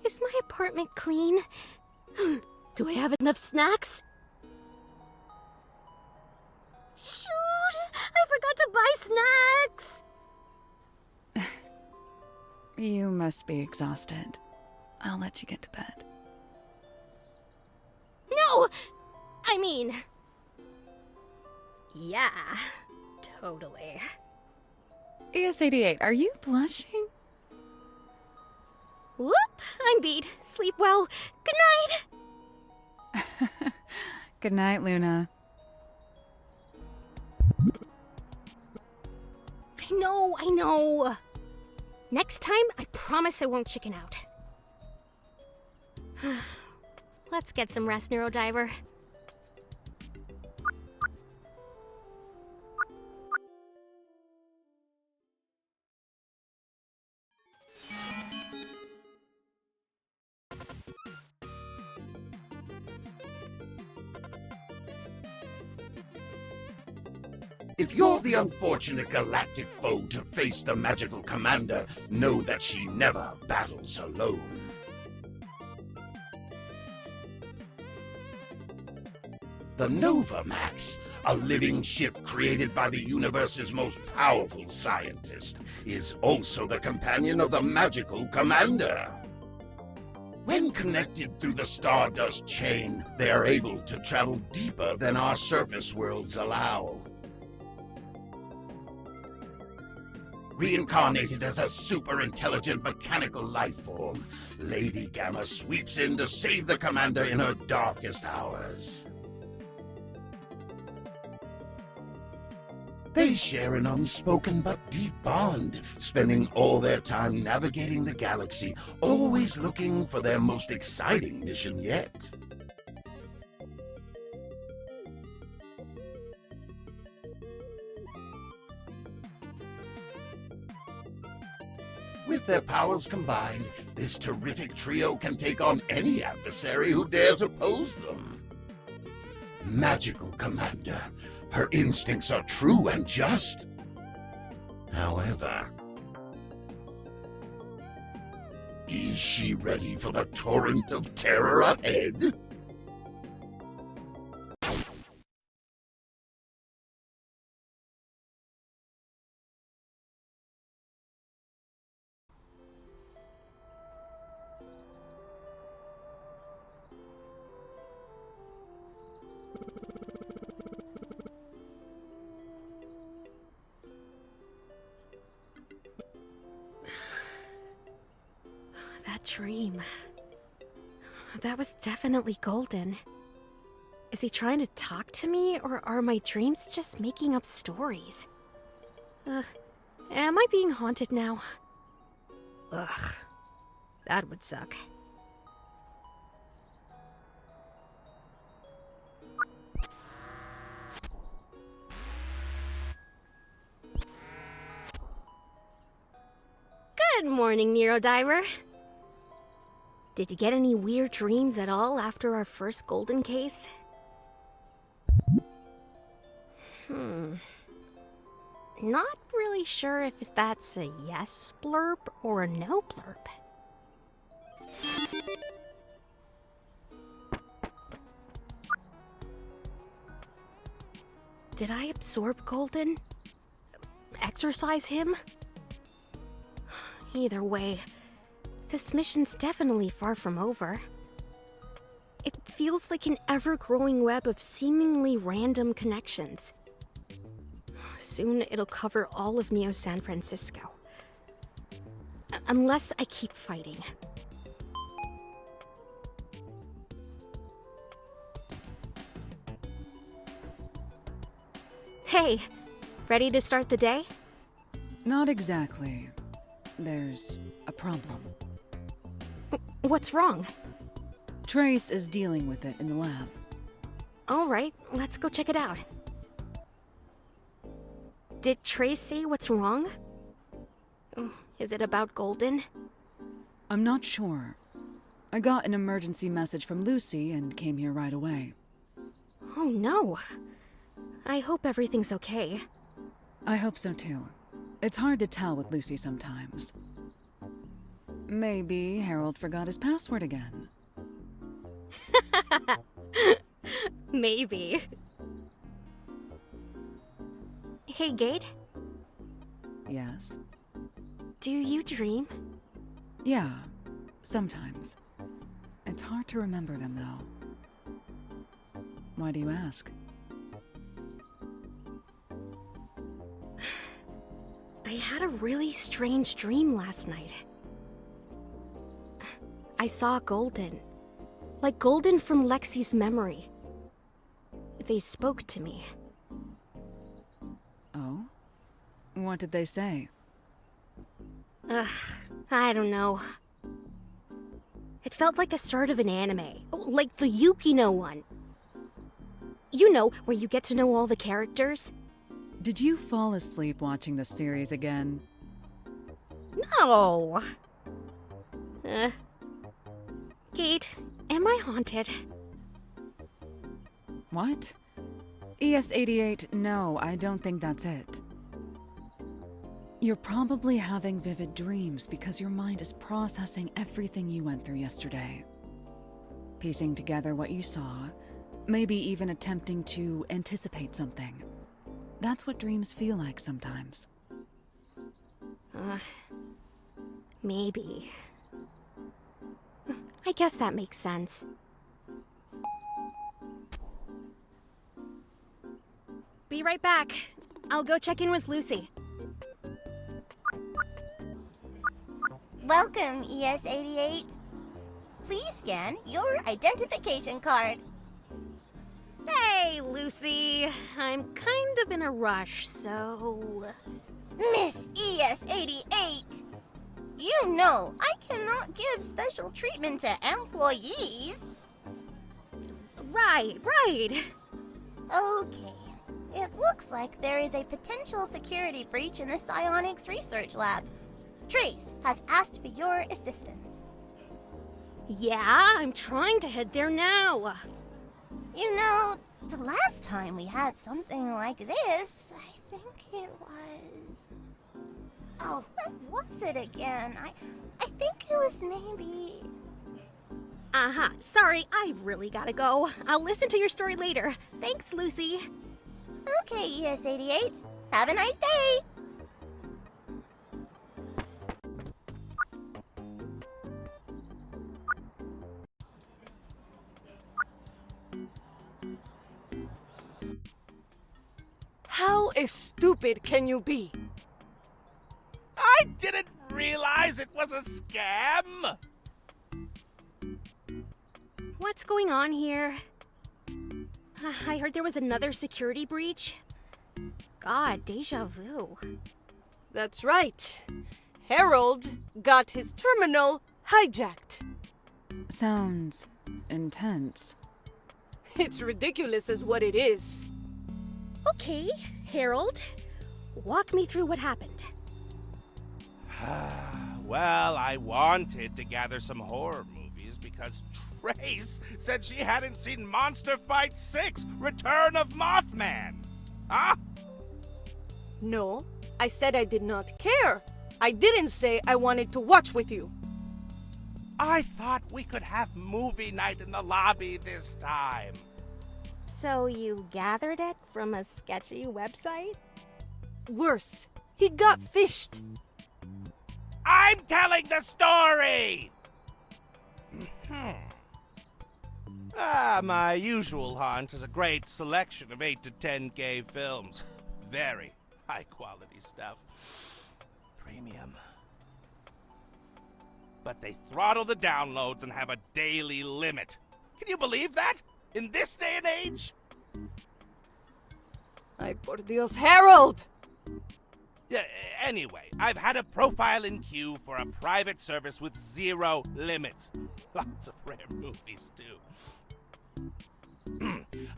Is my apartment clean? Do I have enough snacks? Shoot! I forgot to buy snacks! You must be exhausted. I'll let you get to bed. No! I mean... Yeah, totally. ES-88, are you blushing? Whoop! I'm beat. Sleep well. Good night! Good night, Luna. I know. Next time, I promise I won't chicken out. Let's get some rest, Neurodiver. If you're the unfortunate galactic foe to face the magical commander, know that she never battles alone. The Nova Max, a living ship created by the universe's most powerful scientist, is also the companion of the magical commander. When connected through the Stardust chain, they are able to travel deeper than our surface worlds allow. Reincarnated as a super-intelligent mechanical life form, Lady Gamma sweeps in to save the commander in her darkest hours. They share an unspoken but deep bond, spending all their time navigating the galaxy, always looking for their most exciting mission yet. With their powers combined, this terrific trio can take on any adversary who dares oppose them. Magical Commander. Her instincts are true and just. However, is she ready for the torrent of terror ahead? That dream. That was definitely golden. Is he trying to talk to me, or are my dreams just making up stories? Am I being haunted now? Ugh. That would suck. Good morning, Neurodiver. Did you get any weird dreams at all after our first golden case? Not really sure if that's a yes blurb or a no blurb. Did I absorb Golden? Exercise him? Either way, this mission's definitely far from over. It feels like an ever-growing web of seemingly random connections. Soon it'll cover all of Neo San Francisco. Unless I keep fighting. Hey, ready to start the day? Not exactly. There's a problem. What's wrong? Trace is dealing with it in the lab. All right, let's go check it out. Did Trace say what's wrong? Is it about Golden? I'm not sure. I got an emergency message from Lucy and came here right away. Oh no. I hope everything's okay. I hope so too. It's hard to tell with Lucy sometimes. Maybe Harold forgot his password again. Maybe. Hey, Gate? Yes? Do you dream? Yeah, sometimes. It's hard to remember them, though. Why do you ask? I had a really strange dream last night. I saw Golden. Like Golden from Lexi's memory. They spoke to me. Oh? What did they say? I don't know. It felt like the start of an anime. Like the Yukino one. You know, where you get to know all the characters? Did you fall asleep watching the series again? No! Kate, am I haunted? What? ES-88, no, I don't think that's it. You're probably having vivid dreams because your mind is processing everything you went through yesterday. Piecing together what you saw, maybe even attempting to anticipate something. That's what dreams feel like sometimes. Maybe. I guess that makes sense. Be right back. I'll go check in with Lucy. Welcome, ES-88. Please scan your identification card. Hey, Lucy. I'm kind of in a rush, so... Miss ES-88! You know I cannot give special treatment to employees. Right. Okay. It looks like there is a potential security breach in the psionics research lab. Trace has asked for your assistance. Yeah, I'm trying to head there now. You know, the last time we had something like this, I think it was... Oh, what was it again? I think it was maybe... Sorry, I've really gotta go. I'll listen to your story later. Thanks, Lucy. Okay, ES-88. Have a nice day! How stupid can you be? I didn't realize it was a scam! What's going on here? I heard there was another security breach. God, deja vu. That's right. Harold got his terminal hijacked. Sounds intense. It's ridiculous is what it is. Okay, Harold. Walk me through what happened. Well, I wanted to gather some horror movies, because Trace said she hadn't seen Monster Fight 6 Return of Mothman. Huh? No, I said I did not care. I didn't say I wanted to watch with you. I thought we could have movie night in the lobby this time. So you gathered it from a sketchy website? Worse, he got fished. I'm telling the story! My usual haunt is a great selection of 8 to 10 gay films. Very high quality stuff. Premium. But they throttle the downloads and have a daily limit. Can you believe that? In this day and age? Ay, por Dios, Harold! Yeah, anyway, I've had a profile in queue for a private service with 0 limits. Lots of rare movies, too.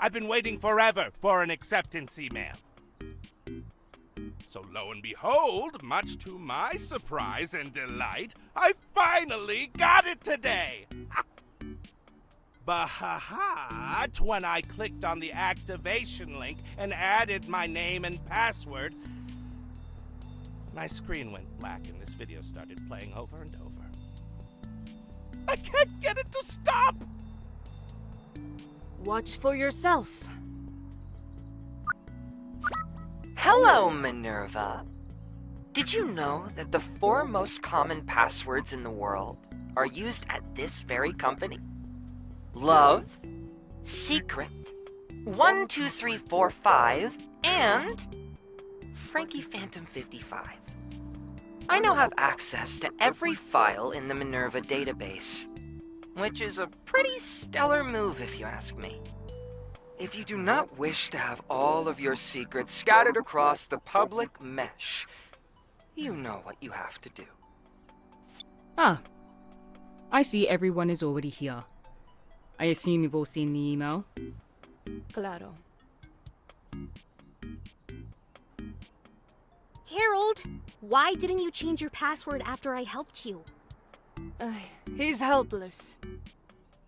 I've been waiting forever for an acceptance email. So lo and behold, much to my surprise and delight, I finally got it today! But when I clicked on the activation link and added my name and password, my screen went black and this video started playing over and over. I can't get it to stop! Watch for yourself. Hello, Minerva. Did you know that the 4 most common passwords in the world are used at this very company? Love, secret, 12345, and Frankie Phantom 55. I now have access to every file in the MINERVA database, which is a pretty stellar move if you ask me. If you do not wish to have all of your secrets scattered across the public mesh, you know what you have to do. Ah, I see everyone is already here. I assume you've all seen the email. Claro. Harold, why didn't you change your password after I helped you? He's helpless.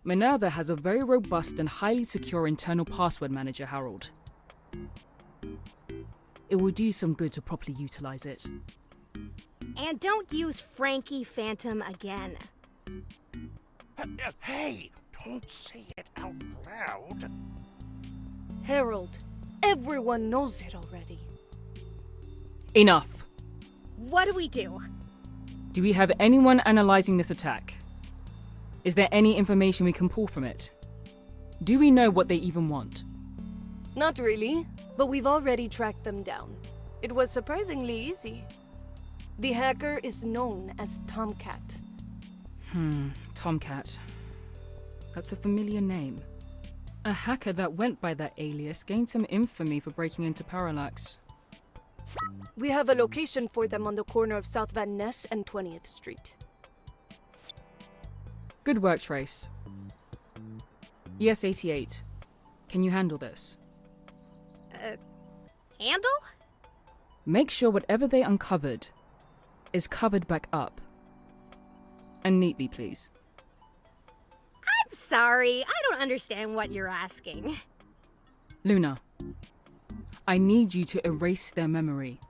MINERVA has a very robust and highly secure internal password manager, Harold. It will do some good to properly utilize it. And don't use Frankie Phantom again. Hey, don't say it out loud. Harold, everyone knows it already. Enough. What do we do? Do we have anyone analyzing this attack? Is there any information we can pull from it? Do we know what they even want? Not really, but we've already tracked them down. It was surprisingly easy. The hacker is known as Tomcat. Tomcat. That's a familiar name. A hacker that went by that alias gained some infamy for breaking into Parallax. We have a location for them on the corner of South Van Ness and 20th Street. Good work, Trace. ES-88, can you handle this? Handle? Make sure whatever they uncovered is covered back up. And neatly, please. I'm sorry, I don't understand what you're asking. Luna, I need you to erase their memory.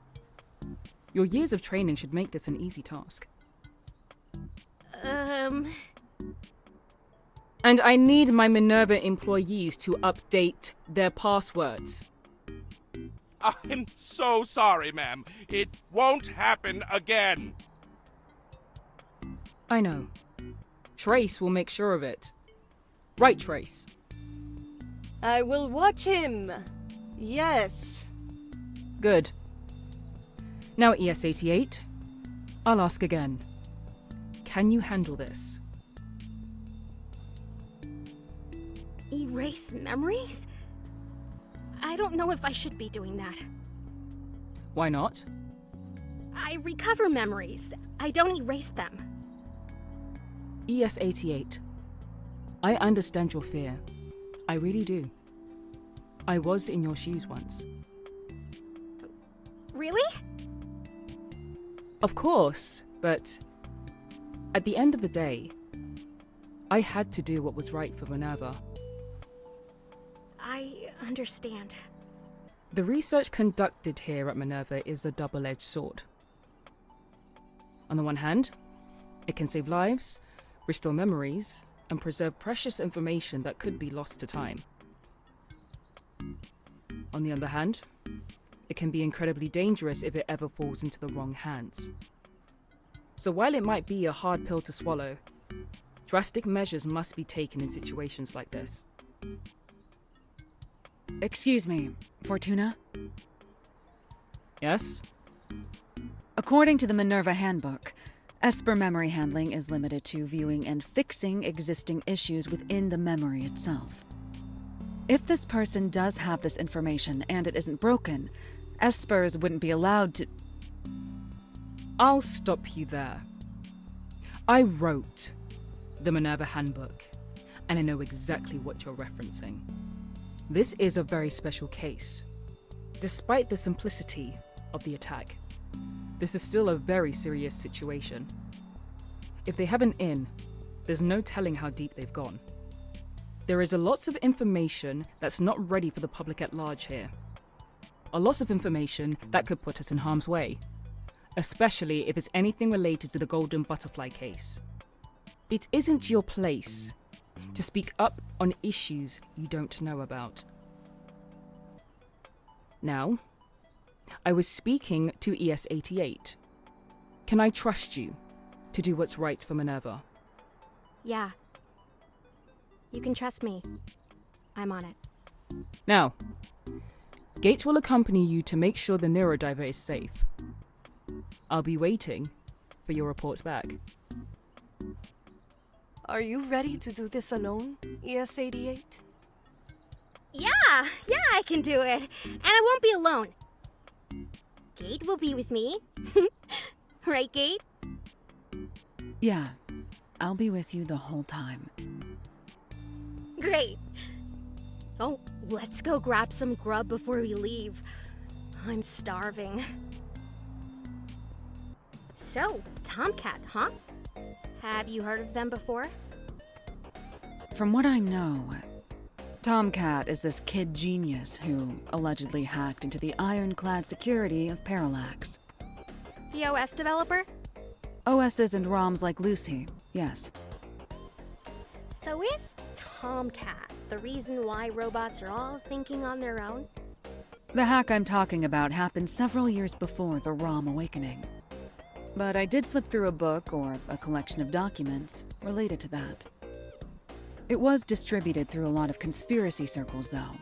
Your years of training should make this an easy task. And I need my MINERVA employees to update their passwords. I'm so sorry, ma'am. It won't happen again. I know. Trace will make sure of it. Right, Trace? I will watch him. Yes. Good. Now, ES-88, I'll ask again. Can you handle this? Erase memories? I don't know if I should be doing that. Why not? I recover memories. I don't erase them. ES-88, I understand your fear. I really do. I was in your shoes once. Really? Of course, but at the end of the day, I had to do what was right for Minerva. I understand. The research conducted here at Minerva is a double-edged sword. On the one hand, it can save lives, restore memories, and preserve precious information that could be lost to time. On the other hand, it can be incredibly dangerous if it ever falls into the wrong hands. So while it might be a hard pill to swallow, drastic measures must be taken in situations like this. Excuse me, Fortuna? Yes? According to the MINERVA handbook, esper memory handling is limited to viewing and fixing existing issues within the memory itself. If this person does have this information and it isn't broken, espers wouldn't be allowed to... I'll stop you there. I wrote the MINERVA handbook, and I know exactly what you're referencing. This is a very special case. Despite the simplicity of the attack, this is still a very serious situation. If they have an in, there's no telling how deep they've gone. There is a lot of information that's not ready for the public at large here. A lot of information that could put us in harm's way, especially if it's anything related to the Golden Butterfly case. It isn't your place to speak up on issues you don't know about. Now, I was speaking to ES88. Can I trust you to do what's right for Minerva? Yeah. You can trust me. I'm on it. Now, Gates will accompany you to make sure the Neurodiver is safe. I'll be waiting for your reports back. Are you ready to do this alone, ES88? Yeah, I can do it. And I won't be alone. Gate will be with me. Right, Gate? Yeah, I'll be with you the whole time. Great. Oh, let's go grab some grub before we leave. I'm starving. So, Tomcat, huh? Have you heard of them before? From what I know, Tomcat is this kid genius who allegedly hacked into the ironclad security of Parallax. The OS developer? OSs and ROMs like Lucy, yes. So is Tomcat the reason why robots are all thinking on their own? The hack I'm talking about happened several years before the ROM awakening. But I did flip through a book or a collection of documents related to that. It was distributed through a lot of conspiracy circles, though,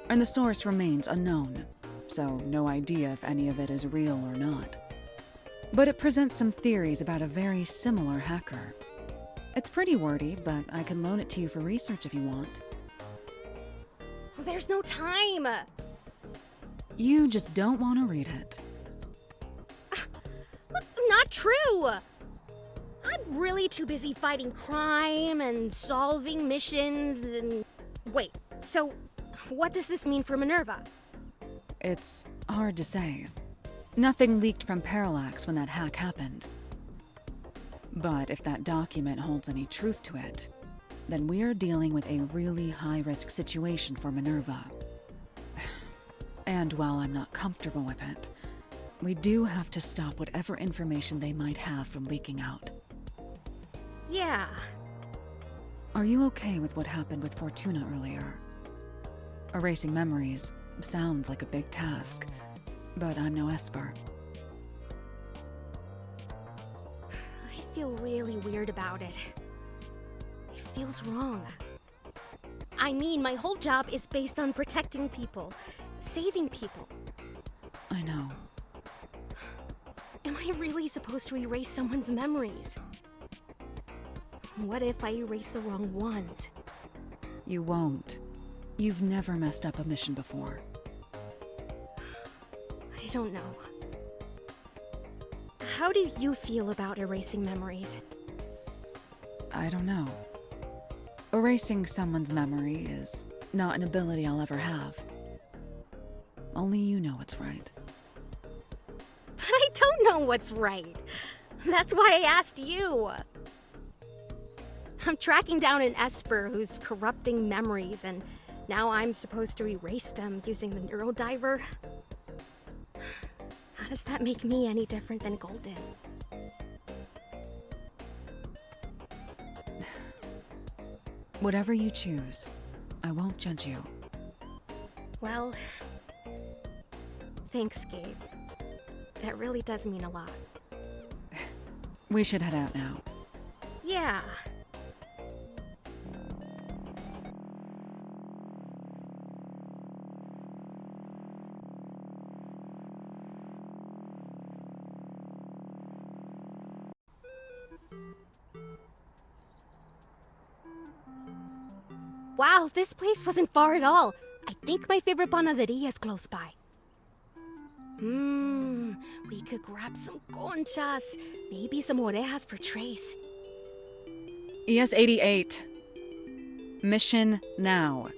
and the source remains unknown, so no idea if any of it is real or not. But it presents some theories about a very similar hacker. It's pretty wordy, but I can loan it to you for research if you want. There's no time! You just don't want to read it. Not true! I'm really too busy fighting crime and solving missions and... Wait, so what does this mean for Minerva? It's hard to say. Nothing leaked from Parallax when that hack happened. But if that document holds any truth to it, then we're dealing with a really high-risk situation for Minerva. And while I'm not comfortable with it, we do have to stop whatever information they might have from leaking out. Yeah. Are you okay with what happened with Fortuna earlier? Erasing memories sounds like a big task, but I'm no esper. I feel really weird about it. It feels wrong. I mean, my whole job is based on protecting people, saving people. I know. Am I really supposed to erase someone's memories? What if I erase the wrong ones? You won't. You've never messed up a mission before. I don't know. How do you feel about erasing memories? I don't know. Erasing someone's memory is not an ability I'll ever have. Only you know what's right. But I don't know what's right. That's why I asked you. I'm tracking down an esper who's corrupting memories, and now I'm supposed to erase them using the Neurodiver. How does that make me any different than Golden? Whatever you choose, I won't judge you. Well, thanks, Gabe. That really does mean a lot. We should head out now. Yeah. Wow, this place wasn't far at all. I think my favorite panaderia is close by. We could grab some conchas, maybe some orejas for Trace. ES-88. Mission now.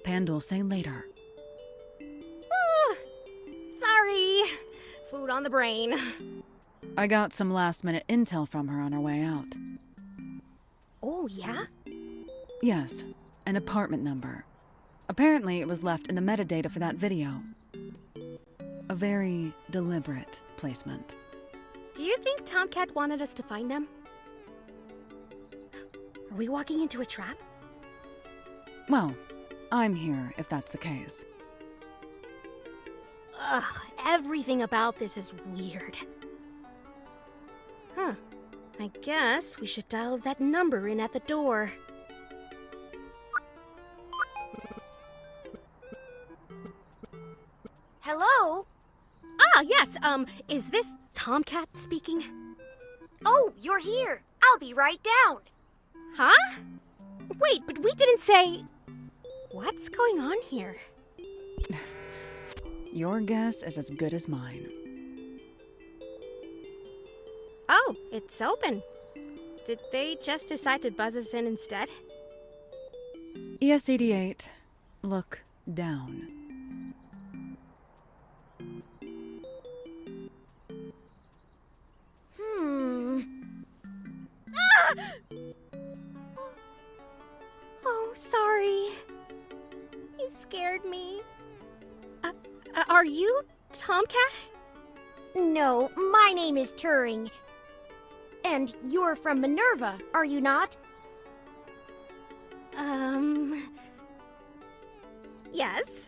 Pandal, say later. Sorry. Food on the brain. I got some last-minute intel from her on her way out. Oh, yeah? Yes, an apartment number. Apparently it was left in the metadata for that video. A very deliberate placement. Do you think Tomcat wanted us to find them? Are we walking into a trap? Well, I'm here if that's the case. Ugh, everything about this is weird. Huh. I guess we should dial that number in at the door. Hello? Ah, yes, is this Tomcat speaking? Oh, you're here. I'll be right down. Huh? Wait, but we didn't say... What's going on here? Your guess is as good as mine. Oh, it's open. Did they just decide to buzz us in instead? ES-88, look down. Ah! Oh, sorry. You scared me. Are you Tomcat? No, my name is Turing. And you're from Minerva, are you not? Yes.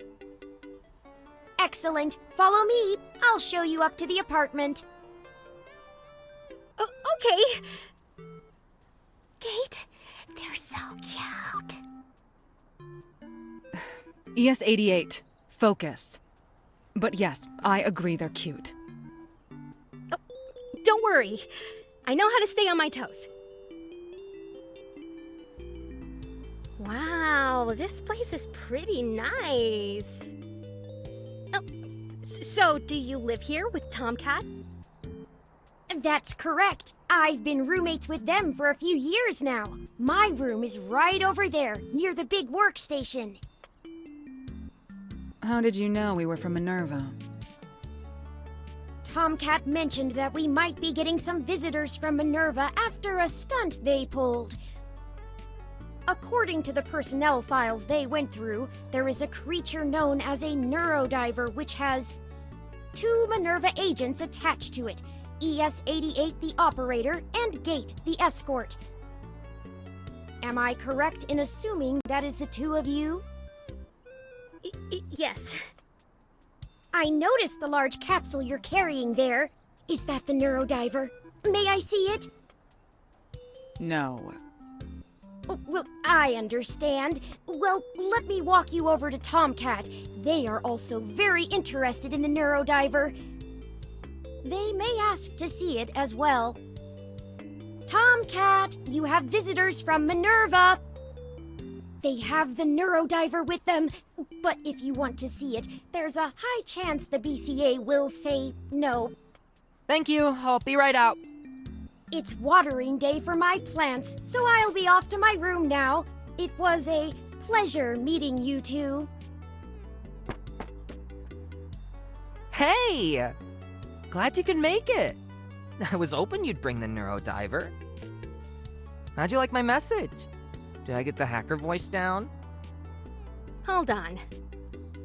Excellent. Follow me. I'll show you up to the apartment. Okay. Kate, they're so cute. ES-88, focus. But yes, I agree they're cute. Oh, don't worry. I know how to stay on my toes. Wow, this place is pretty nice. Oh, so do you live here with Tomcat? That's correct. I've been roommates with them for a few years now. My room is right over there, near the big workstation. How did you know we were from Minerva? Tomcat mentioned that we might be getting some visitors from Minerva after a stunt they pulled. According to the personnel files they went through, there is a creature known as a Neurodiver which has 2 Minerva agents attached to it. ES-88, the operator, and Gate, the escort. Am I correct in assuming that is the 2 of you? Yes. I noticed the large capsule you're carrying there. Is that the Neurodiver? May I see it? No. Oh, well, I understand. Well, let me walk you over to Tomcat. They are also very interested in the Neurodiver. They may ask to see it as well. Tomcat, you have visitors from Minerva. They have the Neurodiver with them, but if you want to see it, there's a high chance the BCA will say no. Thank you. I'll be right out. It's watering day for my plants, so I'll be off to my room now. It was a pleasure meeting you two. Hey! Glad you could make it. I was hoping you'd bring the Neurodiver. How'd you like my message? Did I get the hacker voice down? Hold on.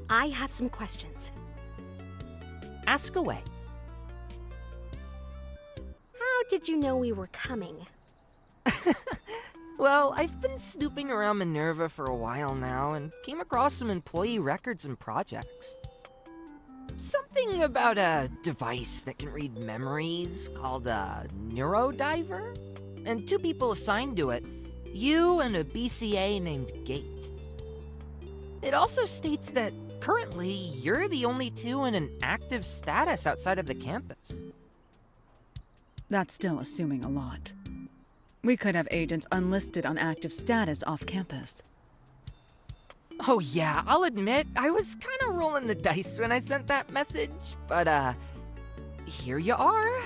I have some questions. Ask away. How did you know we were coming? Well, I've been snooping around MINERVA for a while now and came across some employee records and projects. Something about a device that can read memories called a Neurodiver, and 2 people assigned to it, you and a BCA named Gate. It also states that currently you're the only 2 in an active status outside of the campus. That's still assuming a lot. We could have agents unlisted on active status off campus. Oh yeah, I'll admit, I was kinda rolling the dice when I sent that message, but here you are.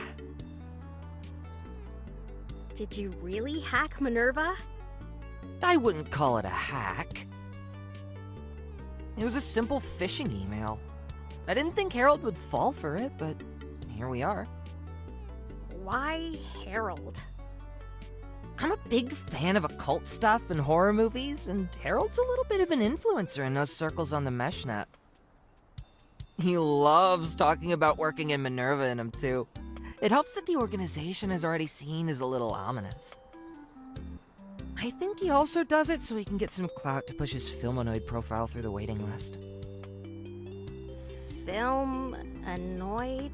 Did you really hack MINERVA? I wouldn't call it a hack. It was a simple phishing email. I didn't think Harold would fall for it, but here we are. Why Harold? I'm a big fan of occult stuff and horror movies, and Harold's a little bit of an influencer in those circles on the meshnet. He loves talking about working in MINERVA in him too. It helps that the organization is already seen as a little ominous. I think he also does it so he can get some clout to push his Filmonoid profile through the waiting list. Filmonoid?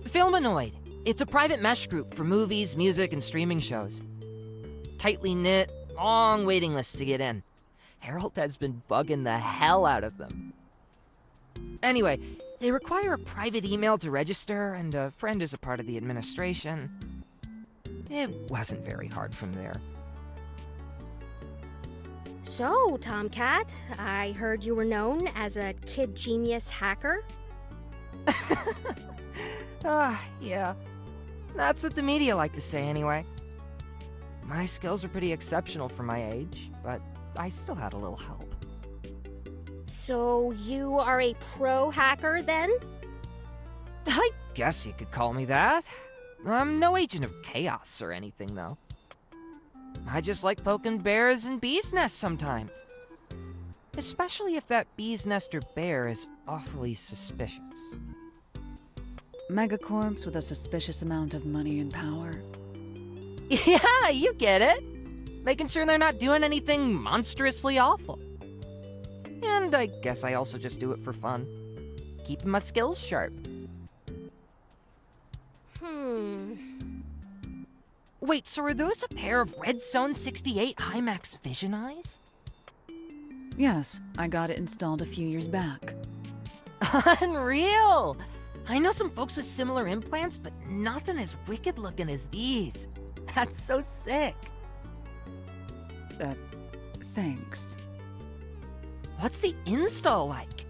Filmonoid. It's a private mesh group for movies, music, and streaming shows. Tightly knit, long waiting lists to get in. Harold has been bugging the hell out of them. Anyway, they require a private email to register, and a friend is a part of the administration. It wasn't very hard from there. So, Tomcat, I heard you were known as a kid genius hacker? Yeah. That's what the media like to say anyway. My skills are pretty exceptional for my age, but I still had a little help. So you are a pro hacker then? I guess you could call me that. I'm no agent of chaos or anything, though. I just like poking bears and bees' nests sometimes. Especially if that bee's nest or bear is awfully suspicious. Megacorps with a suspicious amount of money and power. Yeah, you get it. Making sure they're not doing anything monstrously awful. And I guess I also just do it for fun. Keeping my skills sharp. Wait, so are those a pair of Red Zone 68 Himax Vision eyes? Yes, I got it installed a few years back. Unreal! I know some folks with similar implants, but nothing as wicked looking as these. That's so sick. Thanks. What's the install like?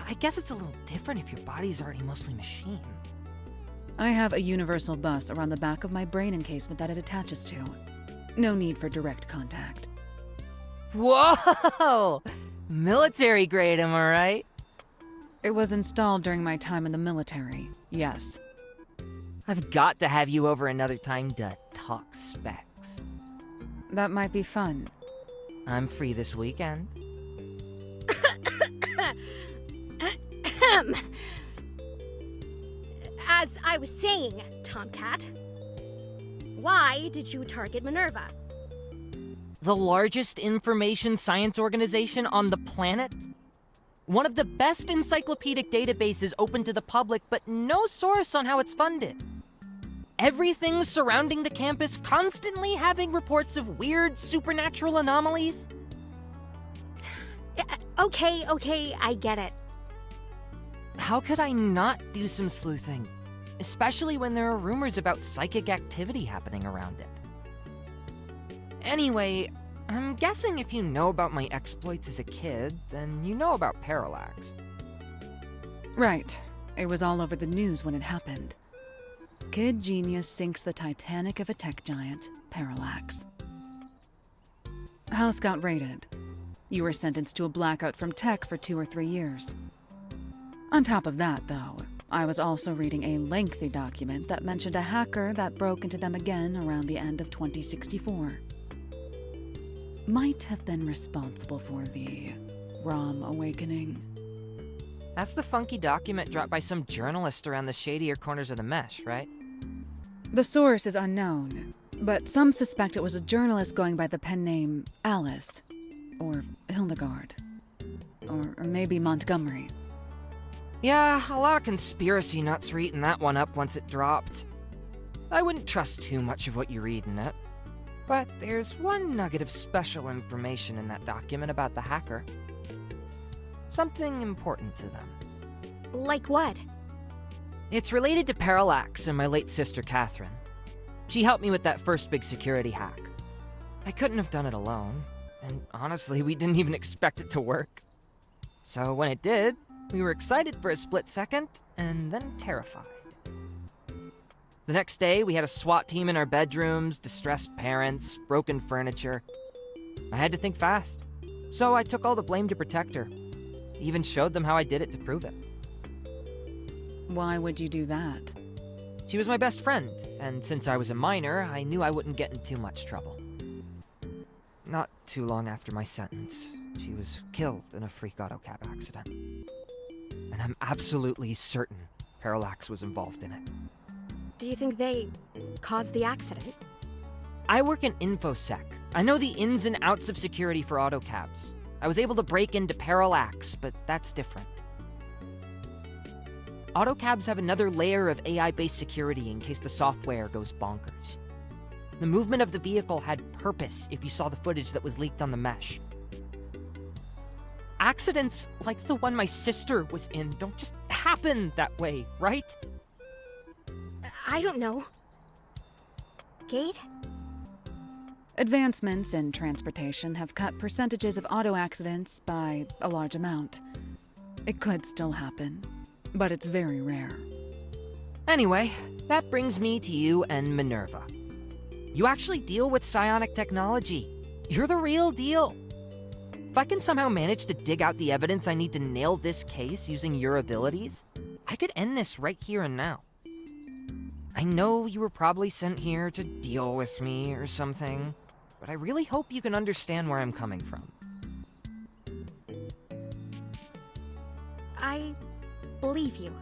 I guess it's a little different if your body's already mostly machine. I have a universal bus around the back of my brain encasement that it attaches to. No need for direct contact. Whoa! Military grade, am I right? It was installed during my time in the military, yes. I've got to have you over another time to talk specs. That might be fun. I'm free this weekend. As I was saying, Tomcat, why did you target MINERVA? The largest information science organization on the planet? One of the best encyclopedic databases open to the public, but no source on how it's funded. Everything surrounding the campus constantly having reports of weird supernatural anomalies. Okay, I get it. How could I not do some sleuthing? Especially when there are rumors about psychic activity happening around it. Anyway, I'm guessing if you know about my exploits as a kid, then you know about Parallax. Right. It was all over the news when it happened. Kid genius sinks the Titanic of a tech giant, Parallax. House got raided. You were sentenced to a blackout from tech for 2 or 3 years. On top of that, though, I was also reading a lengthy document that mentioned a hacker that broke into them again around the end of 2064. Might have been responsible for the ROM awakening. That's the funky document dropped by some journalist around the shadier corners of the mesh, right? The source is unknown, but some suspect it was a journalist going by the pen name Alice, or Hildegard, or maybe Montgomery. Yeah, a lot of conspiracy nuts were eating that one up once it dropped. I wouldn't trust too much of what you read in it. But there's one nugget of special information in that document about the hacker. Something important to them. Like what? It's related to Parallax and my late sister Catherine. She helped me with that first big security hack. I couldn't have done it alone, and honestly, we didn't even expect it to work. So when it did, we were excited for a split second, and then terrified. The next day, we had a SWAT team in our bedrooms, distressed parents, broken furniture. I had to think fast, so I took all the blame to protect her. Even showed them how I did it to prove it. Why would you do that? She was my best friend, and since I was a minor, I knew I wouldn't get in too much trouble. Not too long after my sentence, she was killed in a freak auto cab accident. And I'm absolutely certain Parallax was involved in it. Do you think they caused the accident? I work in InfoSec. I know the ins and outs of security for autocabs. I was able to break into Parallax, but that's different. Autocabs have another layer of AI-based security in case the software goes bonkers. The movement of the vehicle had purpose if you saw the footage that was leaked on the mesh. Accidents like the one my sister was in don't just happen that way, right? I don't know. Gate? Advancements in transportation have cut percentages of auto accidents by a large amount. It could still happen, but it's very rare. Anyway, that brings me to you and MINERVA. You actually deal with psionic technology. You're the real deal. If I can somehow manage to dig out the evidence I need to nail this case using your abilities, I could end this right here and now. I know you were probably sent here to deal with me or something, but I really hope you can understand where I'm coming from. I believe you.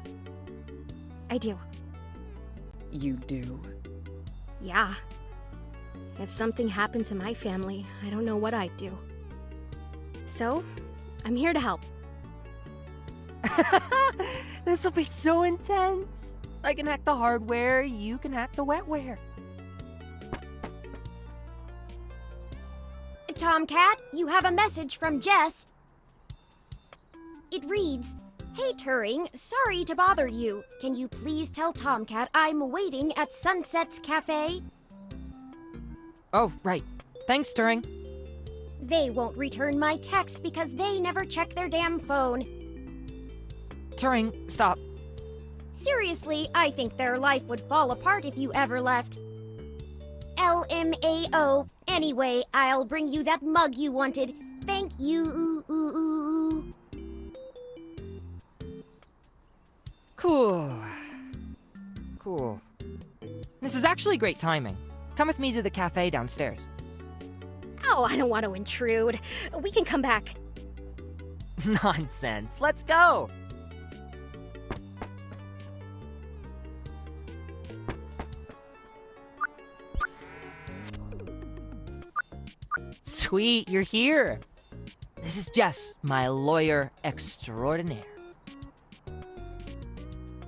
I do. You do? Yeah. If something happened to my family, I don't know what I'd do. So, I'm here to help. This'll be so intense. I can hack the hardware, you can hack the wetware. Tomcat, you have a message from Jess. It reads, "Hey Turing, sorry to bother you. Can you please tell Tomcat I'm waiting at Sunset's Cafe?" Oh, right. Thanks, Turing. They won't return my text because they never check their damn phone. Turing, stop. Seriously, I think their life would fall apart if you ever left. LMAO. Anyway, I'll bring you that mug you wanted. Thank you. Cool. This is actually great timing. Come with me to the cafe downstairs. Oh, I don't want to intrude. We can come back. Nonsense. Let's go. Sweet, you're here. This is Jess, my lawyer extraordinaire.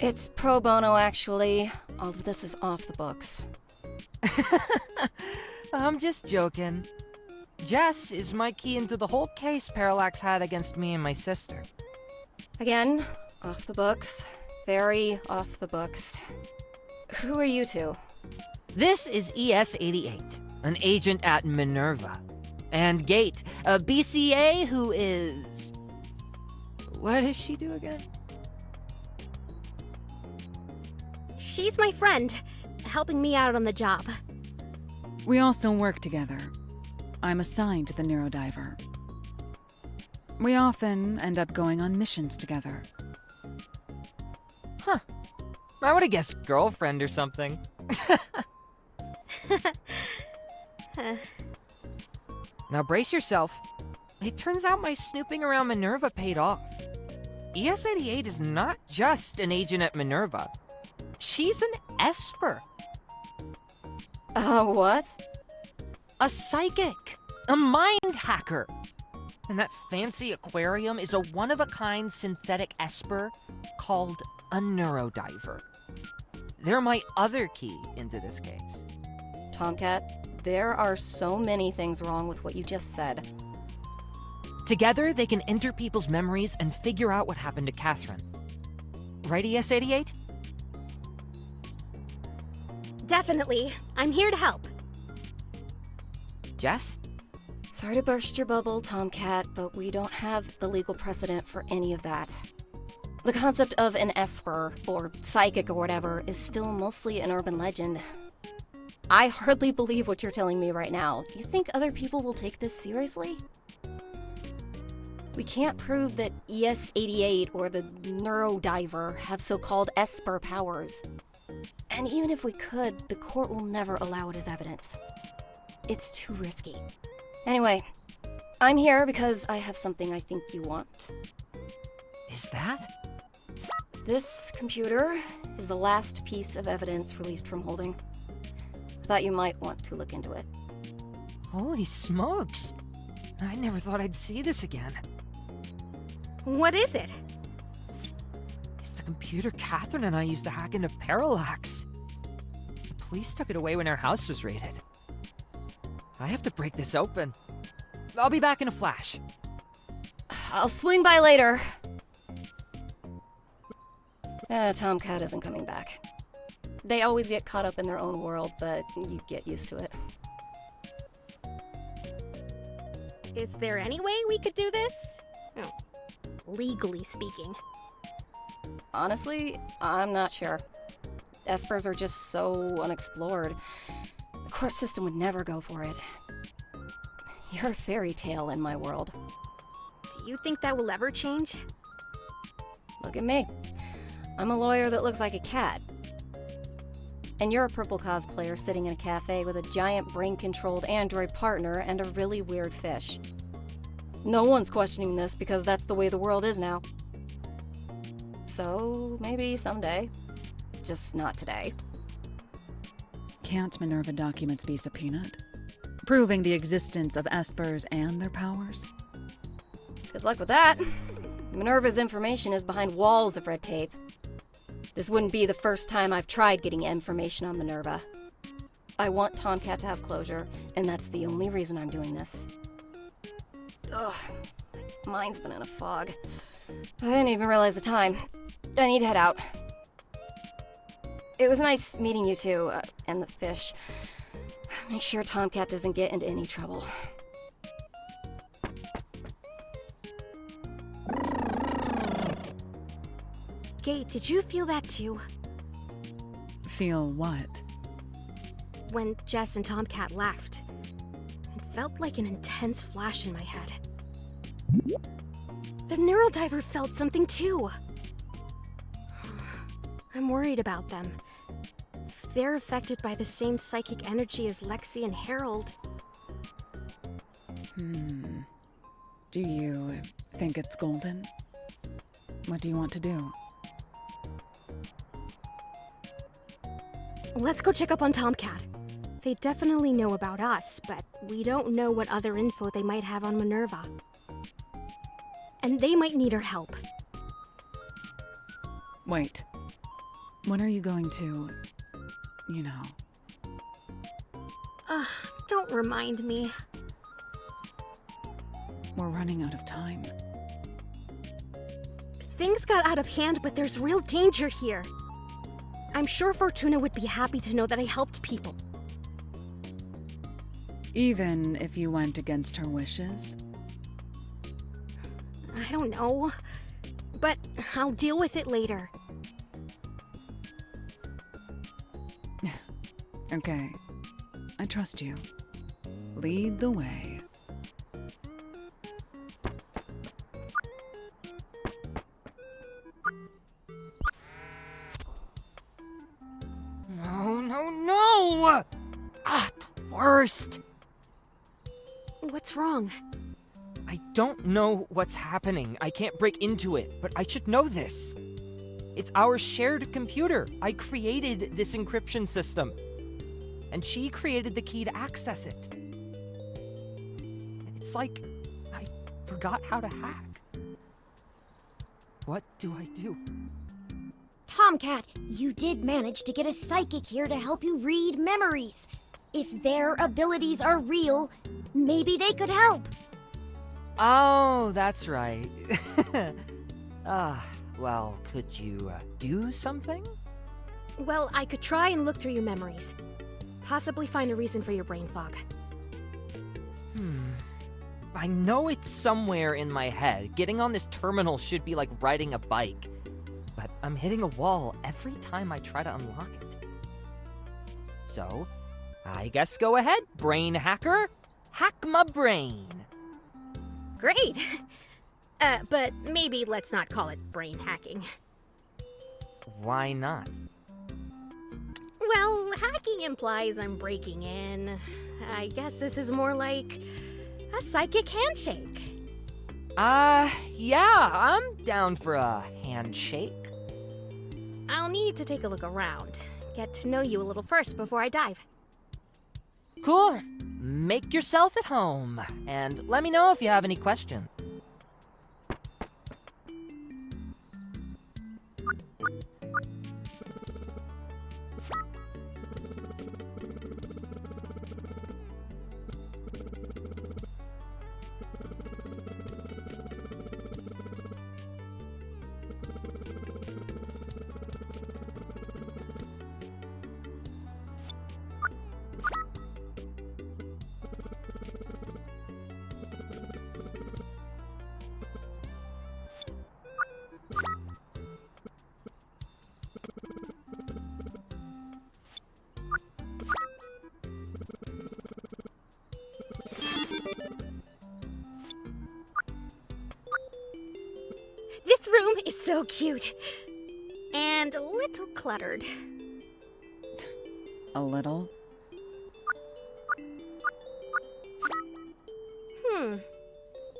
It's pro bono, actually. All of this is off the books. I'm just joking. Jess is my key into the whole case Parallax had against me and my sister. Again, off the books. Very off the books. Who are you two? This is ES-88, an agent at MINERVA. And Gate, a BCA who is... What does she do again? She's my friend, helping me out on the job. We all still work together. I'm assigned to the Neurodiver. We often end up going on missions together. Huh. I would have guessed girlfriend or something. Now brace yourself. It turns out my snooping around Minerva paid off. ES-88 is not just an agent at Minerva. She's an esper. What? A psychic. A mind hacker. And that fancy aquarium is a one-of-a-kind synthetic esper called a Neurodiver. They're my other key into this case. Tomcat, there are so many things wrong with what you just said. Together, they can enter people's memories and figure out what happened to Catherine. Right, ES-88? Definitely. I'm here to help. Jess? Sorry to burst your bubble, Tomcat, but we don't have the legal precedent for any of that. The concept of an esper, or psychic or whatever, is still mostly an urban legend. I hardly believe what you're telling me right now. You think other people will take this seriously? We can't prove that ES-88 or the Neurodiver have so-called esper powers. And even if we could, the court will never allow it as evidence. It's too risky. Anyway, I'm here because I have something I think you want. Is that? This computer is the last piece of evidence released from Holding. Thought you might want to look into it. Holy smokes. I never thought I'd see this again. What is it? It's the computer Catherine and I used to hack into Parallax. The police took it away when our house was raided. I have to break this open. I'll be back in a flash. I'll swing by later. Tomcat isn't coming back. They always get caught up in their own world, but you get used to it. Is there any way we could do this? Oh, legally speaking. Honestly, I'm not sure. Espers are just so unexplored. The court system would never go for it. You're a fairy tale in my world. Do you think that will ever change? Look at me. I'm a lawyer that looks like a cat. And you're a purple cosplayer sitting in a cafe with a giant brain-controlled android partner and a really weird fish. No one's questioning this because that's the way the world is now. So, maybe someday. Just not today. Can't Minerva documents be subpoenaed? Proving the existence of espers and their powers? Good luck with that. Minerva's information is behind walls of red tape. This wouldn't be the first time I've tried getting information on Minerva. I want Tomcat to have closure, and that's the only reason I'm doing this. Ugh, my mind's been in a fog. I didn't even realize the time. I need to head out. It was nice meeting you two, and the fish. Make sure Tomcat doesn't get into any trouble. Kate, did you feel that too? Feel what? When Jess and Tomcat left. It felt like an intense flash in my head. The Neurodiver felt something too. I'm worried about them. If they're affected by the same psychic energy as Lexi and Harold. Do you think it's golden? What do you want to do? Let's go check up on Tomcat. They definitely know about us, but we don't know what other info they might have on Minerva. And they might need our help. Wait. When are you going to... you know... Don't remind me. We're running out of time. Things got out of hand, but there's real danger here. I'm sure Fortuna would be happy to know that I helped people. Even if you went against her wishes? I don't know. But I'll deal with it later. Okay. I trust you. Lead the way. worst! What's wrong? I don't know what's happening. I can't break into it, but I should know this. It's our shared computer. I created this encryption system, and she created the key to access it. It's like I forgot how to hack. What do I do? Tomcat, you did manage to get a psychic here to help you read memories. If their abilities are real, maybe they could help. Oh, that's right. Well, could you do something? Well, I could try and look through your memories. Possibly find a reason for your brain fog. I know it's somewhere in my head. Getting on this terminal should be like riding a bike. But I'm hitting a wall every time I try to unlock it. So, I guess go ahead, brain hacker. Hack my brain. Great! But maybe let's not call it brain hacking. Why not? Well, hacking implies I'm breaking in. I guess this is more like a psychic handshake. Yeah, I'm down for a handshake. I'll need to take a look around. Get to know you a little first before I dive. Cool. Make yourself at home, and let me know if you have any questions. This room is so cute. And a little cluttered. A little?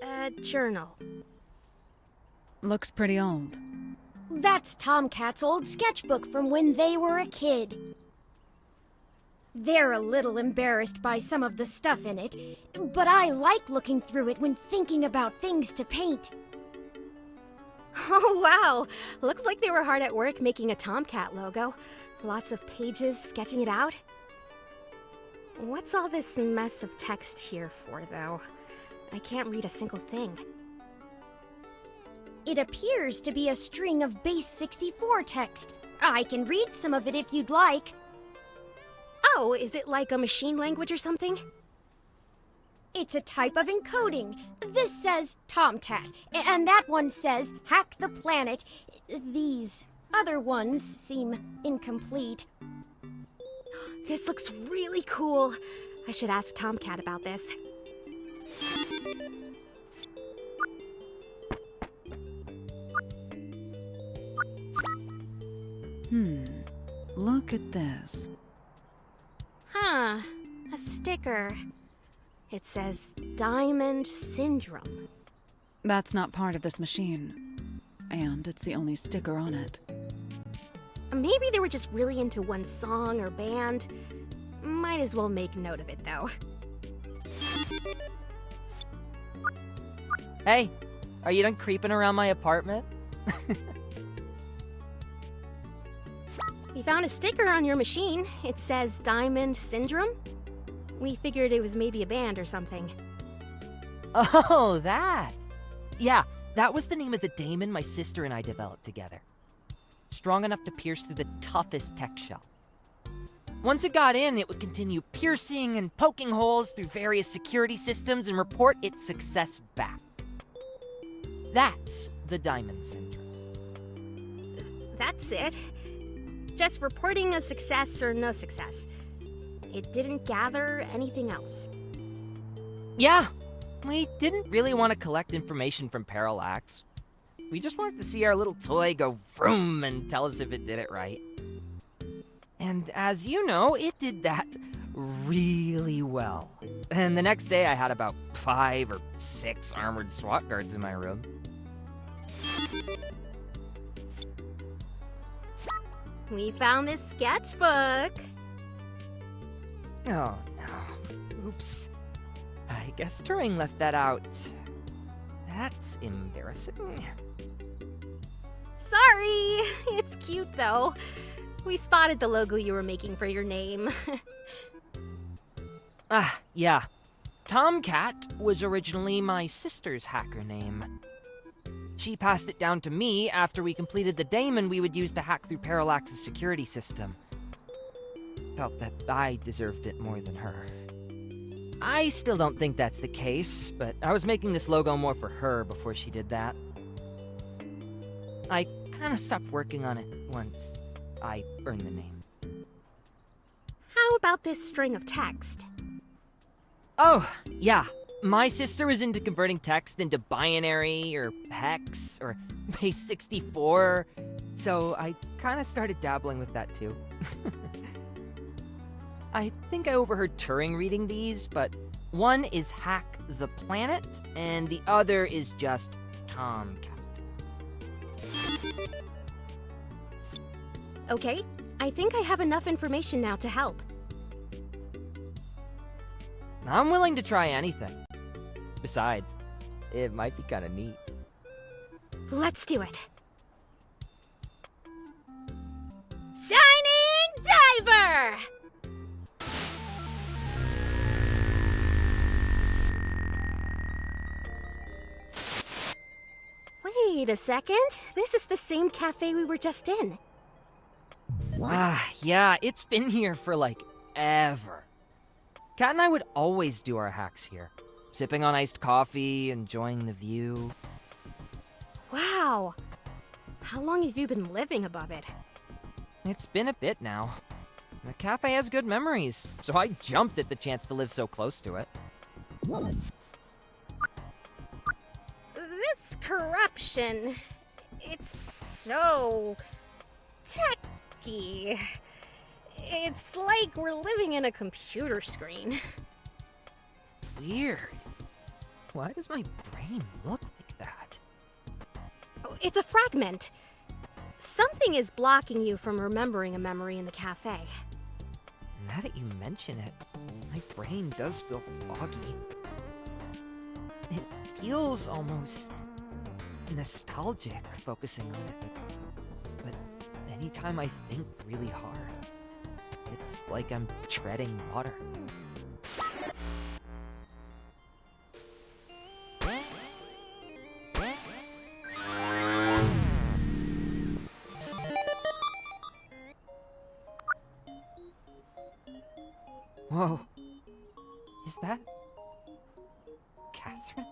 A journal. Looks pretty old. That's Tomcat's old sketchbook from when they were a kid. They're a little embarrassed by some of the stuff in it, but I like looking through it when thinking about things to paint. Oh, wow. Looks like they were hard at work making a Tomcat logo. Lots of pages sketching it out. What's all this mess of text here for, though? I can't read a single thing. It appears to be a string of base 64 text. I can read some of it if you'd like. Oh, is it like a machine language or something? It's a type of encoding. This says Tomcat, and that one says hack the planet. These other ones seem incomplete. This looks really cool. I should ask Tomcat about this. Look at this. Huh, a sticker. It says Diamond Syndrome. That's not part of this machine. And it's the only sticker on it. Maybe they were just really into one song or band. Might as well make note of it, though. Hey, are you done creeping around my apartment? We found a sticker on your machine. It says Diamond Syndrome. We figured it was maybe a band or something. Oh, that! Yeah, that was the name of the daemon my sister and I developed together. Strong enough to pierce through the toughest tech shell. Once it got in, it would continue piercing and poking holes through various security systems and report its success back. That's the Diamond Syndrome. That's it. Just reporting a success or no success. It didn't gather anything else. Yeah, we didn't really want to collect information from Parallax. We just wanted to see our little toy go vroom and tell us if it did it right. And as you know, it did that really well. And the next day I had about 5 or 6 armored SWAT guards in my room. We found this sketchbook. Oh no. Oops. I guess Turing left that out. That's embarrassing. Sorry. It's cute though. We spotted the logo you were making for your name. Yeah. Tomcat was originally my sister's hacker name. She passed it down to me after we completed the daemon we would use to hack through Parallax's security system. Felt that I deserved it more than her. I still don't think that's the case, but I was making this logo more for her before she did that. I kinda stopped working on it once I earned the name. How about this string of text? Oh, yeah. My sister was into converting text into binary or hex or base 64, so I kind of started dabbling with that too. I think I overheard Turing reading these, but one is Hack the Planet, and the other is just Tomcat. Okay, I think I have enough information now to help. I'm willing to try anything. Besides, it might be kind of neat. Let's do it. Shining Diver! Wait a second. This is the same cafe we were just in. Yeah, it's been here for like ever. Kat and I would always do our hacks here. Sipping on iced coffee, enjoying the view. Wow. How long have you been living above it? It's been a bit now. The cafe has good memories, so I jumped at the chance to live so close to it. This corruption, it's so techy. It's like we're living in a computer screen. Weird. Why does my brain look like that? Oh, it's a fragment. Something is blocking you from remembering a memory in the cafe. Now that you mention it, my brain does feel foggy. It feels almost nostalgic focusing on it. But anytime I think really hard, it's like I'm treading water. Whoa. Is that Catherine?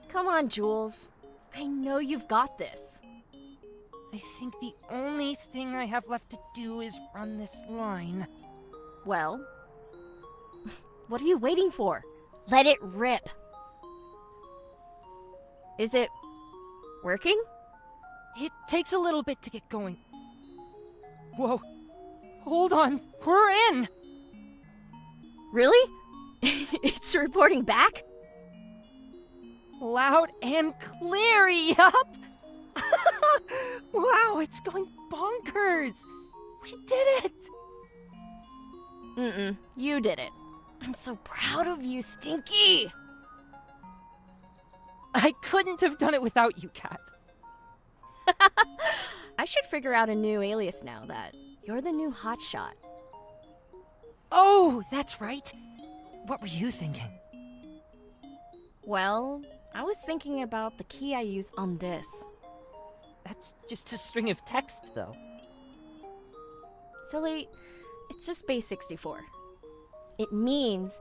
Come on, Jules. I know you've got this. I think the only thing I have left to do is run this line. Well, what are you waiting for? Let it rip. Is it working? It takes a little bit to get going. Whoa. Hold on. We're in. Really? It's reporting back? Loud and clear, yup! Wow, it's going bonkers! We did it! You did it. I'm so proud of you, Stinky! I couldn't have done it without you, Kat. I should figure out a new alias now that you're the new hotshot. Oh, that's right. What were you thinking? Well, I was thinking about the key I use on this. That's just a string of text, though. Silly, it's just base 64. It means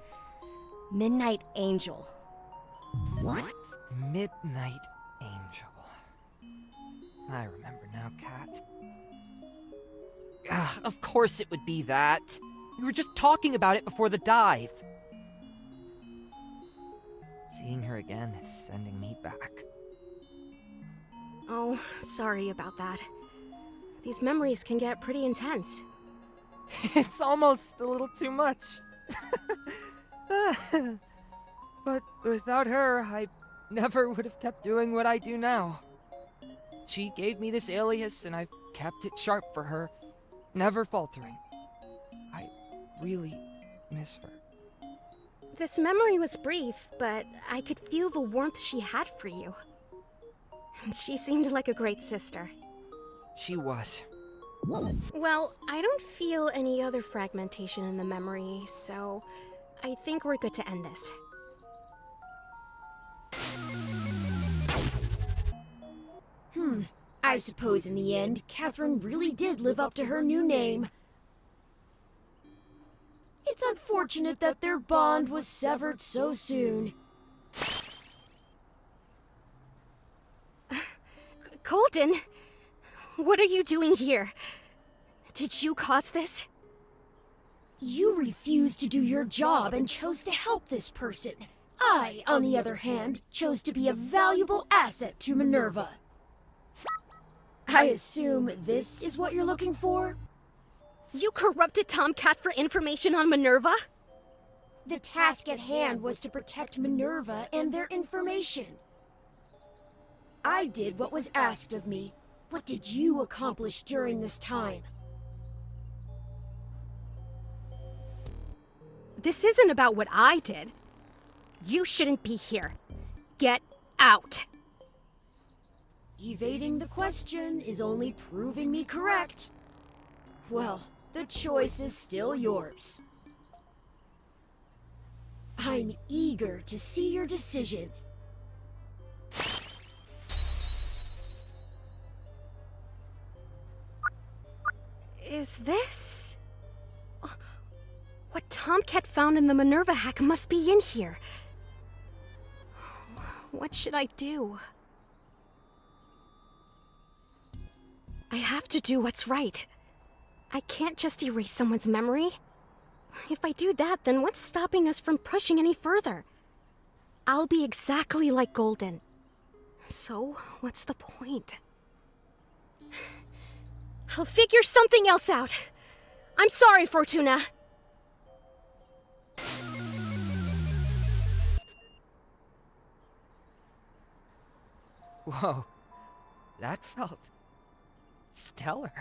Midnight Angel. What? Midnight Angel. I remember now, Kat. Of course it would be that. We were just talking about it before the dive. Seeing her again is sending me back. Oh, sorry about that. These memories can get pretty intense. It's almost a little too much. But without her, I never would have kept doing what I do now. She gave me this alias, and I've kept it sharp for her, never faltering. I really miss her. This memory was brief, but I could feel the warmth she had for you. She seemed like a great sister. She was. Well, I don't feel any other fragmentation in the memory, so I think we're good to end this. I suppose in the end, Catherine really did live up to her new name. It's unfortunate that their bond was severed so soon. Colton, what are you doing here? Did you cause this? You refused to do your job and chose to help this person. I, on the other hand, chose to be a valuable asset to MINERVA. I assume this is what you're looking for? You corrupted Tomcat for information on MINERVA? The task at hand was to protect MINERVA and their information. I did what was asked of me. What did you accomplish during this time? This isn't about what I did. You shouldn't be here. Get out. Evading the question is only proving me correct. Well, the choice is still yours. I'm eager to see your decision. Is this... What Tomcat found in the MINERVA hack must be in here. What should I do? I have to do what's right. I can't just erase someone's memory. If I do that, then what's stopping us from pushing any further? I'll be exactly like Golden. So, what's the point? I'll figure something else out. I'm sorry, Fortuna. Whoa, that felt stellar.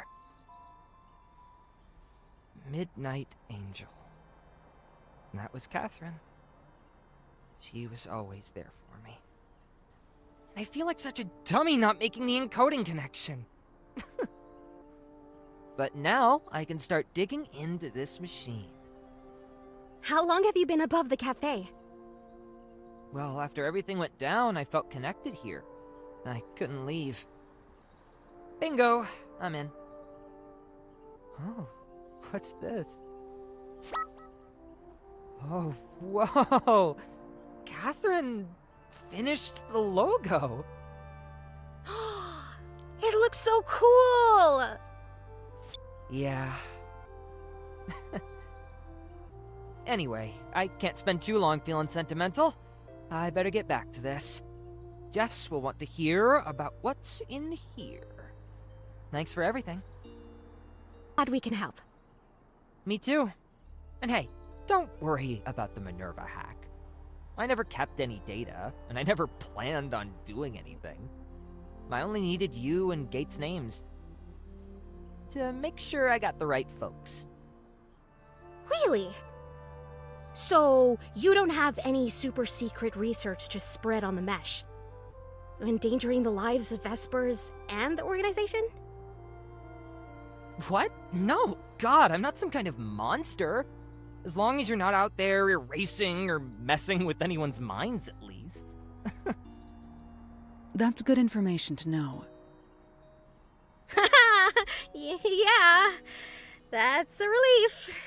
Midnight Angel. That was Catherine. She was always there for me. And I feel like such a dummy not making the encoding connection. But now I can start digging into this machine. How long have you been above the cafe? Well, after everything went down, I felt connected here. I couldn't leave. Bingo! I'm in. Oh, what's this? Oh, whoa! Catherine finished the logo. It looks so cool! Yeah. Anyway, I can't spend too long feeling sentimental. I better get back to this. Jess will want to hear about what's in here. Thanks for everything. Glad we can help. Me too. And hey, don't worry about the MINERVA hack. I never kept any data, and I never planned on doing anything. I only needed you and Gates' names to make sure I got the right folks. Really? So, you don't have any super secret research to spread on the mesh? Endangering the lives of espers and the organization? What? No, God, I'm not some kind of monster. As long as you're not out there erasing or messing with anyone's minds, at least. That's good information to know. Yeah, that's a relief.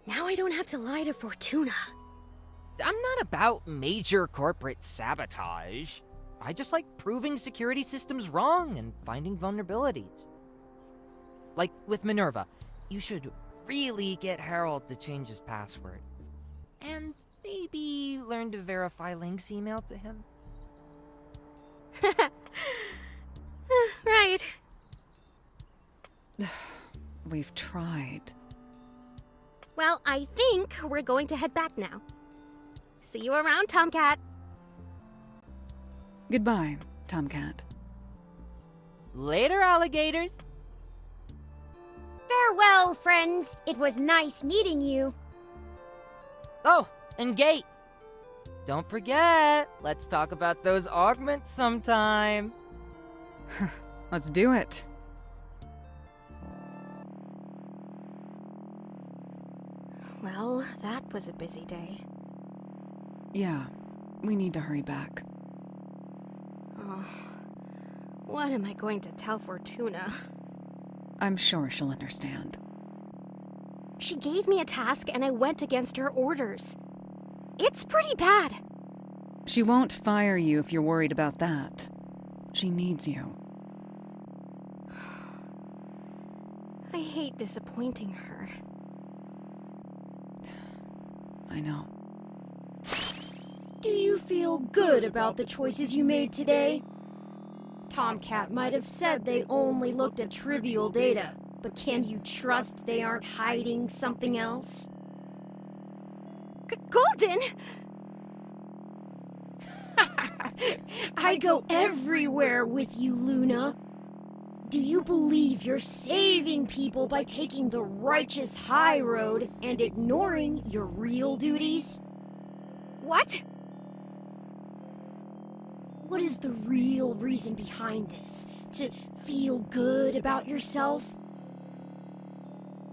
Now I don't have to lie to Fortuna. I'm not about major corporate sabotage. I just like proving security systems wrong and finding vulnerabilities. Like with MINERVA, you should really get Harold to change his password. And maybe learn to verify Link's email to him. Right. We've tried. Well, I think we're going to head back now. See you around, Tomcat. Goodbye, Tomcat. Later, alligators. Farewell, friends. It was nice meeting you. Oh, and Gate. Don't forget, let's talk about those augments sometime. Let's do it. Well, that was a busy day. Yeah, we need to hurry back. Oh, what am I going to tell Fortuna? I'm sure she'll understand. She gave me a task and I went against her orders. It's pretty bad. She won't fire you if you're worried about that. She needs you. I hate disappointing her. I know. Do you feel good about the choices you made today? Tomcat might have said they only looked at trivial data, but can you trust they aren't hiding something else? Golden! I go everywhere with you, Luna. Do you believe you're saving people by taking the righteous high road and ignoring your real duties? What? What is the real reason behind this? To feel good about yourself?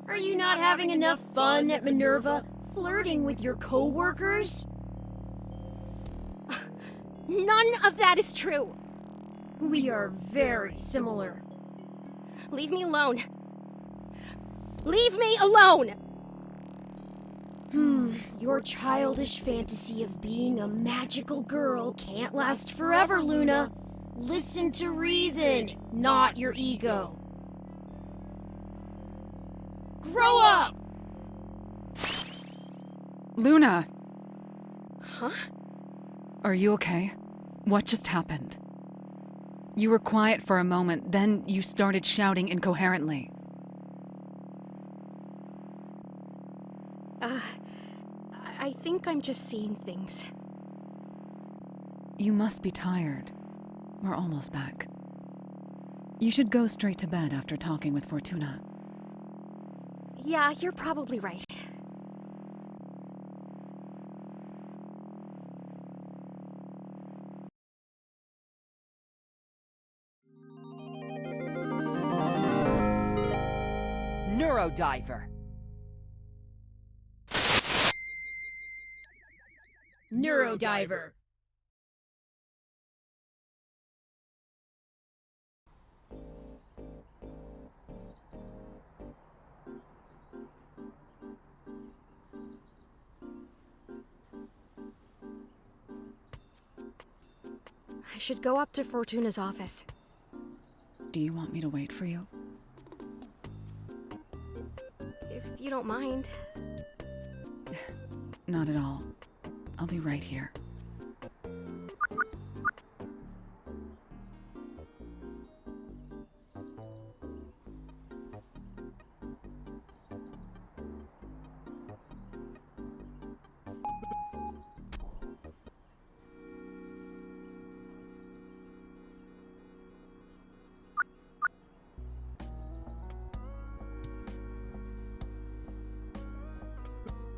Are you not having enough fun at MINERVA, flirting with your co-workers? None of that is true. We are very similar. Leave me alone. Leave me alone! Your childish fantasy of being a magical girl can't last forever, Luna. Listen to reason, not your ego. Grow up! Luna! Huh? Are you okay? What just happened? You were quiet for a moment, then you started shouting incoherently. I think I'm just seeing things. You must be tired. We're almost back. You should go straight to bed after talking with Fortuna. Yeah, you're probably right. Neurodiver. Neurodiver. I should go up to Fortuna's office. Do you want me to wait for you? If you don't mind. Not at all. I'll be right here.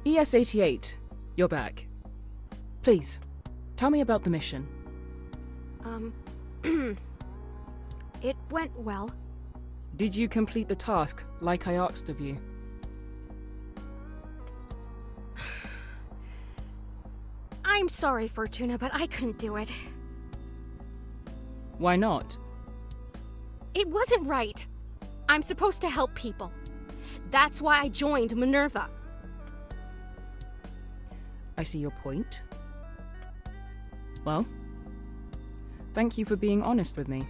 ES-88, you're back. Please, tell me about the mission. It went well. Did you complete the task like I asked of you? I'm sorry, Fortuna, but I couldn't do it. Why not? It wasn't right. I'm supposed to help people. That's why I joined MINERVA. I see your point. Well, thank you for being honest with me.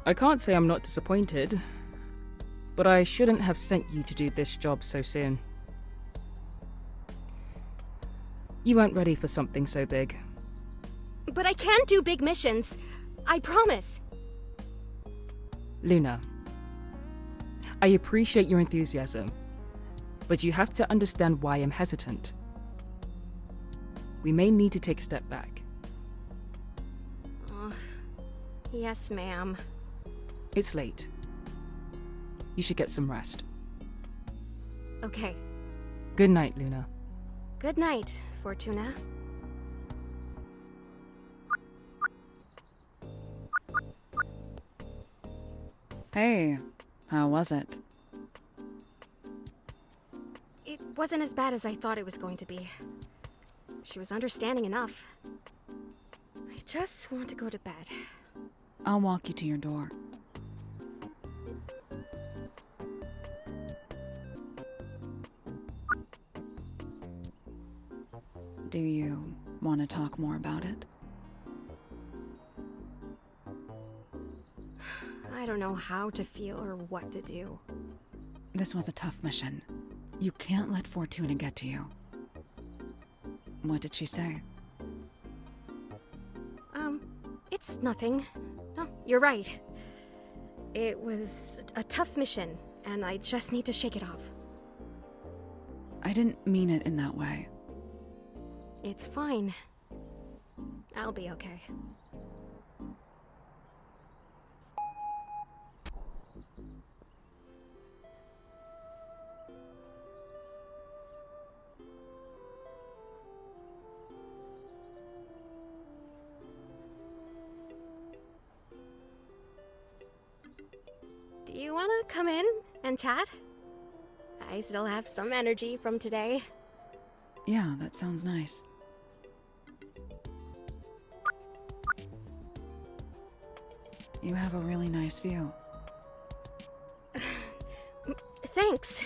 I can't say I'm not disappointed, but I shouldn't have sent you to do this job so soon. You weren't ready for something so big. But I can do big missions. I promise. Luna, I appreciate your enthusiasm, but you have to understand why I'm hesitant. We may need to take a step back. Yes, ma'am. It's late. You should get some rest. Okay. Good night, Luna. Good night, Fortuna. Hey, how was it? It wasn't as bad as I thought it was going to be. She was understanding enough. I just want to go to bed. I'll walk you to your door. Do you want to talk more about it? I don't know how to feel or what to do. This was a tough mission. You can't let Fortuna get to you. What did she say? It's nothing. No, you're right. It was a tough mission, and I just need to shake it off. I didn't mean it in that way. It's fine. I'll be okay. Do you want to come in and chat? I still have some energy from today. Yeah, that sounds nice. You have a really nice view. Thanks.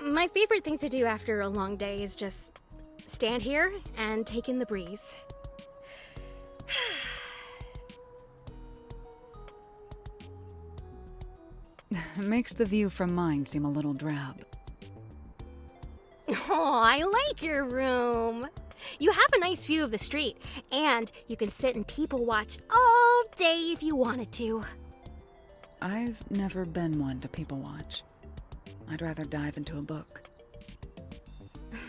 My favorite thing to do after a long day is just stand here and take in the breeze. Makes the view from mine seem a little drab. Oh, I like your room. You have a nice view of the street, and you can sit and people watch all day if you wanted to. I've never been one to people watch. I'd rather dive into a book.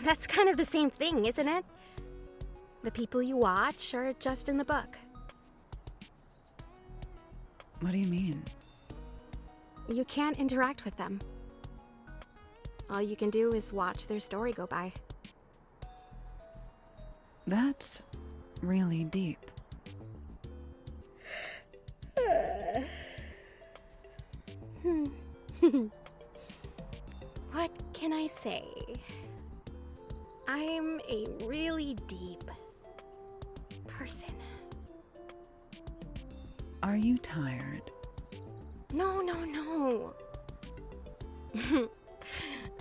That's kind of the same thing, isn't it? The people you watch are just in the book. What do you mean? You can't interact with them. All you can do is watch their story go by. That's really deep. What can I say? I'm a really deep person. Are you tired? No.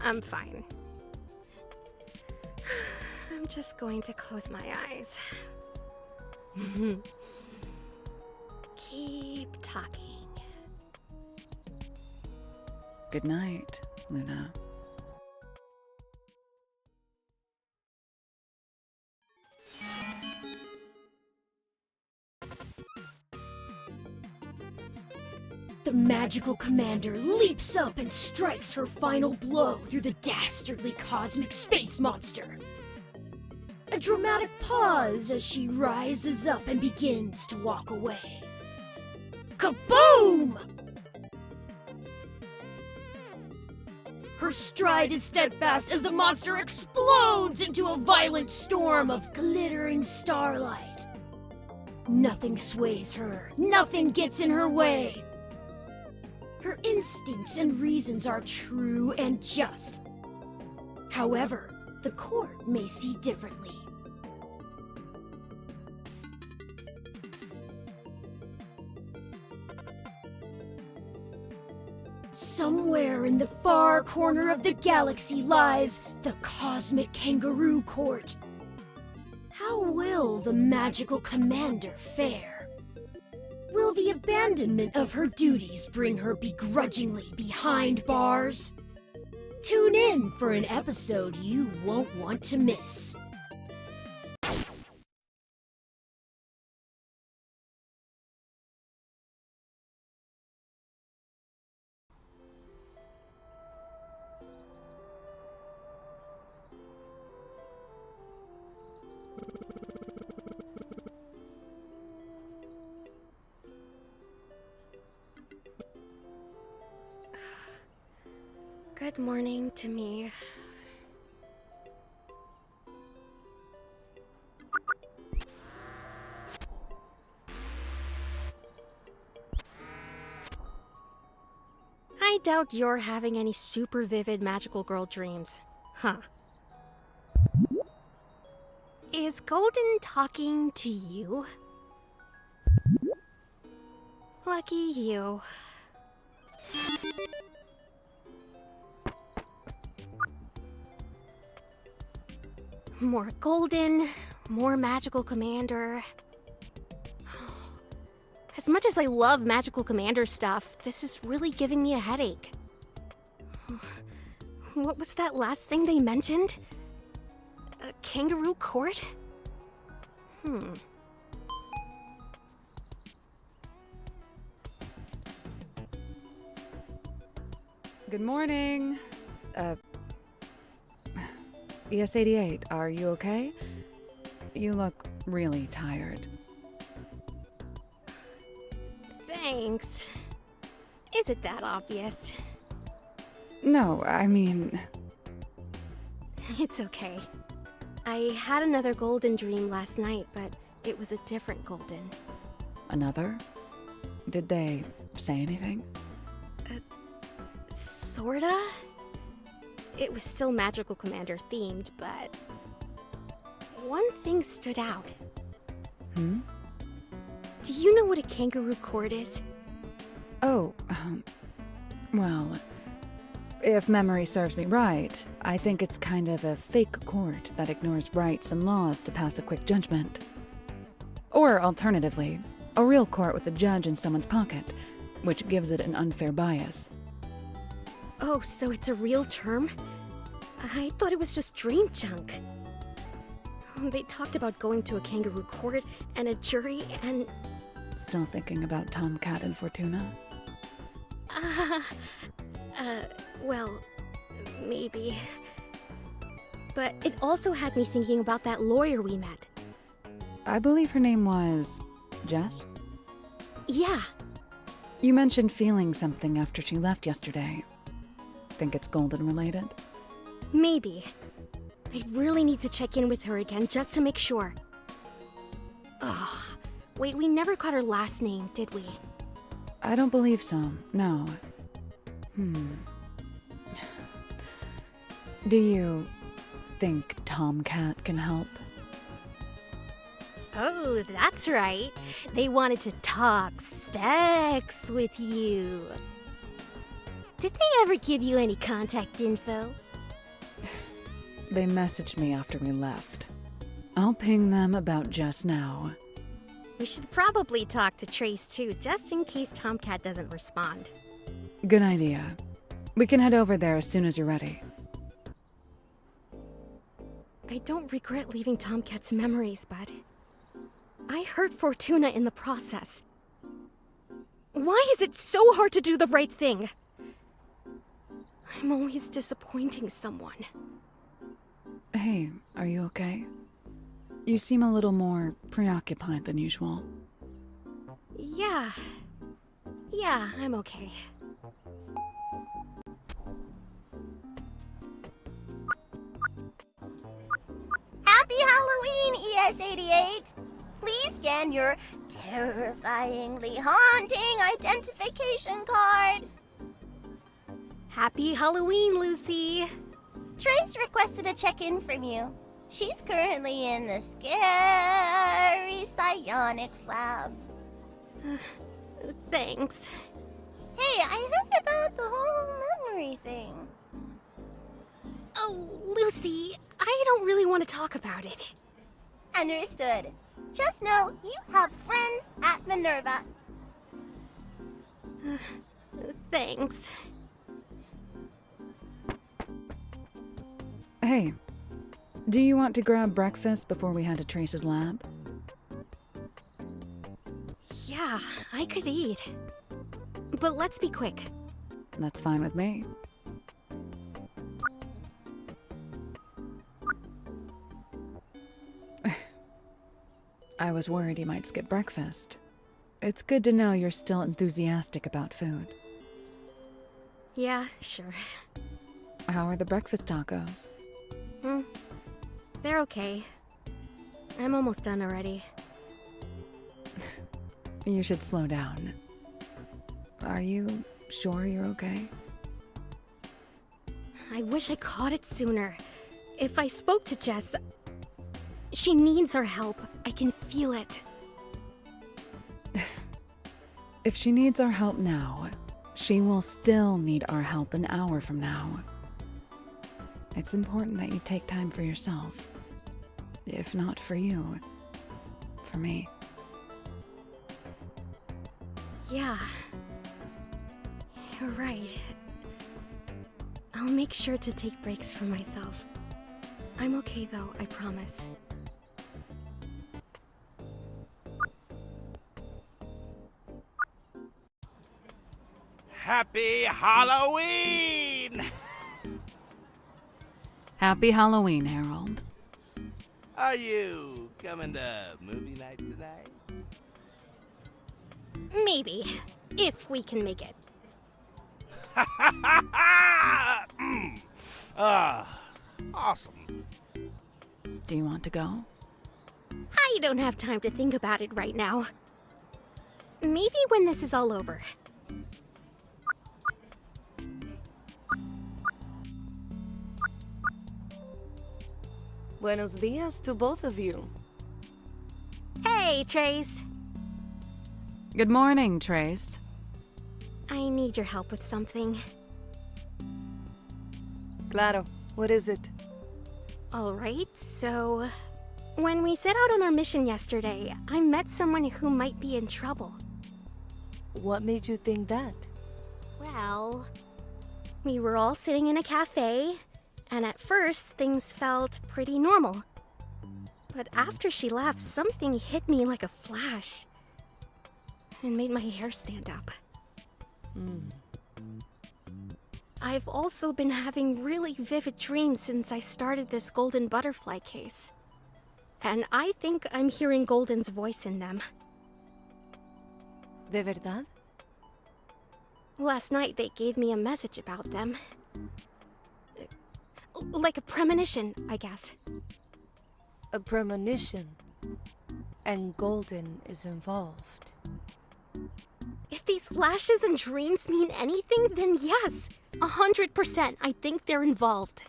I'm fine. I'm just going to close my eyes. Keep talking. Good night, Luna. The magical commander leaps up and strikes her final blow through the dastardly cosmic space monster. A dramatic pause as she rises up and begins to walk away. Kaboom! Her stride is steadfast as the monster explodes into a violent storm of glittering starlight. Nothing sways her, nothing gets in her way. Her instincts and reasons are true and just. However, the court may see differently. Somewhere in the far corner of the galaxy lies the Cosmic Kangaroo Court. How will the magical commander fare? Will the abandonment of her duties bring her begrudgingly behind bars? Tune in for an episode you won't want to miss. Good morning to me. I doubt you're having any super vivid magical girl dreams. Huh. Is Golden talking to you? Lucky you. More Golden, more magical commander. As much as I love magical commander stuff, this is really giving me a headache. What was that last thing they mentioned? A kangaroo court? Good morning. ES88, are you okay? You look really tired. Thanks. Is it that obvious? No, I mean... It's okay. I had another golden dream last night, but it was a different golden. Another? Did they say anything? Sorta? It was still Magical Commander themed, but... one thing stood out. Do you know what a kangaroo court is? Oh, well... if memory serves me right, I think it's kind of a fake court that ignores rights and laws to pass a quick judgment. Or alternatively, a real court with a judge in someone's pocket, which gives it an unfair bias. Oh, so it's a real term? I thought it was just dream junk. They talked about going to a kangaroo court and a jury and... Still thinking about Tomcat and Fortuna? Well, maybe. But it also had me thinking about that lawyer we met. I believe her name was... Jess? Yeah. You mentioned feeling something after she left yesterday. Think it's golden related? Maybe. I really need to check in with her again just to make sure. Ugh. Wait, we never got her last name, did we? I don't believe so, no. Do you think Tomcat can help? Oh, that's right. They wanted to talk specs with you. Did they ever give you any contact info? They messaged me after we left. I'll ping them about Jess now. We should probably talk to Trace too, just in case Tomcat doesn't respond. Good idea. We can head over there as soon as you're ready. I don't regret leaving Tomcat's memories, but I hurt Fortuna in the process. Why is it so hard to do the right thing? I'm always disappointing someone. Hey, are you okay? You seem a little more preoccupied than usual. Yeah, I'm okay. Happy Halloween, ES88! Please scan your terrifyingly haunting identification card. Happy Halloween, Lucy! Trace requested a check-in from you. She's currently in the scary psionics lab. Thanks. Hey, I heard about the whole memory thing. Oh, Lucy, I don't really want to talk about it. Understood. Just know you have friends at MINERVA. Thanks. Hey, do you want to grab breakfast before we head to Trace's lab? Yeah, I could eat. But let's be quick. That's fine with me. I was worried you might skip breakfast. It's good to know you're still enthusiastic about food. Yeah, sure. How are the breakfast tacos? They're okay. I'm almost done already. You should slow down. Are you sure you're okay? I wish I caught it sooner. If I spoke to Jess, she needs our help. I can feel it. If she needs our help now, she will still need our help an hour from now. It's important that you take time for yourself. If not for you, for me. Yeah. You're right. I'll make sure to take breaks for myself. I'm okay though, I promise. Happy Halloween! Happy Halloween, Harold. Are you coming to movie night tonight? Maybe, if we can make it. Awesome. Do you want to go? I don't have time to think about it right now. Maybe when this is all over. Buenos dias to both of you. Hey, Trace. Good morning, Trace. I need your help with something. Claro, what is it? Alright, so... When we set out on our mission yesterday, I met someone who might be in trouble. What made you think that? Well... We were all sitting in a cafe, and at first things felt pretty normal. But after she left, something hit me like a flash. And made my hair stand up. I've also been having really vivid dreams since I started this golden butterfly case. And I think I'm hearing Golden's voice in them. ¿De verdad? Last night they gave me a message about them. Like a premonition, I guess. A premonition. And Golden is involved. If these flashes and dreams mean anything, then yes, 100% I think they're involved.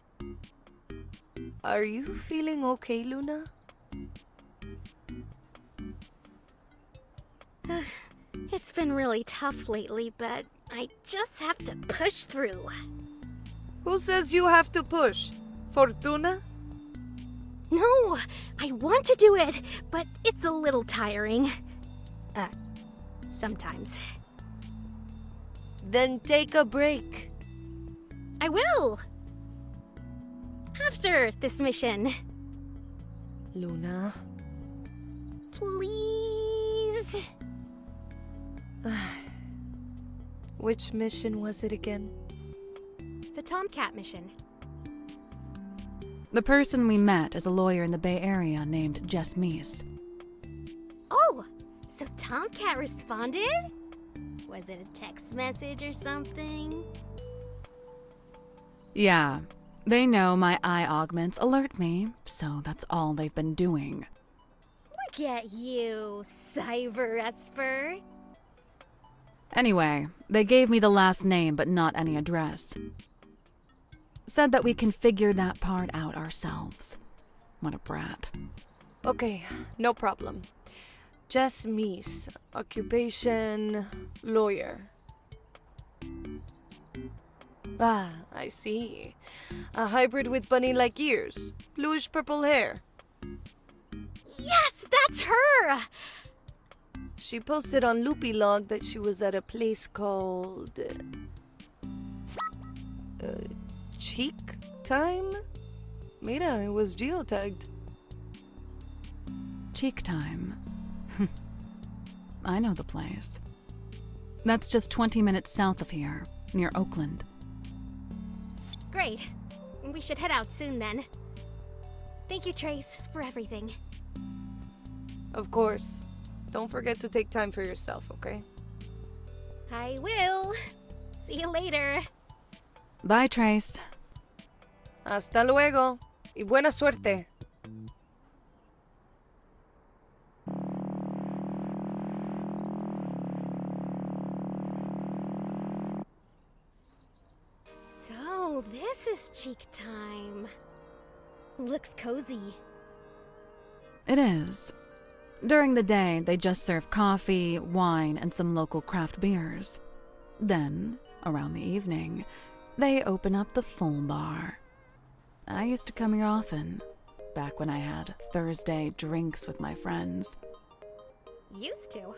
Are you feeling okay, Luna? It's been really tough lately, but I just have to push through. Who says you have to push? Fortuna? No, I want to do it, but it's a little tiring. Sometimes. Then take a break. I will! After this mission. Luna? Please? Which mission was it again? The Tomcat mission. The person we met is a lawyer in the Bay Area named Jess. Oh! So Tomcat responded? Was it a text message or something? Yeah, they know my eye augments alert me, so that's all they've been doing. Look at you, Cyber Esper. Anyway, they gave me the last name but not any address. Said that we can figure that part out ourselves. What a brat. Okay, no problem. Jess, occupation, lawyer. Ah, I see. A hybrid with bunny-like ears, bluish-purple hair. Yes, that's her! She posted on Loopy Log that she was at a place called... Cheek Time? Mira, it was geotagged. Cheek Time. I know the place. That's just 20 minutes south of here, near Oakland. Great. We should head out soon then. Thank you, Trace, for everything. Of course. Don't forget to take time for yourself, okay? I will. See you later. Bye, Trace. Hasta luego. Y buena suerte. So, this is cheek time. Looks cozy. It is. During the day, they just serve coffee, wine, and some local craft beers. Then, around the evening, they open up the full bar. I used to come here often, back when I had Thursday drinks with my friends. Used to?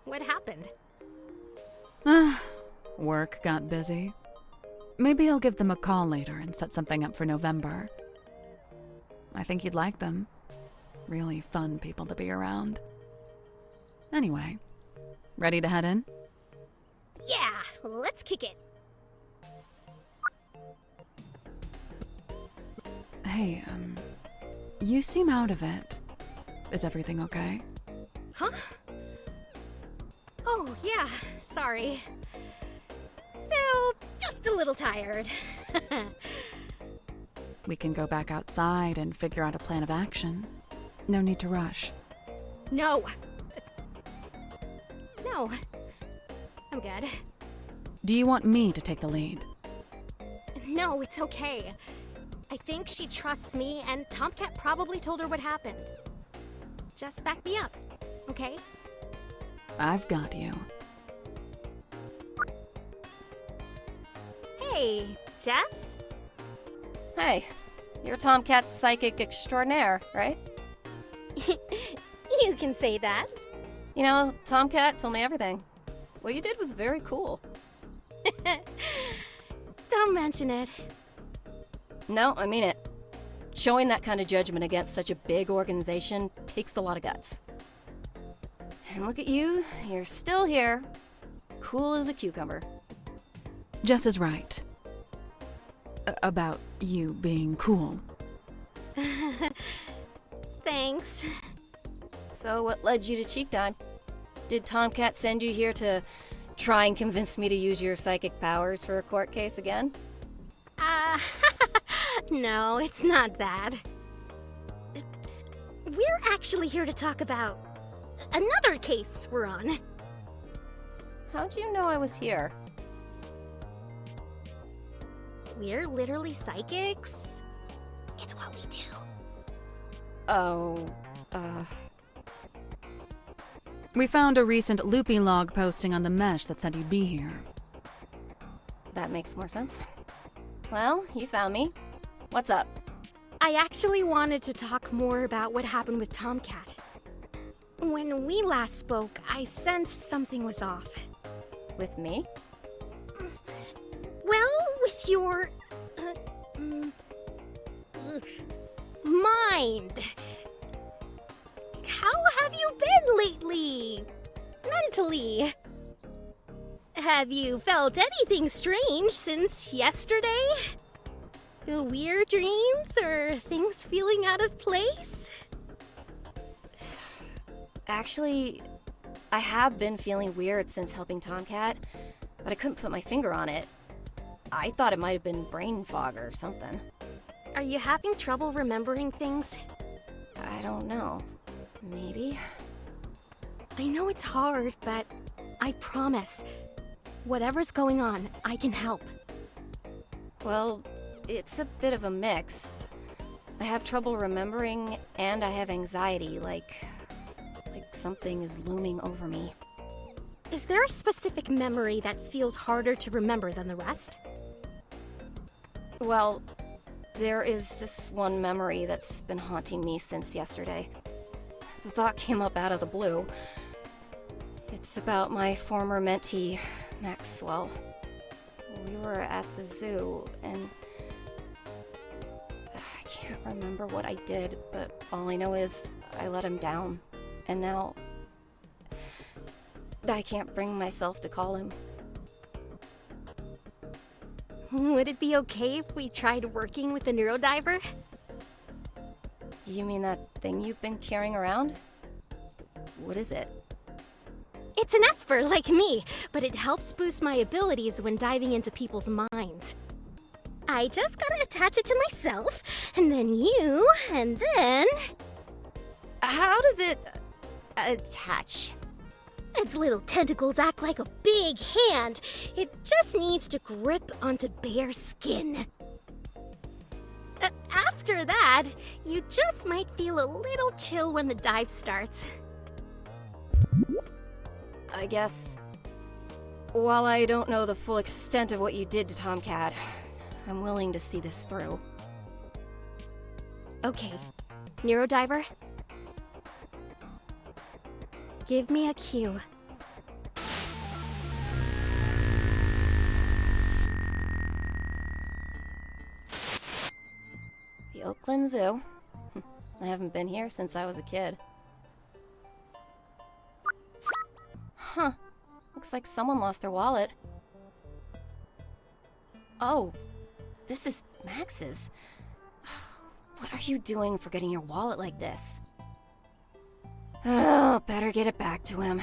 What happened? Work got busy. Maybe I'll give them a call later and set something up for November. I think you'd like them. Really fun people to be around. Anyway, ready to head in? Yeah, let's kick it. Hey, you seem out of it. Is everything okay? Huh? Oh, yeah, sorry. Still, just a little tired. We can go back outside and figure out a plan of action. No need to rush. No. No. I'm good. Do you want me to take the lead? No, it's okay. I think she trusts me, and Tomcat probably told her what happened. Just back me up, okay? I've got you. Hey, Jess? Hey, you're Tomcat's psychic extraordinaire, right? You can say that. You know, Tomcat told me everything. What you did was very cool. Don't mention it. No, I mean it. Showing that kind of judgment against such a big organization takes a lot of guts. And look at you, you're still here. Cool as a cucumber. Jess is right. About you being cool. Thanks. So what led you to Cheek Time? Did Tomcat send you here to try and convince me to use your psychic powers for a court case again? No, it's not that. We're actually here to talk about another case we're on. How'd you know I was here? We're literally psychics. It's what we do. Oh, We found a recent Loopy log posting on the mesh that said you'd be here. That makes more sense. Well, you found me. What's up? I actually wanted to talk more about what happened with Tomcat. When we last spoke, I sensed something was off. With me? Well, with your... mind. How have you been lately? Mentally? Have you felt anything strange since yesterday? Weird dreams or things feeling out of place? Actually, I have been feeling weird since helping Tomcat, but I couldn't put my finger on it. I thought it might have been brain fog or something. Are you having trouble remembering things? I don't know. Maybe? I know it's hard, but I promise. Whatever's going on, I can help. Well, it's a bit of a mix. I have trouble remembering, and I have anxiety, like something is looming over me. Is there a specific memory that feels harder to remember than the rest? Well, there is this one memory that's been haunting me since yesterday. The thought came up out of the blue. It's about my former mentee, Maxwell. We were at the zoo, and I can't remember what I did, but all I know is I let him down, and now I can't bring myself to call him. Would it be okay if we tried working with a Neurodiver? Do you mean that thing you've been carrying around? What is it? It's an esper like me, but it helps boost my abilities when diving into people's minds. I just gotta attach it to myself, and then you, and then... How does it attach? Its little tentacles act like a big hand. It just needs to grip onto bare skin. After that, you just might feel a little chill when the dive starts. I guess... While I don't know the full extent of what you did to Tomcat, I'm willing to see this through. Okay, Neurodiver. Give me a cue. The Oakland Zoo. I haven't been here since I was a kid. Huh. Looks like someone lost their wallet. Oh, this is Max's. What are you doing forgetting your wallet like this? Oh, better get it back to him.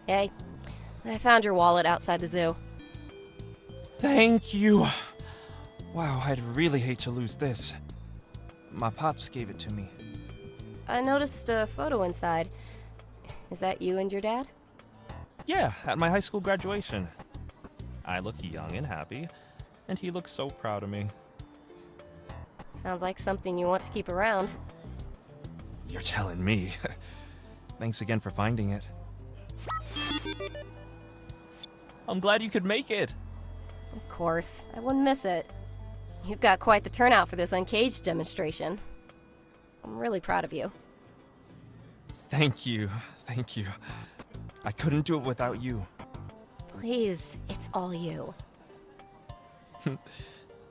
Hey, I found your wallet outside the zoo. Thank you. Wow, I'd really hate to lose this. My pops gave it to me. I noticed a photo inside. Is that you and your dad? Yeah, at my high school graduation. I look young and happy, and he looks so proud of me. Sounds like something you want to keep around. You're telling me. Thanks again for finding it. I'm glad you could make it. Of course, I wouldn't miss it. You've got quite the turnout for this uncaged demonstration. I'm really proud of you. Thank you. Thank you. I couldn't do it without you. Please, it's all you.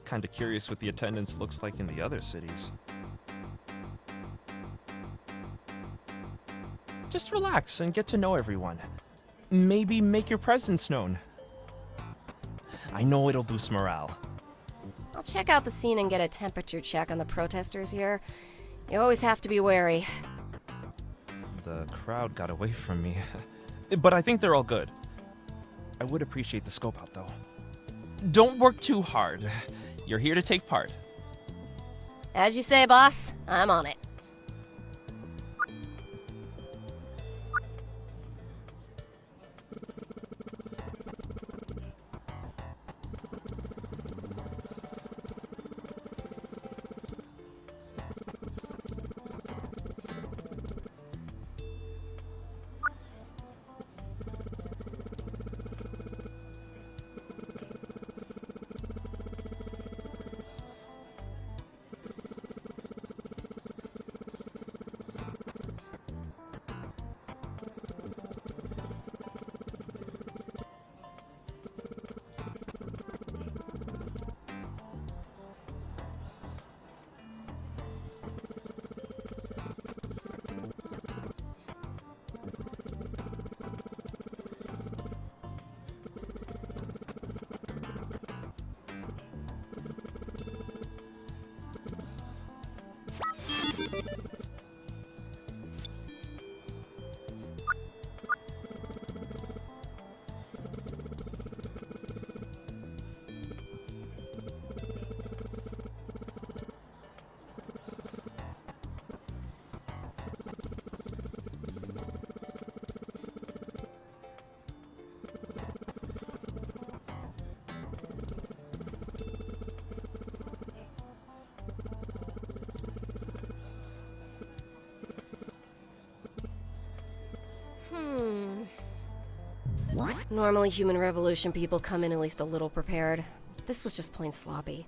Kinda curious what the attendance looks like in the other cities. Just relax and get to know everyone. Maybe make your presence known. I know it'll boost morale. I'll check out the scene and get a temperature check on the protesters here. You always have to be wary. The crowd got away from me. But I think they're all good. I would appreciate the scope out, though. Don't work too hard. You're here to take part. As you say, boss. I'm on it. Normally, Human Revolution people come in at least a little prepared. This was just plain sloppy.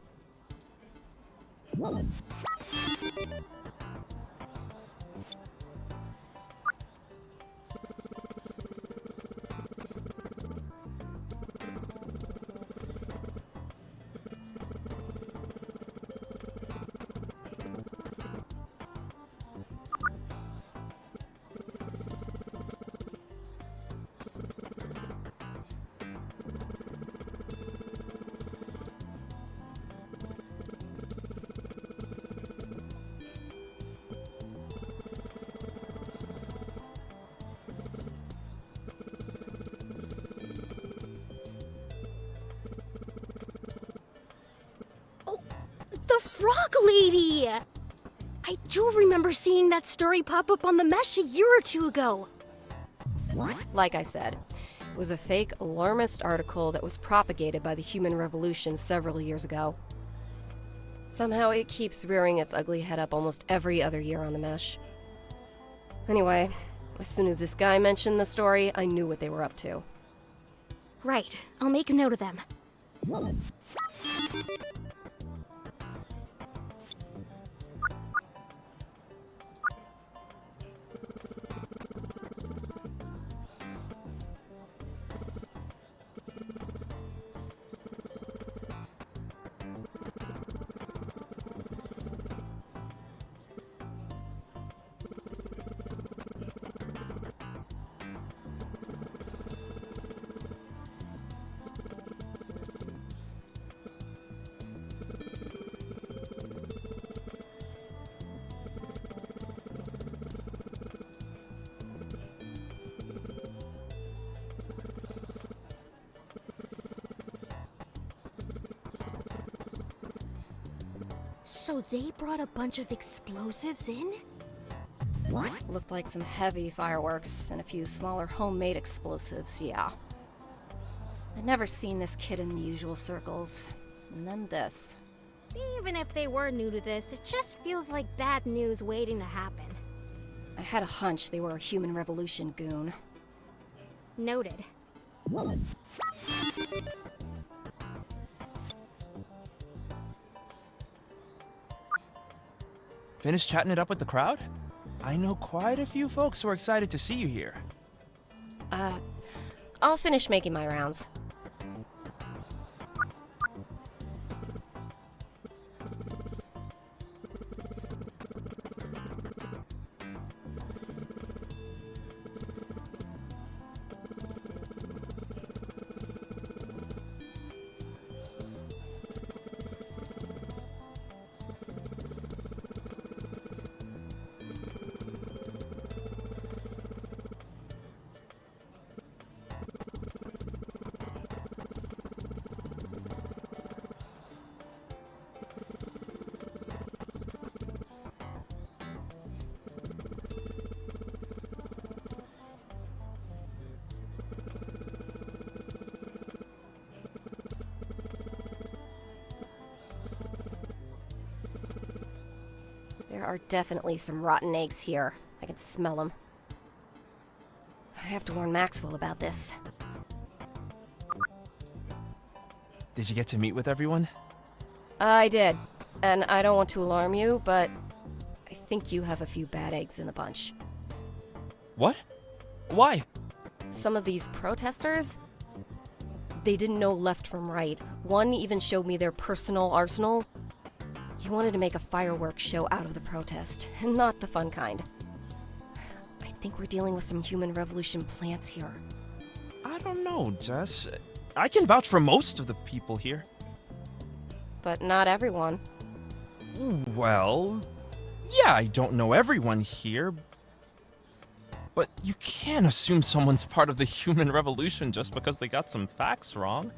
Frog Lady! I do remember seeing that story pop up on the mesh a year or two ago. Like I said, it was a fake alarmist article that was propagated by the Human Revolution several years ago. Somehow it keeps rearing its ugly head up almost every other year on the mesh. Anyway, as soon as this guy mentioned the story, I knew what they were up to. Right, I'll make a note of them. So they brought a bunch of explosives in? Looked like some heavy fireworks and a few smaller homemade explosives, yeah. I'd never seen this kid in the usual circles. And then this. Even if they were new to this, it just feels like bad news waiting to happen. I had a hunch they were a Human Revolution goon. Noted. Finished chatting it up with the crowd? I know quite a few folks who are excited to see you here. I'll finish making my rounds. There are definitely some rotten eggs here. I can smell them. I have to warn Maxwell about this. Did you get to meet with everyone? I did. And I don't want to alarm you, but I think you have a few bad eggs in the bunch. What? Why? Some of these protesters, they didn't know left from right. One even showed me their personal arsenal. He wanted to make a fireworks show out of the protest, and not the fun kind. I think we're dealing with some Human Revolution plants here. I don't know, Jess. I can vouch for most of the people here. But not everyone. Well, yeah, I don't know everyone here. But you can't assume someone's part of the Human Revolution just because they got some facts wrong.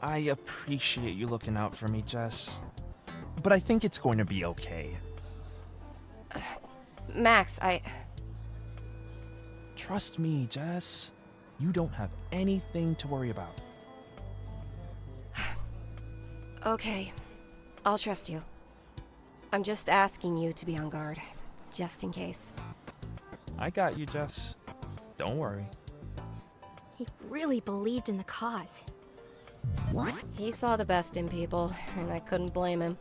I appreciate you looking out for me, Jess. But I think it's going to be okay. Max, Trust me, Jess. You don't have anything to worry about. Okay, I'll trust you. I'm just asking you to be on guard, just in case. I got you, Jess. Don't worry. He really believed in the cause. He saw the best in people, and I couldn't blame him.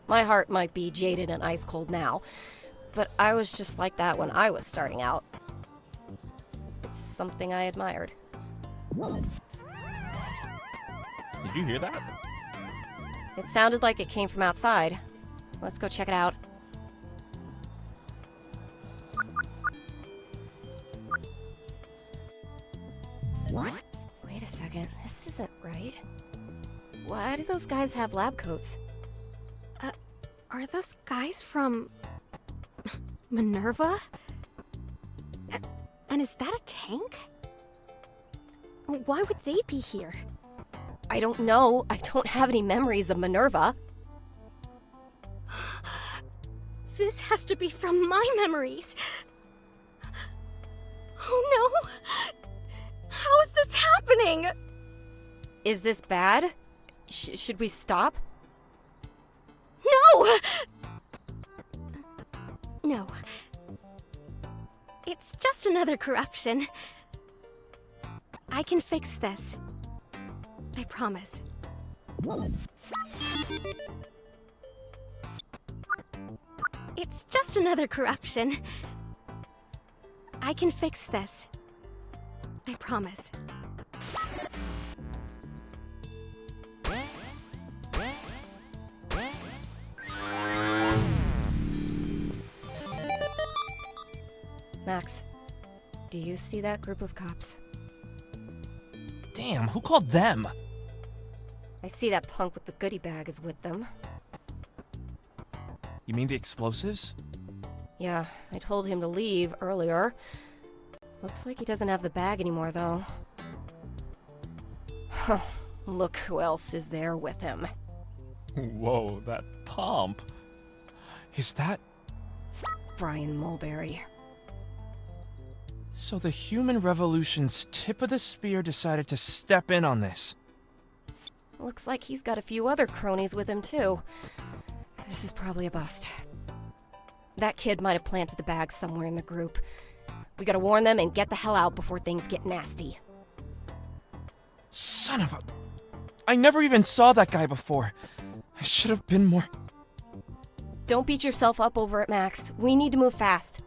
My heart might be jaded and ice cold now, but I was just like that when I was starting out. It's something I admired. Did you hear that? It sounded like it came from outside. Let's go check it out. Wait a second, this isn't right. Why do those guys have lab coats? Are those guys from MINERVA? And is that a tank? Why would they be here? I don't know. I don't have any memories of MINERVA. This has to be from my memories. Oh no! How is this happening? Is this bad? Should we stop? No! No. It's just another corruption. I can fix this. I promise. It's just another corruption. I can fix this. I promise. Max, do you see that group of cops? Damn, who called them? I see that punk with the goodie bag is with them. You mean the explosives? Yeah, I told him to leave earlier. Looks like he doesn't have the bag anymore, though. Look who else is there with him. Whoa, that pomp. Is that... Brian Mulberry. So the human revolution's tip of the spear decided to step in on this. Looks like he's got a few other cronies with him, too. This is probably a bust. That kid might have planted the bag somewhere in the group. We gotta warn them and get the hell out before things get nasty. Son of a... I never even saw that guy before. I should have been more... Don't beat yourself up over it, Max. We need to move fast.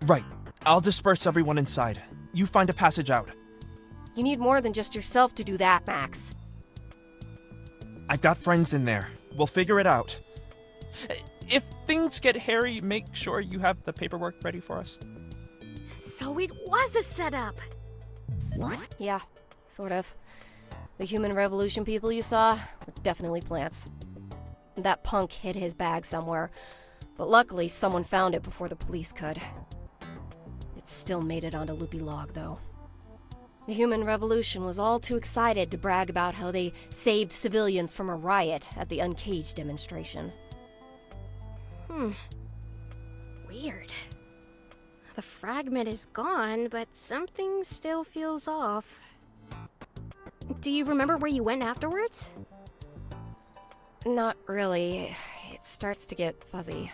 Right. I'll disperse everyone inside. You find a passage out. You need more than just yourself to do that, Max. I've got friends in there. We'll figure it out. If things get hairy, make sure you have the paperwork ready for us. So it was a setup. Yeah, sort of. The human revolution people you saw were definitely plants. That punk hid his bag somewhere, but luckily someone found it before the police could. It still made it onto Loopy Log, though. The human revolution was all too excited to brag about how they saved civilians from a riot at the Uncaged demonstration. Weird. The fragment is gone, but something still feels off. Do you remember where you went afterwards? Not really. It starts to get fuzzy.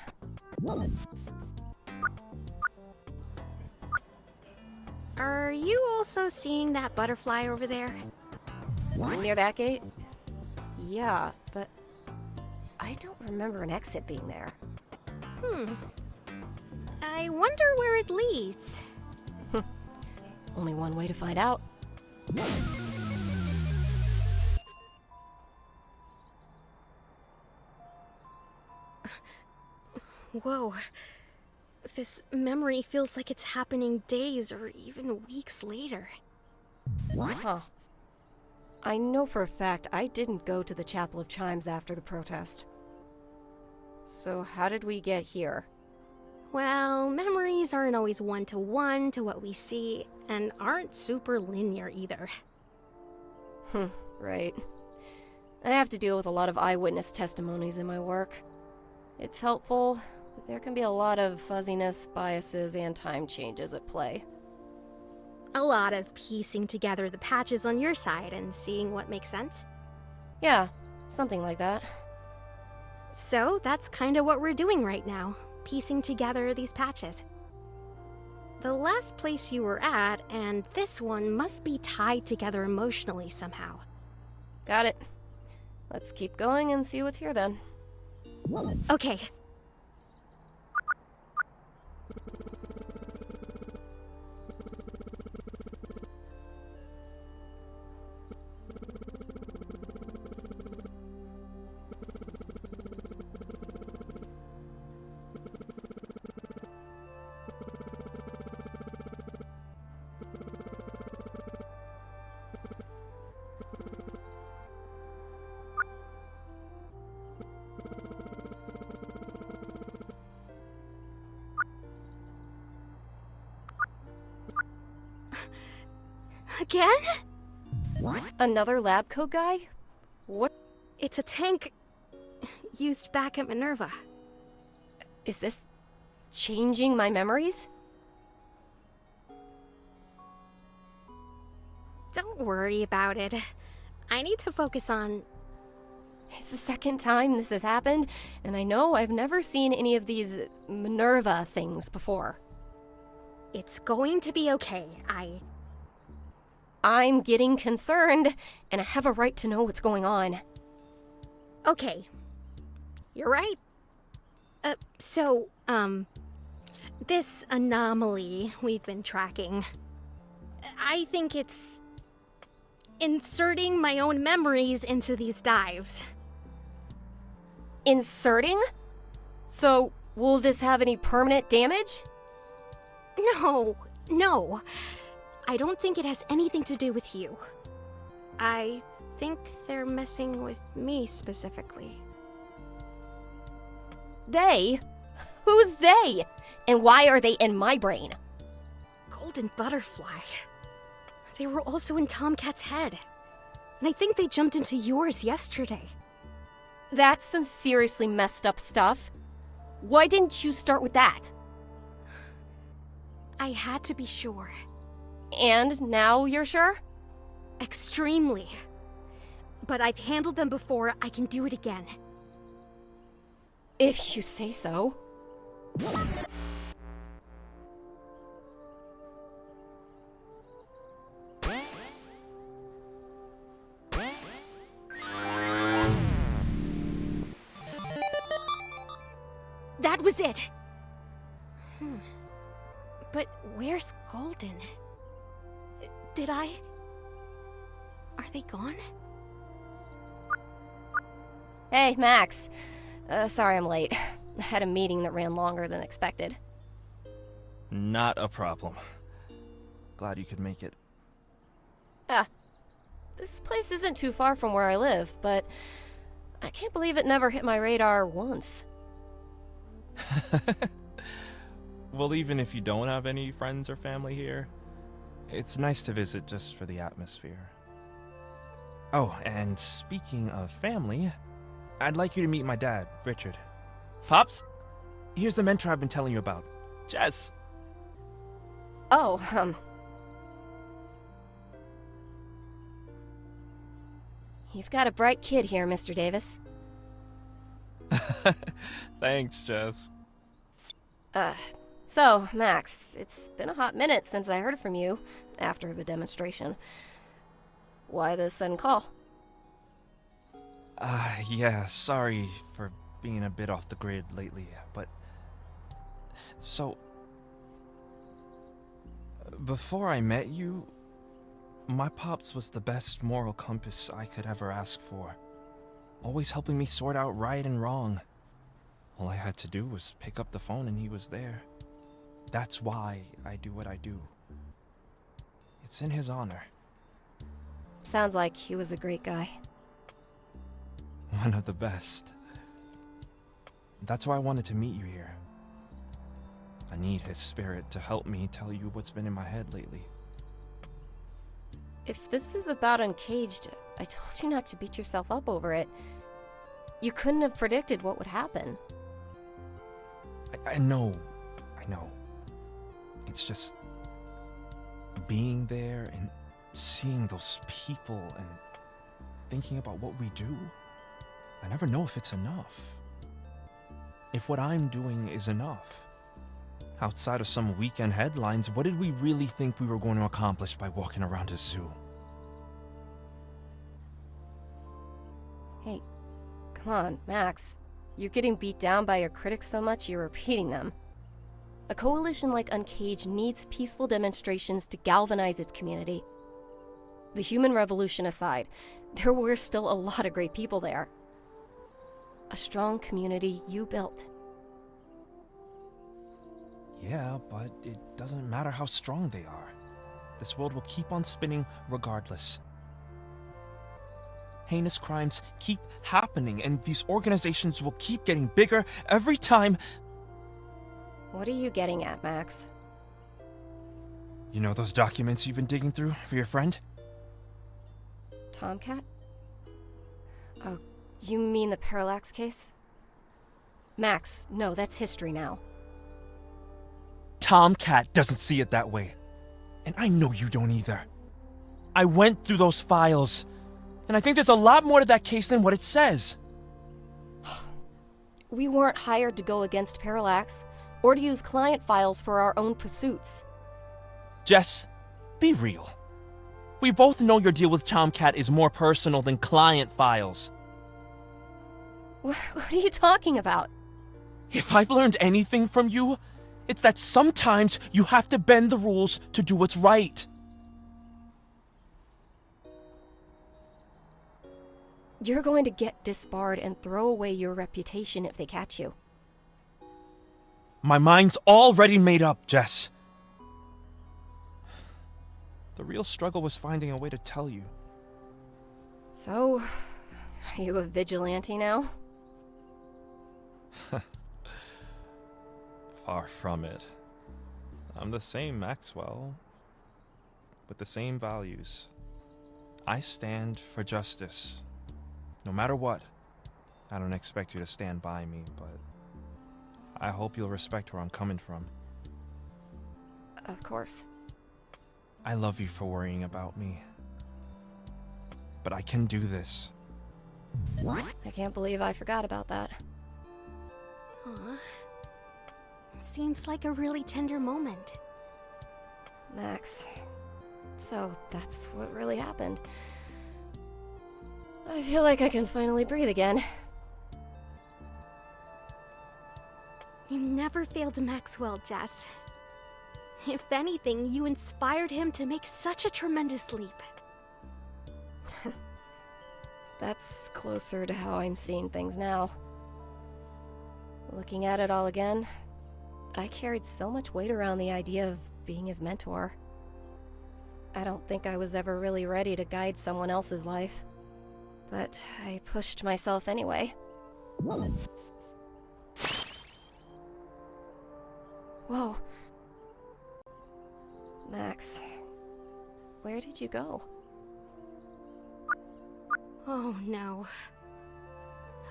Are you also seeing that butterfly over there? Near that gate? Yeah, but I don't remember an exit being there. I wonder where it leads. Only one way to find out. Whoa. This memory feels like it's happening days or even weeks later. Huh. I know for a fact I didn't go to the Chapel of Chimes after the protest. So how did we get here? Well, memories aren't always one-to-one to what we see, and aren't super linear either. Right. I have to deal with a lot of eyewitness testimonies in my work. It's helpful, but there can be a lot of fuzziness, biases, and time changes at play. A lot of piecing together the patches on your side and seeing what makes sense? Yeah, something like that. So that's kinda what we're doing right now, piecing together these patches. The last place you were at and this one must be tied together emotionally somehow. Got it. Let's keep going and see what's here then. Okay. Again? Another lab coat guy? What? It's a tank used back at MINERVA. Is this changing my memories? Don't worry about it. I need to focus on... It's the second time this has happened, and I know I've never seen any of these MINERVA things before. It's going to be okay. I'm getting concerned, and I have a right to know what's going on. Okay. You're right. This anomaly we've been tracking, I think it's inserting my own memories into these dives. Inserting? So, will this have any permanent damage? No. I don't think it has anything to do with you. I think they're messing with me specifically. They? Who's they? And why are they in my brain? Golden butterfly. They were also in Tomcat's head. And I think they jumped into yours yesterday. That's some seriously messed up stuff. Why didn't you start with that? I had to be sure. And now you're sure? Extremely. But I've handled them before, I can do it again. If you say so. That was it! But where's Golden? Are they gone? Hey, Max. Sorry I'm late. I had a meeting that ran longer than expected. Not a problem. Glad you could make it. This place isn't too far from where I live, but I can't believe it never hit my radar once. Well, even if you don't have any friends or family here, it's nice to visit just for the atmosphere. Oh, and speaking of family, I'd like you to meet my dad, Richard. Pops, here's the mentor I've been telling you about, Jess. Oh, You've got a bright kid here, Mr. Davis. Thanks, Jess. So, Max, it's been a hot minute since I heard from you after the demonstration. Why this sudden call? Yeah, sorry for being a bit off the grid lately, but... So... Before I met you, my pops was the best moral compass I could ever ask for. Always helping me sort out right and wrong. All I had to do was pick up the phone and he was there. That's why I do what I do. It's in his honor. Sounds like he was a great guy. One of the best. That's why I wanted to meet you here. I need his spirit to help me tell you what's been in my head lately. If this is about Uncaged, I told you not to beat yourself up over it. You couldn't have predicted what would happen. I know. It's just being there and seeing those people and thinking about what we do. I never know if it's enough. If what I'm doing is enough. Outside of some weekend headlines, what did we really think we were going to accomplish by walking around a zoo? Hey, come on, Max. You're getting beat down by your critics so much you're repeating them. A coalition like Uncaged needs peaceful demonstrations to galvanize its community. The human revolution aside, there were still a lot of great people there. A strong community you built. Yeah, but it doesn't matter how strong they are. This world will keep on spinning regardless. Heinous crimes keep happening, and these organizations will keep getting bigger every time. What are you getting at, Max? You know those documents you've been digging through for your friend? Tomcat? Oh, you mean the parallax case? Max, no, that's history now. Tomcat doesn't see it that way. And I know you don't either. I went through those files, and I think there's a lot more to that case than what it says. We weren't hired to go against Parallax, or to use client files for our own pursuits. Jess, be real. We both know your deal with Tomcat is more personal than client files. What are you talking about? If I've learned anything from you, it's that sometimes you have to bend the rules to do what's right. You're going to get disbarred and throw away your reputation if they catch you. My mind's already made up, Jess. The real struggle was finding a way to tell you. So, are you a vigilante now? Far from it. I'm the same Maxwell, with the same values. I stand for justice. No matter what. I don't expect you to stand by me, but I hope you'll respect where I'm coming from. Of course. I love you for worrying about me. But I can do this. I can't believe I forgot about that. Aw. Seems like a really tender moment. Max. So, that's what really happened. I feel like I can finally breathe again. You never failed Maxwell, Jess. If anything, you inspired him to make such a tremendous leap. That's closer to how I'm seeing things now. Looking at it all again, I carried so much weight around the idea of being his mentor. I don't think I was ever really ready to guide someone else's life. But I pushed myself anyway. Whoa. Max, where did you go? Oh no.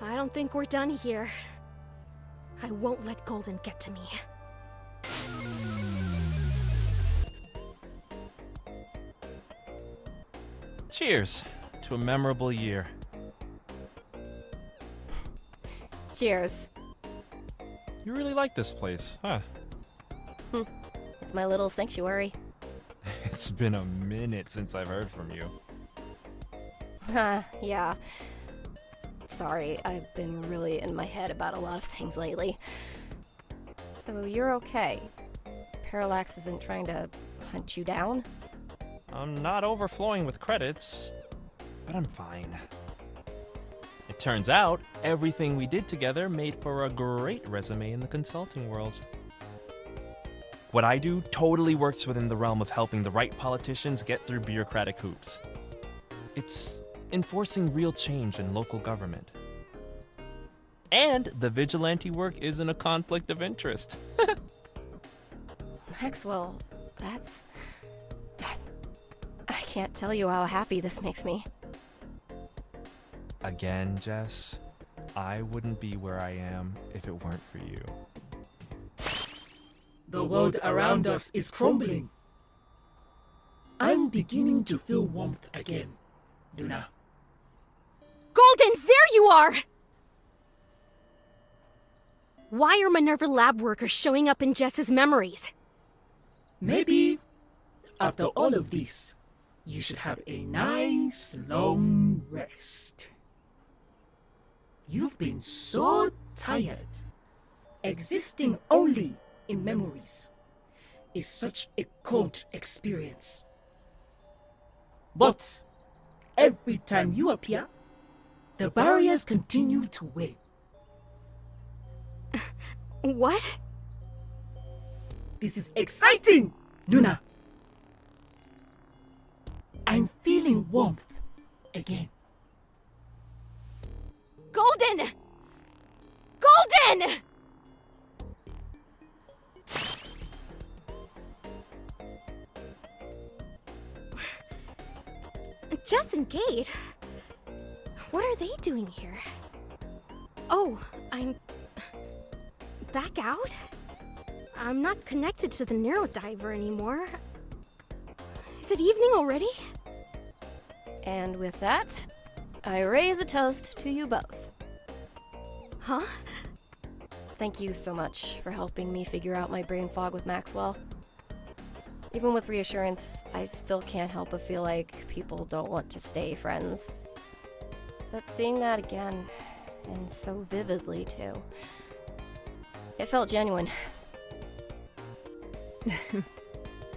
I don't think we're done here. I won't let Golden get to me. Cheers to a memorable year. Cheers. You really like this place, huh? It's my little sanctuary. It's been a minute since I've heard from you. Yeah. Sorry, I've been really in my head about a lot of things lately. So you're okay? Parallax isn't trying to hunt you down? I'm not overflowing with credits, but I'm fine. It turns out, everything we did together made for a great resume in the consulting world. What I do totally works within the realm of helping the right politicians get through bureaucratic hoops. It's enforcing real change in local government. And the vigilante work isn't a conflict of interest. Maxwell, that's... I can't tell you how happy this makes me. Again, Jess, I wouldn't be where I am if it weren't for you. The world around us is crumbling. I'm beginning to feel warmth again, Luna. Golden, there you are! Why are MINERVA lab workers showing up in Jess's memories? Maybe, after all of this, you should have a nice long rest. You've been so tired. Existing only in memories is such a cold experience. But every time you appear, the barriers continue to weigh. What? This is exciting, Luna. I'm feeling warmth again. Golden! Golden! Jess and Gate? What are they doing here? Oh, I'm back out? I'm not connected to the Neurodiver anymore. Is it evening already? And with that, I raise a toast to you both. Huh? Thank you so much for helping me figure out my brain fog with Maxwell. Even with reassurance, I still can't help but feel like people don't want to stay friends. But seeing that again, and so vividly too, it felt genuine.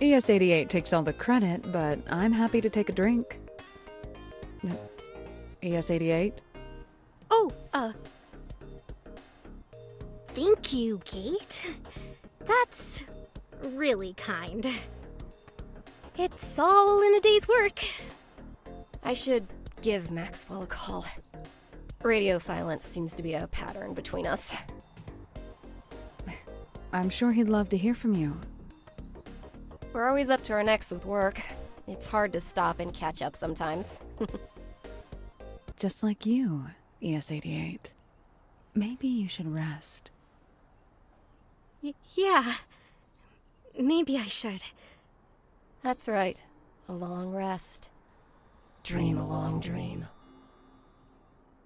ES88 takes all the credit, but I'm happy to take a drink. ES88? Oh, thank you, Kate. That's really kind. It's all in a day's work. I should give Maxwell a call. Radio silence seems to be a pattern between us. I'm sure he'd love to hear from you. We're always up to our necks with work. It's hard to stop and catch up sometimes. Just like you, ES88. Maybe you should rest. Yeah. Maybe I should. That's right. A long rest. Dream a long dream.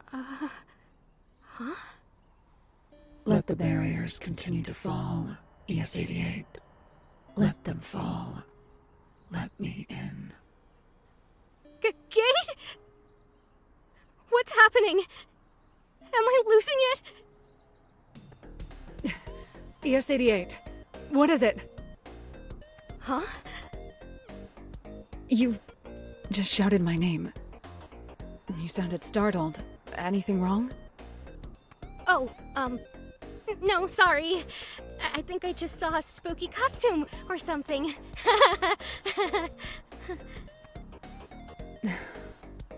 Huh? Let the barriers continue to fall, ES88. Let them fall. Let me in. Kate? What's happening? Am I losing it? ES88, what is it? Huh? You just shouted my name. You sounded startled. Anything wrong? Oh, no, sorry. I think I just saw a spooky costume or something.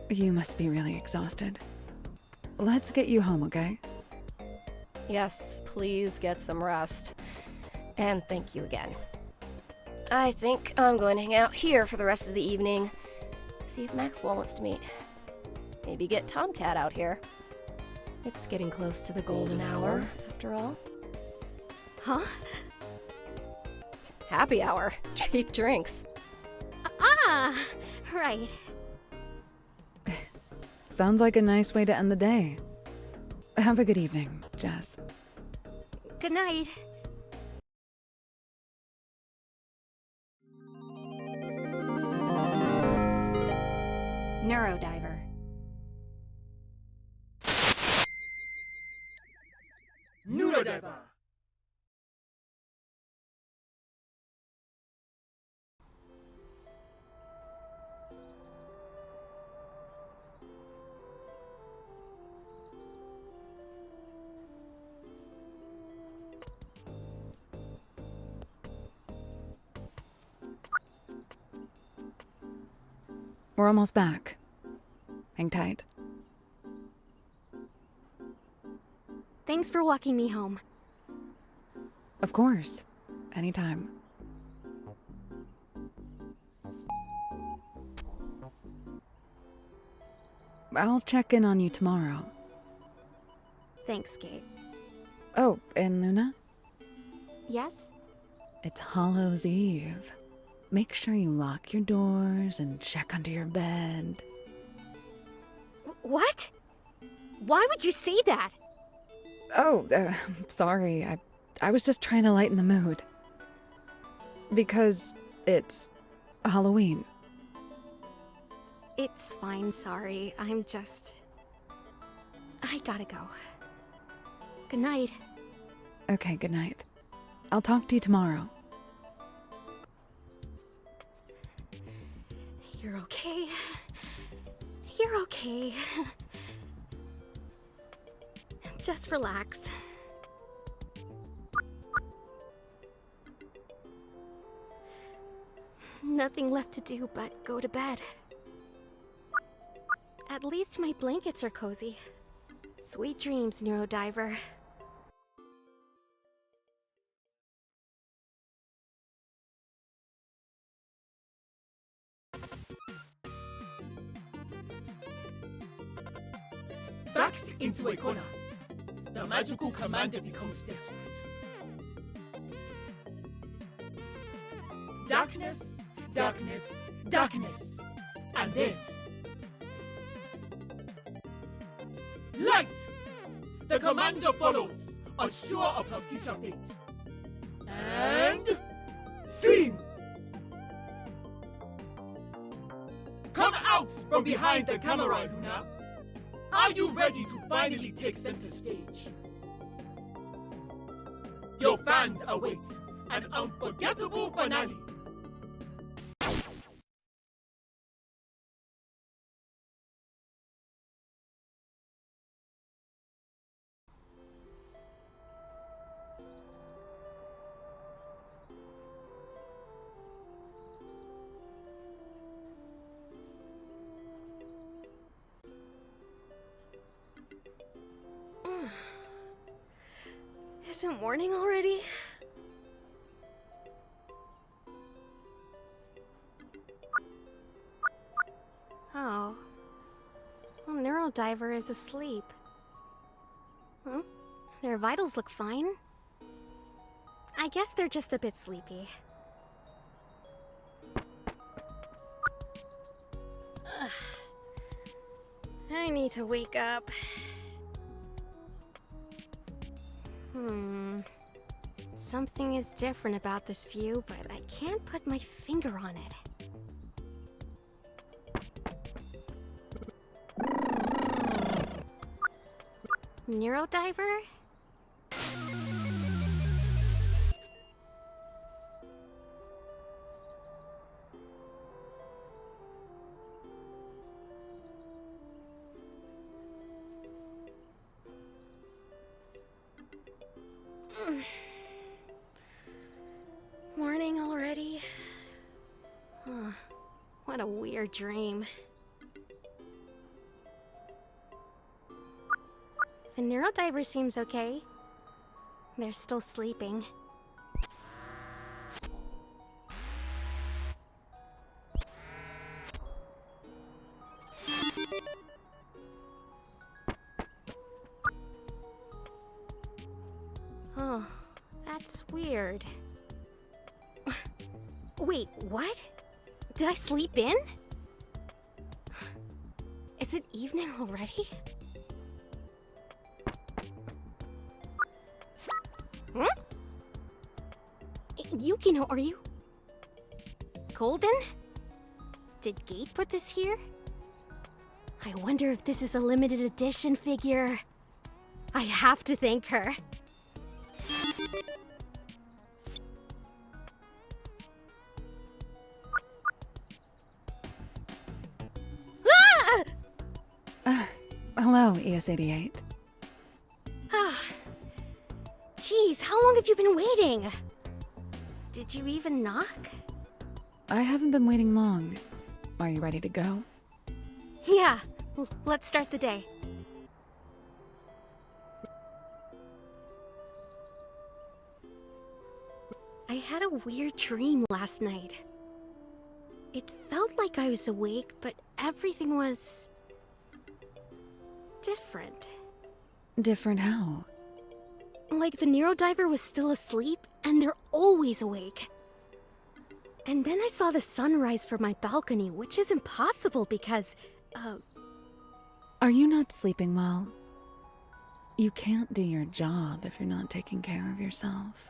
You must be really exhausted. Let's get you home, okay? Yes, please get some rest. And thank you again. I think I'm going to hang out here for the rest of the evening. See if Maxwell wants to meet. Maybe get Tomcat out here. It's getting close to the golden hour, after all. Huh? Happy hour. Cheap drinks. Ah, right. Sounds like a nice way to end the day. Have a good evening, Jess. Good night. Neurodiver. Neurodiver. We're almost back. Hang tight. Thanks for walking me home. Of course. Anytime. I'll check in on you tomorrow. Thanks, Kate. Oh, and Luna? Yes? It's Hallows Eve. Make sure you lock your doors and check under your bed. What? Why would you say that? Oh, sorry. I was just trying to lighten the mood. Because it's Halloween. It's fine, sorry. I gotta go. Good night. Okay, good night. I'll talk to you tomorrow. You're okay. You're okay. Just relax. Nothing left to do but go to bed. At least my blankets are cozy. Sweet dreams, Neurodiver. Backed into a corner, the magical commander becomes desperate. darkness, darkness, darkness. And then light! The commander follows, unsure of her future fate. And scene! Come out from behind the camera, Luna. Are you ready to finally take center stage? Your fans await an unforgettable finale. Is it morning already? Oh. Well, Neurodiver is asleep. Huh? Their vitals look fine. I guess they're just a bit sleepy. Ugh. I need to wake up. Something is different about this view, but I can't put my finger on it. Neurodiver? Morning already? Huh. What a weird dream. The Neurodiver seems okay. They're still sleeping. Oh, that's weird. Wait, what? Did I sleep in? Is it evening already? Huh? Yukino, are you... Golden? Did Gate put this here? I wonder if this is a limited edition figure. I have to thank her. Hello, ES88. Jeez, how long have you been waiting? Did you even knock? I haven't been waiting long. Are you ready to go? Yeah, let's start the day. I had a weird dream last night. It felt like I was awake, but everything was... different. Different how? Like the Neurodiver was still asleep, and they're always awake. And then I saw the sunrise from my balcony, which is impossible because, Are you not sleeping well? You can't do your job if you're not taking care of yourself.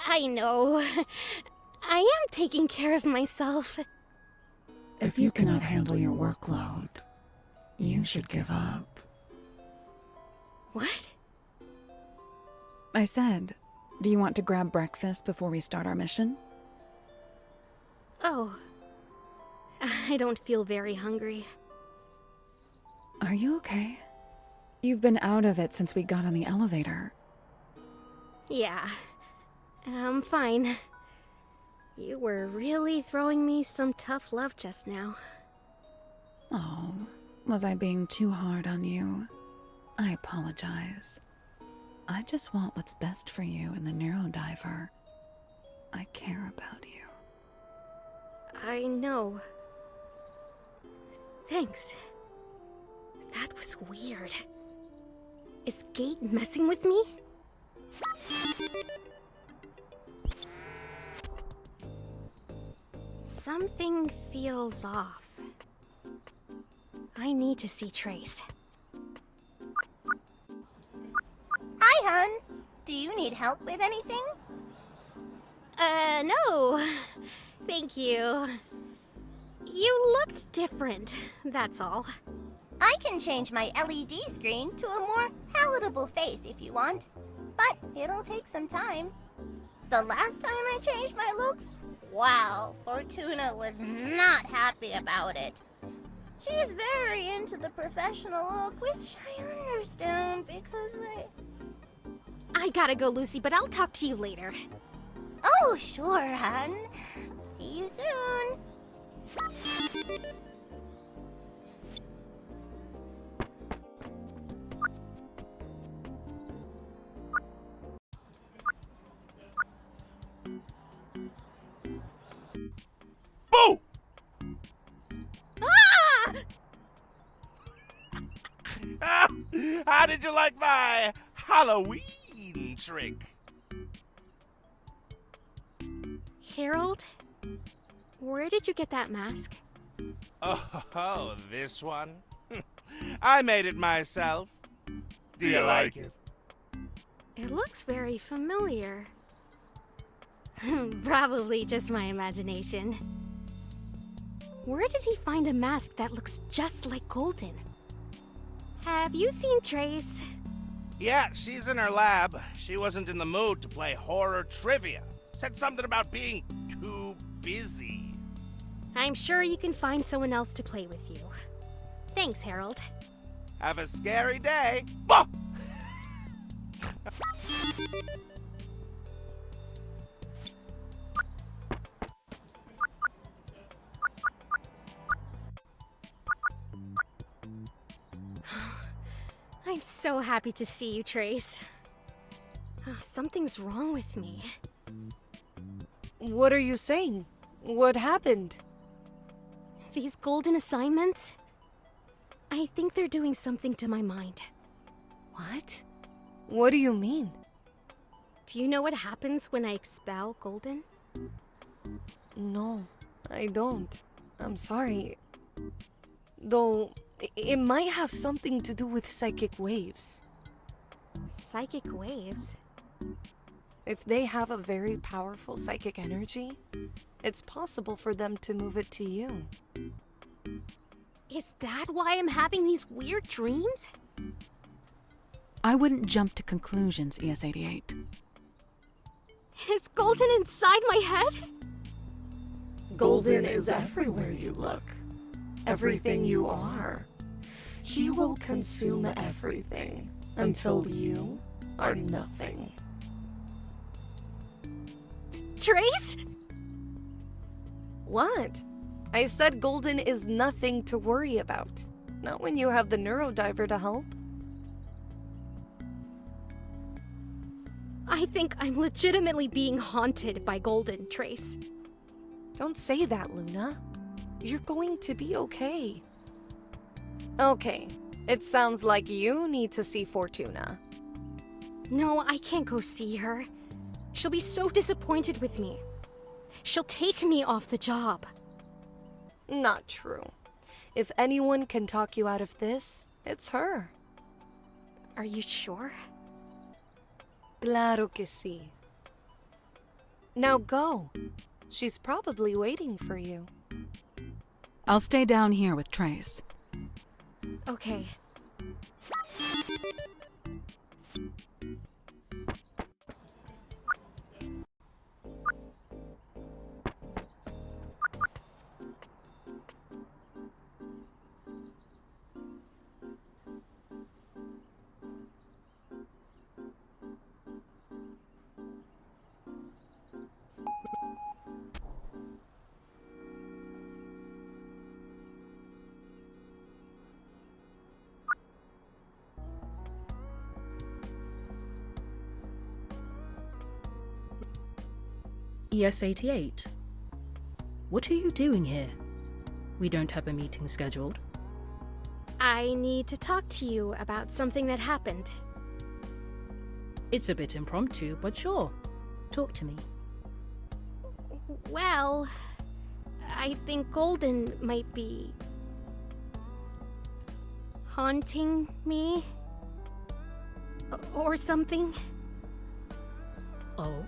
I know. I am taking care of myself. If you cannot handle your workload, you should give up. What? I said, do you want to grab breakfast before we start our mission? Oh. I don't feel very hungry. Are you okay? You've been out of it since we got on the elevator. Yeah. I'm fine. You were really throwing me some tough love just now. Oh, was I being too hard on you? I apologize. I just want what's best for you and the Neurodiver. I care about you. I know. Thanks. That was weird. Is Gate messing with me? Something feels off. I need to see Trace. Hi, hun. Do you need help with anything? No. Thank you. You looked different, that's all. I can change my LED screen to a more palatable face if you want, but it'll take some time. The last time I changed my looks, wow, Fortuna was not happy about it. She's very into the professional look, which I understand because I gotta go, Lucy, but I'll talk to you later. Oh, sure, hun. See you soon. Boo! Ah! How did you like my Halloween trick? Harold? Where did you get that mask? Oh, this one? I made it myself. Do you like it? It looks very familiar. Probably just my imagination. Where did he find a mask that looks just like Golden? Have you seen Trace? Yeah, she's in her lab. She wasn't in the mood to play horror trivia. Said something about being too busy. I'm sure you can find someone else to play with you. Thanks, Harold. Have a scary day. Bah! I'm so happy to see you, Trace. Something's wrong with me. What are you saying? What happened? These golden assignments? I think they're doing something to my mind. What? What do you mean? Do you know what happens when I expel Golden? No, I don't. I'm sorry. Though, it might have something to do with psychic waves. Psychic waves? If they have a very powerful psychic energy, it's possible for them to move it to you. Is that why I'm having these weird dreams? I wouldn't jump to conclusions, ES88. Is Golden inside my head? Golden is everywhere you look. Everything you are. He will consume everything until you are nothing. Trace? What? I said Golden is nothing to worry about. Not when you have the Neurodiver to help. I think I'm legitimately being haunted by Golden, Trace. Don't say that, Luna. You're going to be okay. Okay, it sounds like you need to see Fortuna. No, I can't go see her. She'll be so disappointed with me. She'll take me off the job. Not true. If anyone can talk you out of this, it's her. Are you sure? Claro que sí. Now go. She's probably waiting for you. I'll stay down here with Trace. Okay. ES88. What are you doing here? We don't have a meeting scheduled. I need to talk to you about something that happened. It's a bit impromptu, but sure. Talk to me. Well, I think Golden might be haunting me or something. Oh?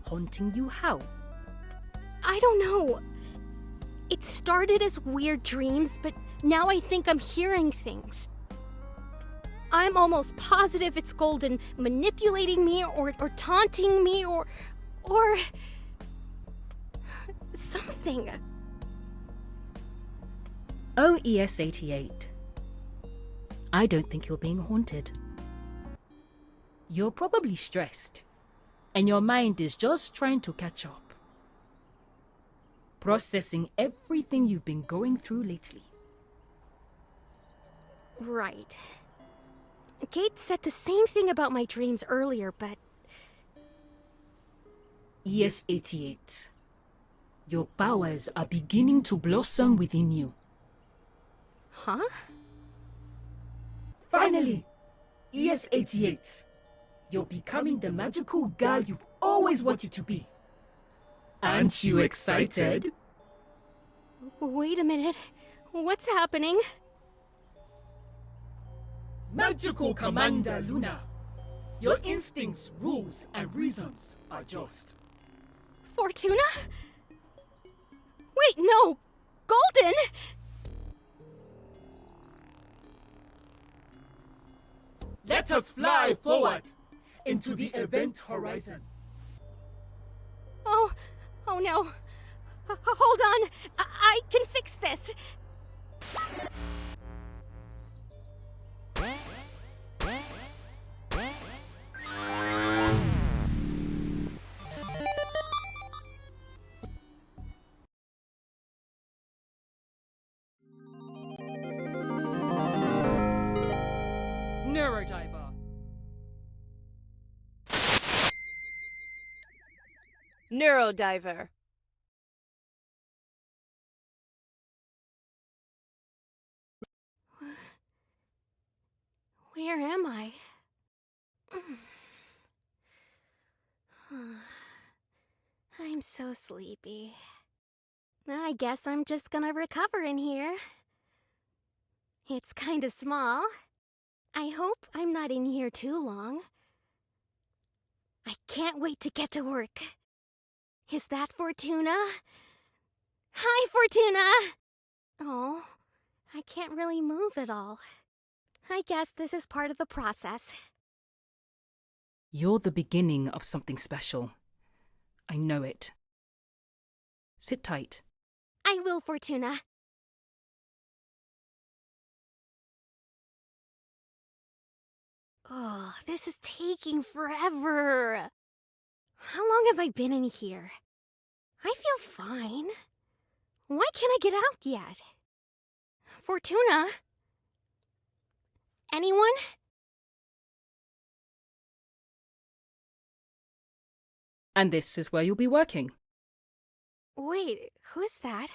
Haunting you how? I don't know. It started as weird dreams, but now I think I'm hearing things. I'm almost positive it's Golden manipulating me or taunting me or something. Oh, ES88. I don't think you're being haunted. You're probably stressed, and your mind is just trying to catch up. Processing everything you've been going through lately. Right. Kate said the same thing about my dreams earlier, but... ES88. Your powers are beginning to blossom within you. Huh? Finally! ES88. You're becoming the magical girl you've always wanted to be. Aren't you excited? Wait a minute. What's happening? Magical Commander Luna. Your instincts, rules, and reasons are just. Fortuna? Wait, no! Golden! Let us fly forward into the event horizon. Oh no. Hold on. I can fix this. Neurodiver. Neurodiver. Where am I? I'm so sleepy. I guess I'm just gonna recover in here. It's kinda small. I hope I'm not in here too long. I can't wait to get to work. Is that Fortuna? Hi, Fortuna! Oh, I can't really move at all. I guess this is part of the process. You're the beginning of something special. I know it. Sit tight. I will, Fortuna. Oh, this is taking forever. How long have I been in here? I feel fine. Why can't I get out yet? Fortuna? Anyone? And this is where you'll be working. Wait, who's that?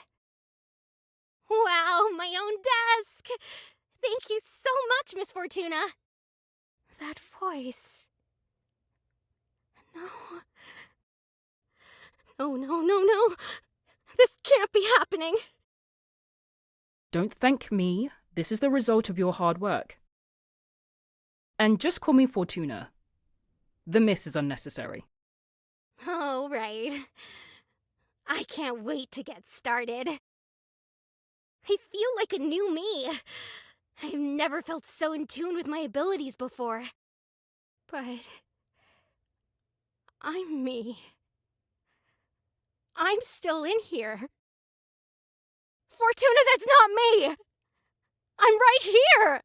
Wow, my own desk! Thank you so much, Miss Fortuna. That voice. No. No. This can't be happening. Don't thank me. This is the result of your hard work. And just call me Fortuna. The miss is unnecessary. Oh, right. I can't wait to get started. I feel like a new me. I've never felt so in tune with my abilities before. But I'm me. I'm still in here. Fortuna, that's not me! I'm right here!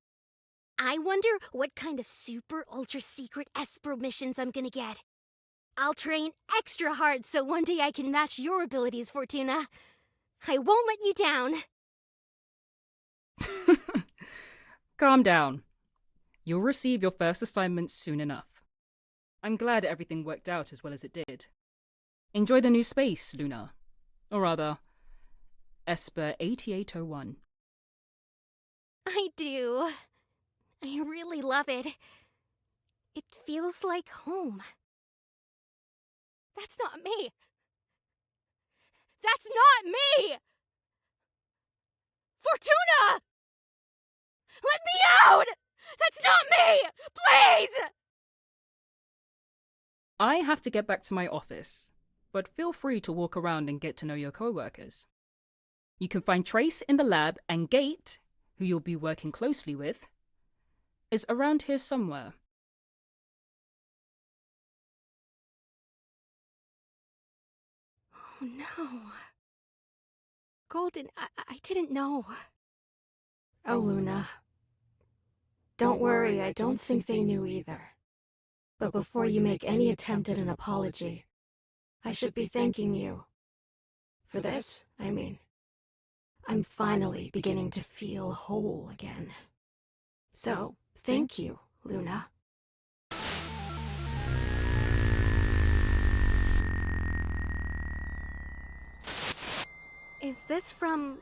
I wonder what kind of super ultra secret esper missions I'm gonna get. I'll train extra hard so one day I can match your abilities, Fortuna. I won't let you down. Calm down. You'll receive your first assignment soon enough. I'm glad everything worked out as well as it did. Enjoy the new space, Luna. Or rather, Esper 8801. I do. I really love it. It feels like home. That's not me. That's not me! Fortuna! Let me out! That's not me! Please! I have to get back to my office, but feel free to walk around and get to know your co-workers. You can find Trace in the lab, and Gate, who you'll be working closely with, is around here somewhere. Oh no. Golden, I didn't know. Oh, Luna. Don't worry, I don't think they knew either. But before you make any attempt at an apology, I should be thanking you. For this, I mean. I'm finally beginning to feel whole again. So, thank you, Luna. Is this from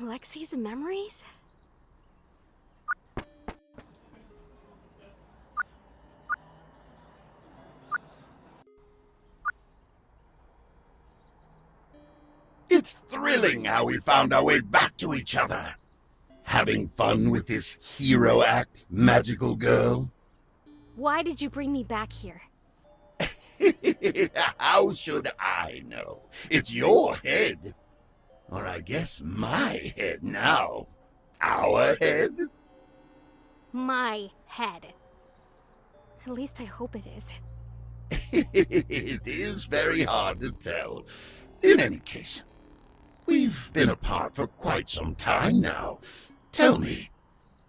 Lexi's memories? It's thrilling how we found our way back to each other. Having fun with this hero act, magical girl? Why did you bring me back here? How should I know? It's your head. Or I guess my head now. Our head? My head. At least I hope it is. It is very hard to tell. In any case, we've been apart for quite some time now. Tell me,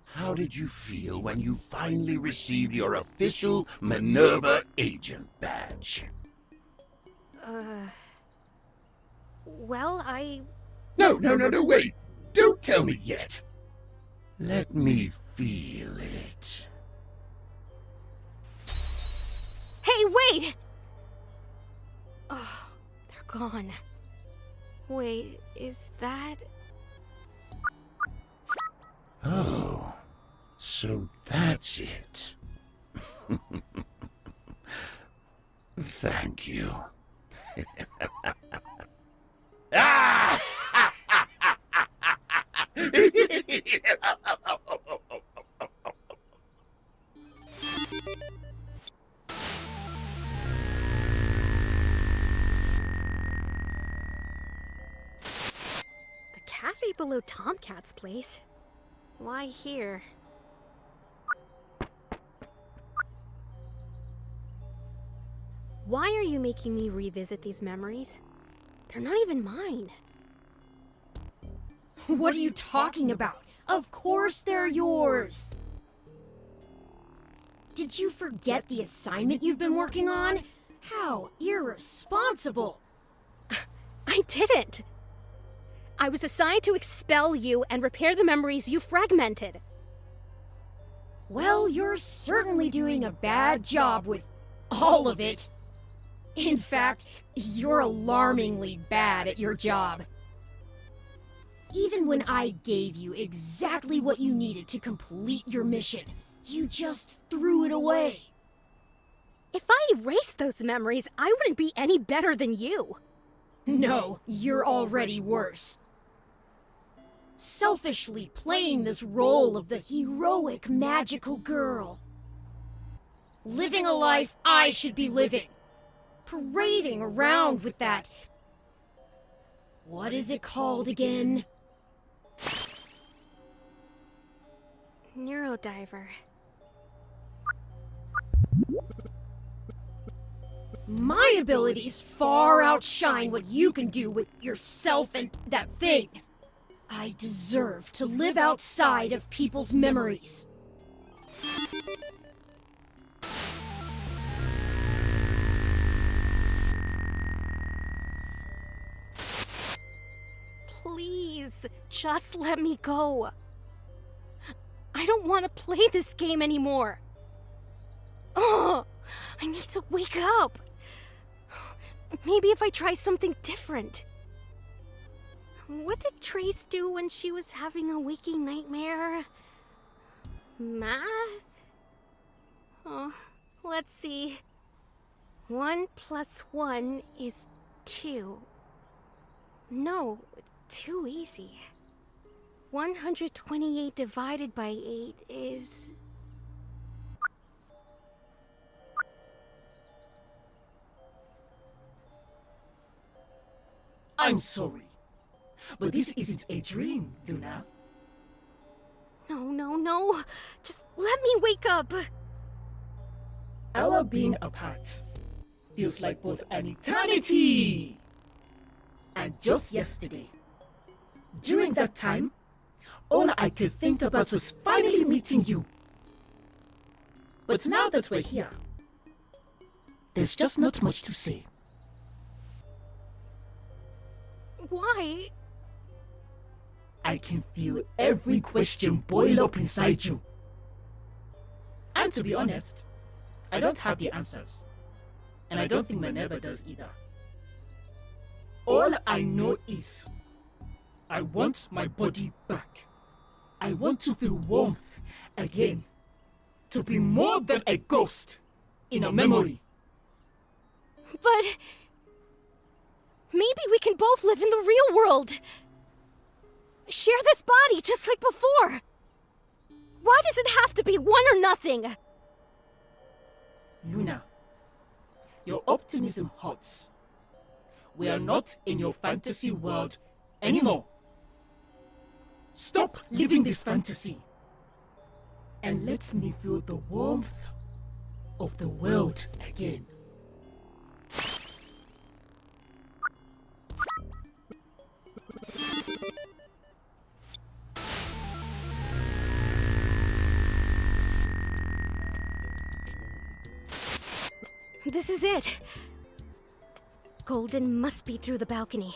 how did you feel when you finally received your official MINERVA agent badge? Well, No, wait. Don't tell me yet. Let me feel it. Hey, wait! Oh, they're gone. Wait, is that... Oh, so that's it. Thank you. Ah! The cafe below Tomcat's place? Why here? Why are you making me revisit these memories? They're not even mine. What are you talking about? Of course they're yours! Did you forget the assignment you've been working on? How irresponsible! I didn't! I was assigned to expel you and repair the memories you fragmented. Well, you're certainly doing a bad job with all of it. In fact, you're alarmingly bad at your job. Even when I gave you exactly what you needed to complete your mission, you just threw it away. If I erased those memories, I wouldn't be any better than you. No, you're already worse. Selfishly playing this role of the heroic magical girl. Living a life I should be living. Parading around with that... What is it called again? Neurodiver. My abilities far outshine what you can do with yourself and that thing. I deserve to live outside of people's memories. Please, just let me go. I don't want to play this game anymore. Oh, I need to wake up. Maybe if I try something different. What did Trace do when she was having a waking nightmare? Math? Oh, let's see. 1 + 1 is 2. No, too easy. 128 divided by 8 is... I'm sorry, but this isn't a dream, Luna. No. Just let me wake up. Our being apart feels like both an eternity and just yesterday. During that time, all I could think about was finally meeting you. But now that we're here, there's just not much to say. Why? I can feel every question boil up inside you. And to be honest, I don't have the answers. And I don't think MINERVA does either. All I know is, I want my body back. I want to feel warmth again. To be more than a ghost in a memory. But... maybe we can both live in the real world. Share this body just like before. Why does it have to be one or nothing? Luna, your optimism hurts. We are not in your fantasy world anymore. Stop living this fantasy and let me feel the warmth of the world again. This is it. Golden must be through the balcony.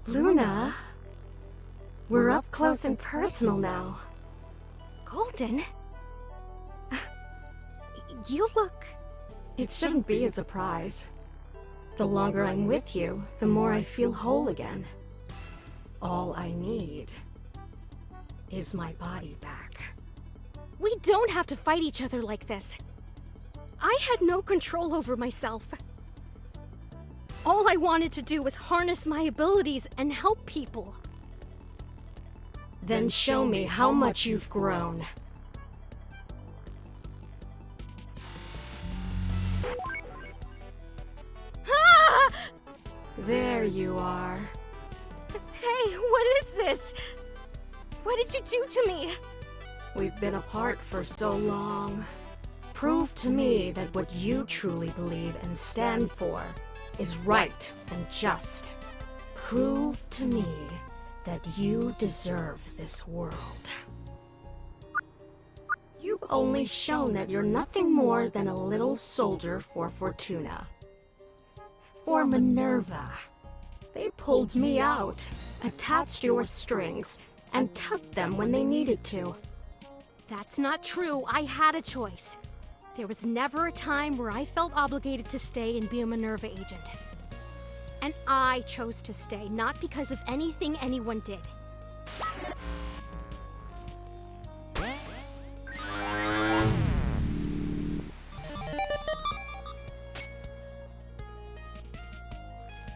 Luna, we're up close and personal now. Golden? You look... It shouldn't be a surprise. The longer I'm with you, the more I feel whole again. All I need is my body back. We don't have to fight each other like this. I had no control over myself. All I wanted to do was harness my abilities and help people. Then show me how much you've grown. Ah! There you are. Hey, what is this? What did you do to me? We've been apart for so long. Prove to me that what you truly believe and stand for is right and just. Prove to me that you deserve this world. You've only shown that you're nothing more than a little soldier for Fortuna. For MINERVA. They pulled me out, attached your strings, and tucked them when they needed to. That's not true. I had a choice. There was never a time where I felt obligated to stay and be a MINERVA agent. And I chose to stay, not because of anything anyone did.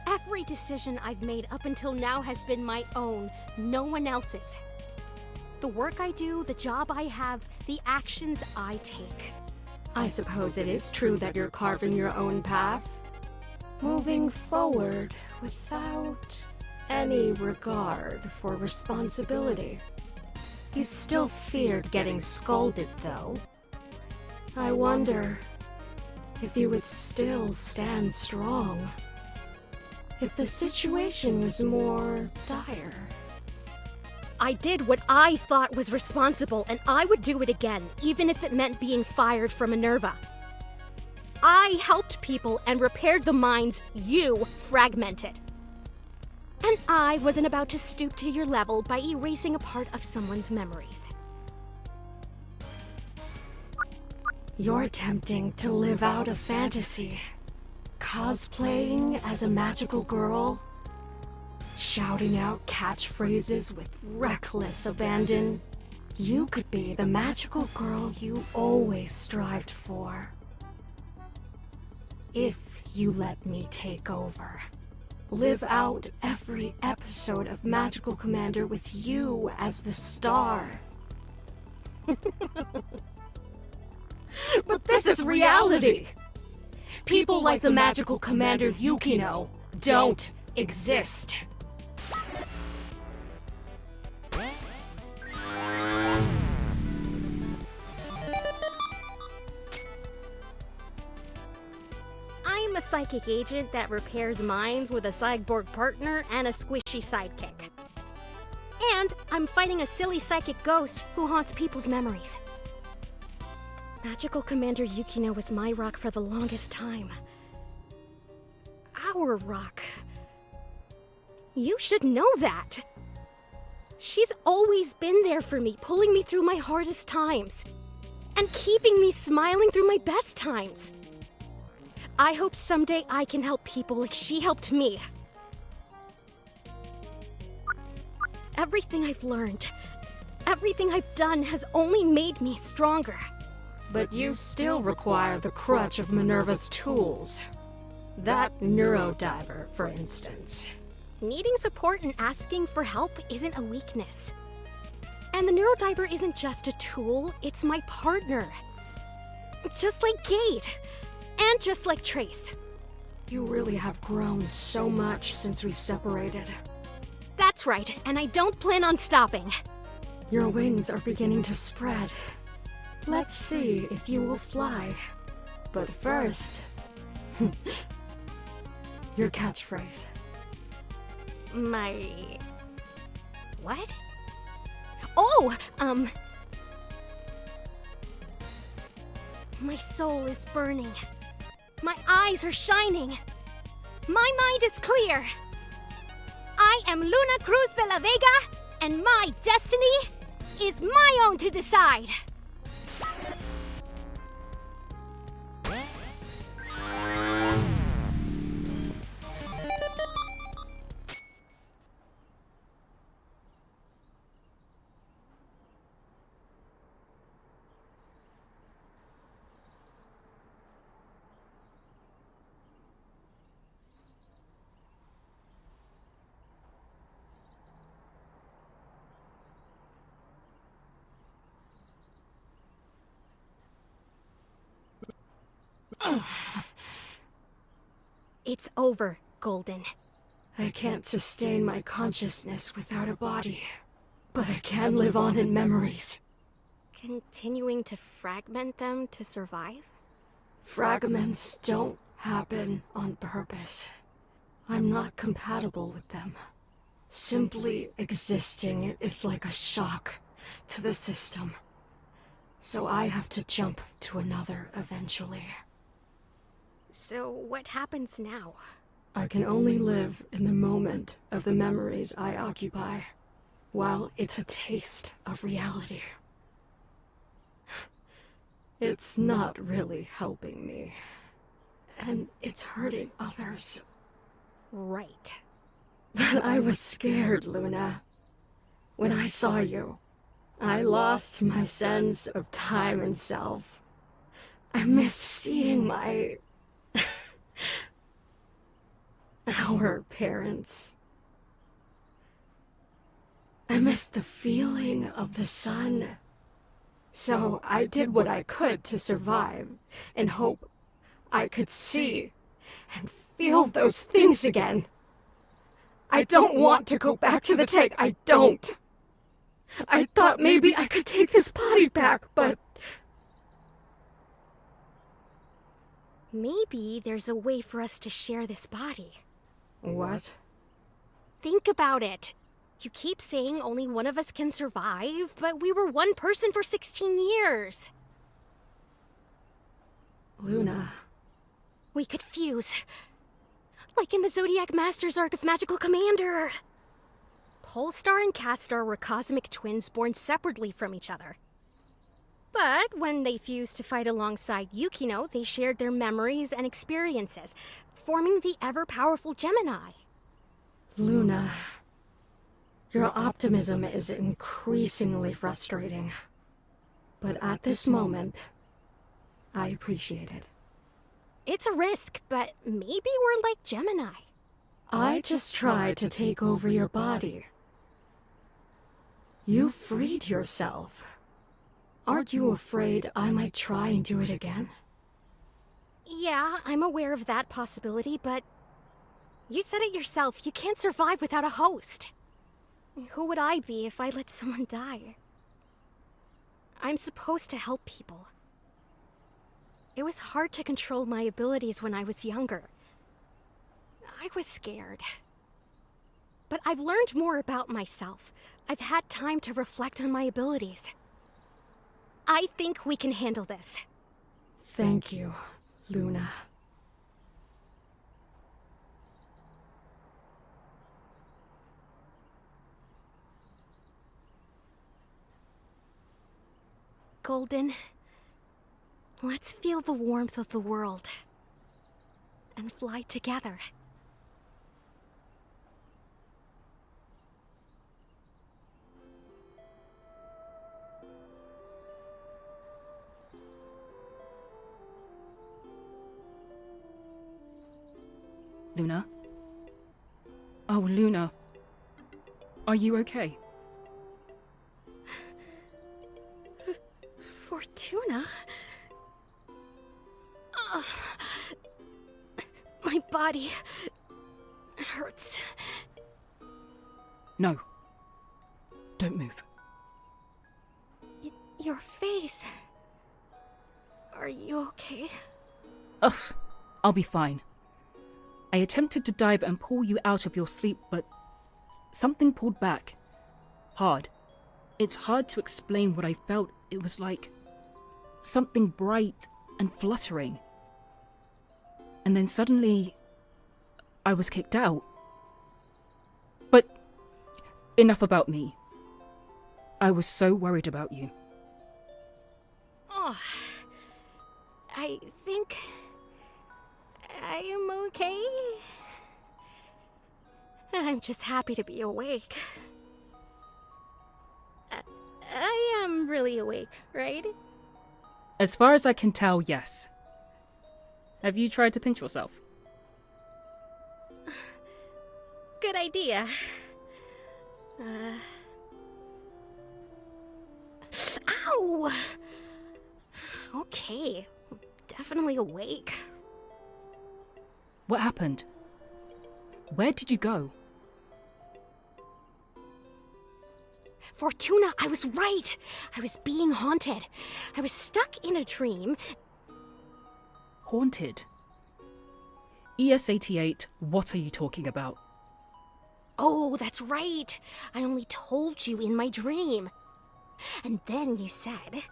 Every decision I've made up until now has been my own, no one else's. The work I do, the job I have, the actions I take. I suppose it is true that you're carving your own path. Moving forward without any regard for responsibility. You still feared getting scolded, though. I wonder if you would still stand strong. If the situation was more dire. I did what I thought was responsible, and I would do it again, even if it meant being fired from MINERVA. I helped people and repaired the minds you fragmented. And I wasn't about to stoop to your level by erasing a part of someone's memories. You're attempting to live out a fantasy. Cosplaying as a magical girl. Shouting out catchphrases with reckless abandon. You could be the magical girl you always strived for. If you let me take over. Live out every episode of Magical Commander with you as the star. But this is reality! People like the Magical Commander Yukino don't exist. I'm a psychic agent that repairs minds with a cyborg partner and a squishy sidekick. And I'm fighting a silly psychic ghost who haunts people's memories. Magical Commander Yukino was my rock for the longest time. Our rock. You should know that. She's always been there for me, pulling me through my hardest times. And keeping me smiling through my best times. I hope someday I can help people like she helped me. Everything I've learned, everything I've done has only made me stronger. But you still require the crutch of Minerva's tools. That Neurodiver, for instance. Needing support and asking for help isn't a weakness. And the Neurodiver isn't just a tool, it's my partner. Just like Gade. And just like Trace. You really have grown so much since we've separated. That's right, and I don't plan on stopping. Your wings are beginning to spread. Let's see if you will fly. But first... your catchphrase. My... what? Oh, my soul is burning. My eyes are shining. My mind is clear. I am Luna Cruz de la Vega, and my destiny is my own to decide. It's over, Golden. I can't sustain my consciousness without a body, but I can live on in memories. Continuing to fragment them to survive? Fragments don't happen on purpose. I'm not compatible with them. Simply existing is like a shock to the system. So I have to jump to another eventually. So what happens now? I can only live in the moment of the memories I occupy, while it's a taste of reality. It's not really helping me, and it's hurting others. Right. But I was scared, Luna. When I saw you, I lost my sense of time and self. I missed seeing my... our parents. I missed the feeling of the sun. So I did what I could to survive and hope I could see and feel those things again. I don't want to go back to the tank. I don't. I thought maybe I could take this body back, but... Maybe there's a way for us to share this body. What? Think about it. You keep saying only one of us can survive, but we were one person for 16 years. Luna. We could fuse. Like in the Zodiac Master's arc of Magical Commander. Polestar and Castor were cosmic twins born separately from each other. But when they fused to fight alongside Yukino, they shared their memories and experiences, forming the ever-powerful Gemini. Luna, your optimism is increasingly frustrating. But at this moment, I appreciate it. It's a risk, but maybe we're like Gemini. I just tried to take over your body. You freed yourself. Aren't you afraid I might try and do it again? Yeah, I'm aware of that possibility, but you said it yourself, you can't survive without a host. Who would I be if I let someone die? I'm supposed to help people. It was hard to control my abilities when I was younger. I was scared. But I've learned more about myself. I've had time to reflect on my abilities. I think we can handle this. Thank you, Luna. Golden, let's feel the warmth of the world and fly together. Luna? Oh, Luna. Are you okay? Fortuna? My body hurts. No. Don't move. Your face. Are you okay? Ugh, I'll be fine. I attempted to dive and pull you out of your sleep, but something pulled back. Hard. It's hard to explain what I felt. It was like something bright and fluttering. And then suddenly, I was kicked out. But enough about me. I was so worried about you. Oh, I think I am okay. I'm just happy to be awake. I am really awake, right? As far as I can tell, yes. Have you tried to pinch yourself? Good idea. Ow! Okay, definitely awake. What happened? Where did you go? Fortuna, I was right! I was being haunted. I was stuck in a dream. Haunted? ES-88, what are you talking about? Oh, that's right. I only told you in my dream. And then you said...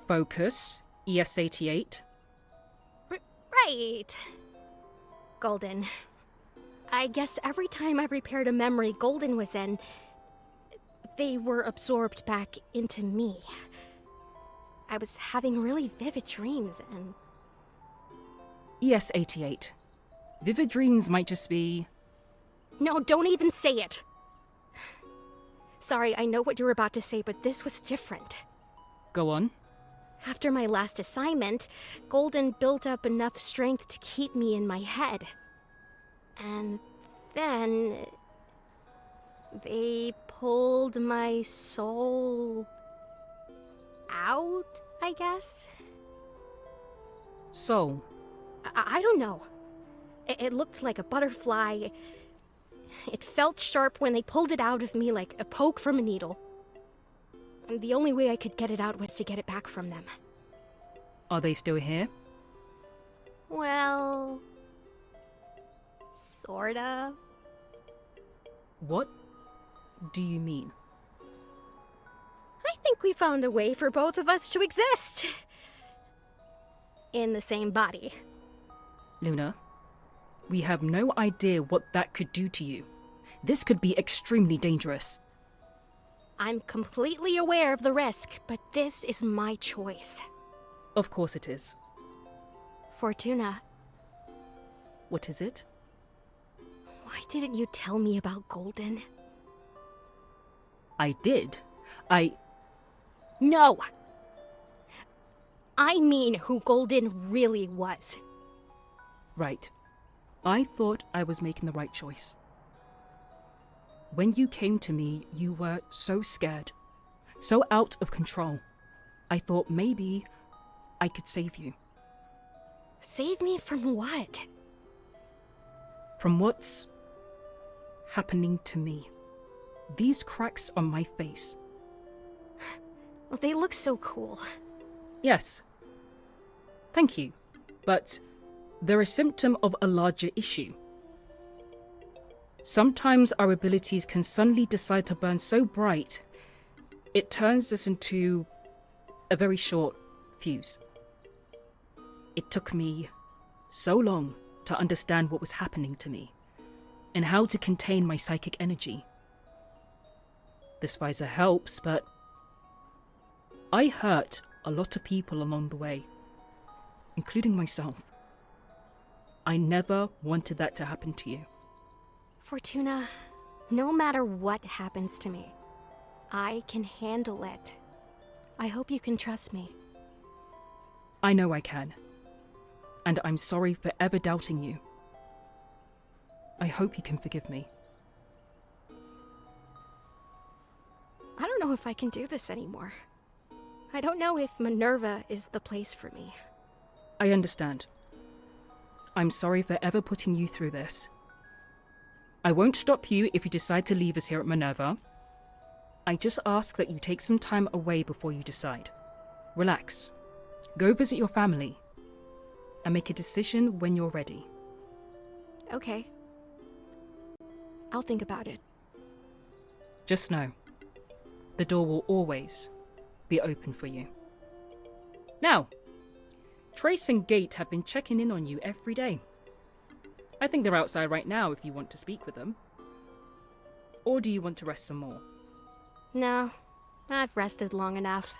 Focus, ES-88. Right. Golden. I guess every time I repaired a memory Golden was in, they were absorbed back into me. I was having really vivid dreams and... ES-88. Vivid dreams might just be... No, don't even say it. Sorry, I know what you're about to say, but this was different. Go on. After my last assignment, Golden built up enough strength to keep me in my head. And then... they pulled my soul... out, I guess? Soul? I don't know. It looked like a butterfly. It felt sharp when they pulled it out of me like a poke from a needle. And the only way I could get it out was to get it back from them. Are they still here? Well... sorta. What do you mean? I think we found a way for both of us to exist. In the same body. Luna, We have no idea what that could do to you. This could be extremely dangerous. I'm completely aware of the risk, but this is my choice. Of course it is. Fortuna, What is it? why didn't you tell me about Golden? I did. No! I mean who Golden really was. Right. I thought I was making the right choice. When you came to me, you were so scared, so out of control. I thought maybe I could save you. Save me from what? From what's happening to me. These cracks on my face. Well, they look so cool. Yes. Thank you. But they're a symptom of a larger issue. Sometimes our abilities can suddenly decide to burn so bright, it turns us into a very short fuse. It took me so long to understand what was happening to me and how to contain my psychic energy. This visor helps, but I hurt a lot of people along the way, including myself. I never wanted that to happen to you. Fortuna, no matter what happens to me, I can handle it. I hope you can trust me. I know I can. And I'm sorry for ever doubting you. I hope you can forgive me. I don't know if I can do this anymore. I don't know if Minerva is the place for me. I understand. I'm sorry for ever putting you through this. I won't stop you if you decide to leave us here at MINERVA. I just ask that you take some time away before you decide. Relax. Go visit your family. And make a decision when you're ready. Okay. I'll think about it. Just know, the door will always be open for you. Now, Trace and Gate have been checking in on you every day. I think they're outside right now if you want to speak with them. Or do you want to rest some more? No, I've rested long enough.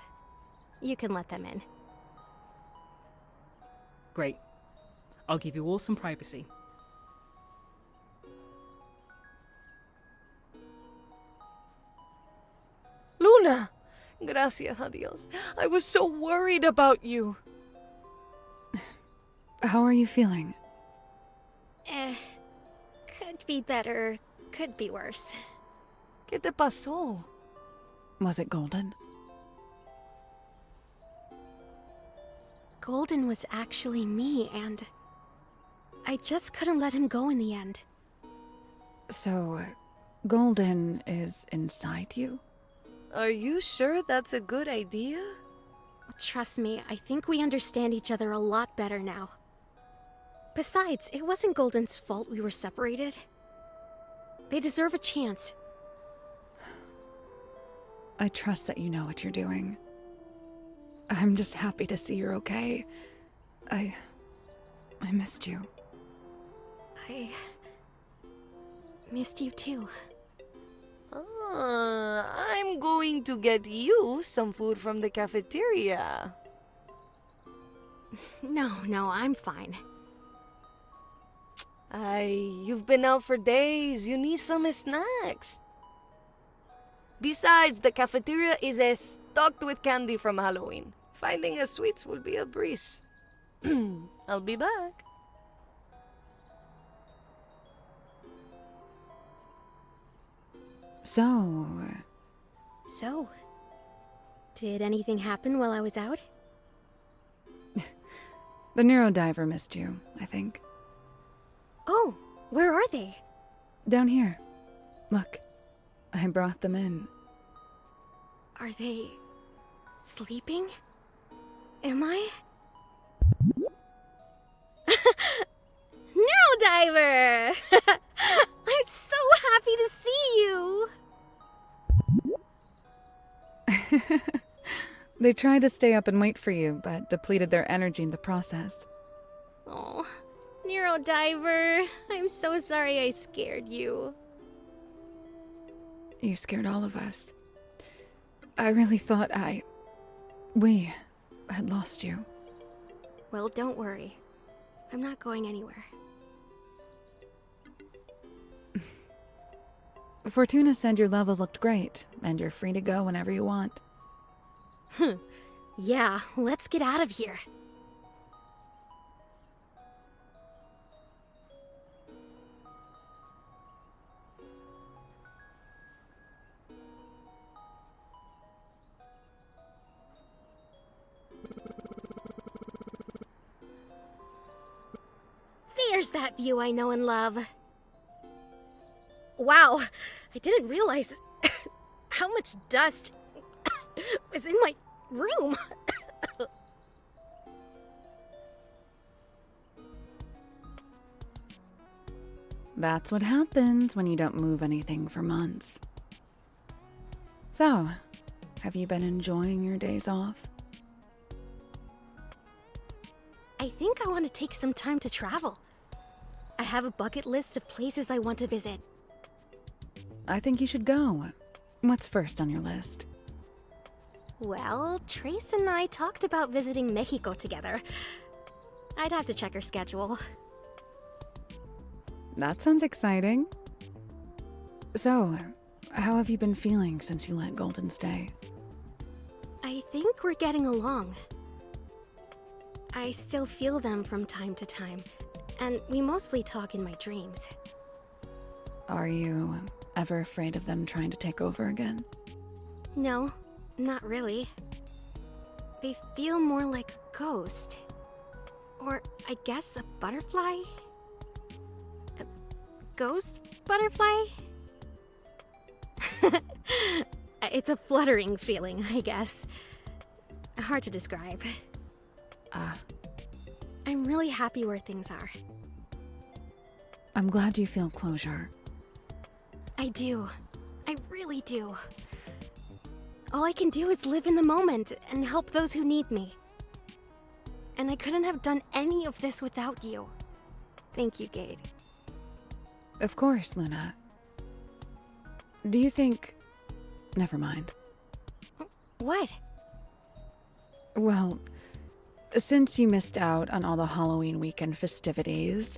You can let them in. Great. I'll give you all some privacy. Luna! Gracias a Dios. I was so worried about you. How are you feeling? Could be better, could be worse. ¿Qué te pasó? Was it Golden? Golden was actually me, and I just couldn't let him go in the end. So, Golden is inside you? Are you sure that's a good idea? Trust me, I think we understand each other a lot better now. Besides, it wasn't Golden's fault we were separated. They deserve a chance. I trust that you know what you're doing. I'm just happy to see you're okay. I missed you. I missed you too. I'm going to get you some food from the cafeteria. No, I'm fine. You've been out for days. You need some snacks. Besides, the cafeteria is stocked with candy from Halloween. Finding a sweets will be a breeze. I'll be back. So, did anything happen while I was out? the Neurodiver missed you, I think. Oh, where are they? Down here. Look, I brought them in. Are they sleeping? Am I? Neurodiver! I'm so happy to see you! They tried to stay up and wait for you, but depleted their energy in the process. Oh, Neurodiver, I'm so sorry I scared you. You scared all of us. I really thought we had lost you. Well, don't worry. I'm not going anywhere. Fortuna said your levels looked great, and you're free to go whenever you want. Yeah, let's get out of here. There's that view I know and love. Wow, I didn't realize how much dust was in my room. That's what happens when you don't move anything for months. So, have you been enjoying your days off? I think I want to take some time to travel. I have a bucket list of places I want to visit. I think you should go. What's first on your list? Well, Trace and I talked about visiting Mexico together. I'd have to check her schedule. That sounds exciting. So, how have you been feeling since you let Golden stay? I think we're getting along. I still feel them from time to time, and we mostly talk in my dreams. Are you ever afraid of them trying to take over again? No, not really. They feel more like a ghost. Or, I guess, a butterfly? A ghost butterfly? It's a fluttering feeling, I guess. Hard to describe. I'm really happy where things are. I'm glad you feel closure. I do. I really do. All I can do is live in the moment and help those who need me. And I couldn't have done any of this without you. Thank you, Gade. Of course, Luna. Do you think... Never mind. What? Well, since you missed out on all the Halloween weekend festivities,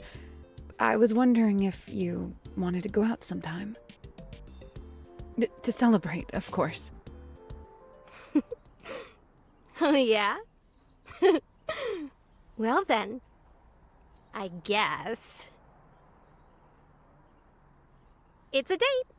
I was wondering if you wanted to go out sometime. To celebrate, of course. Oh, yeah? Well then, I guess. It's a date!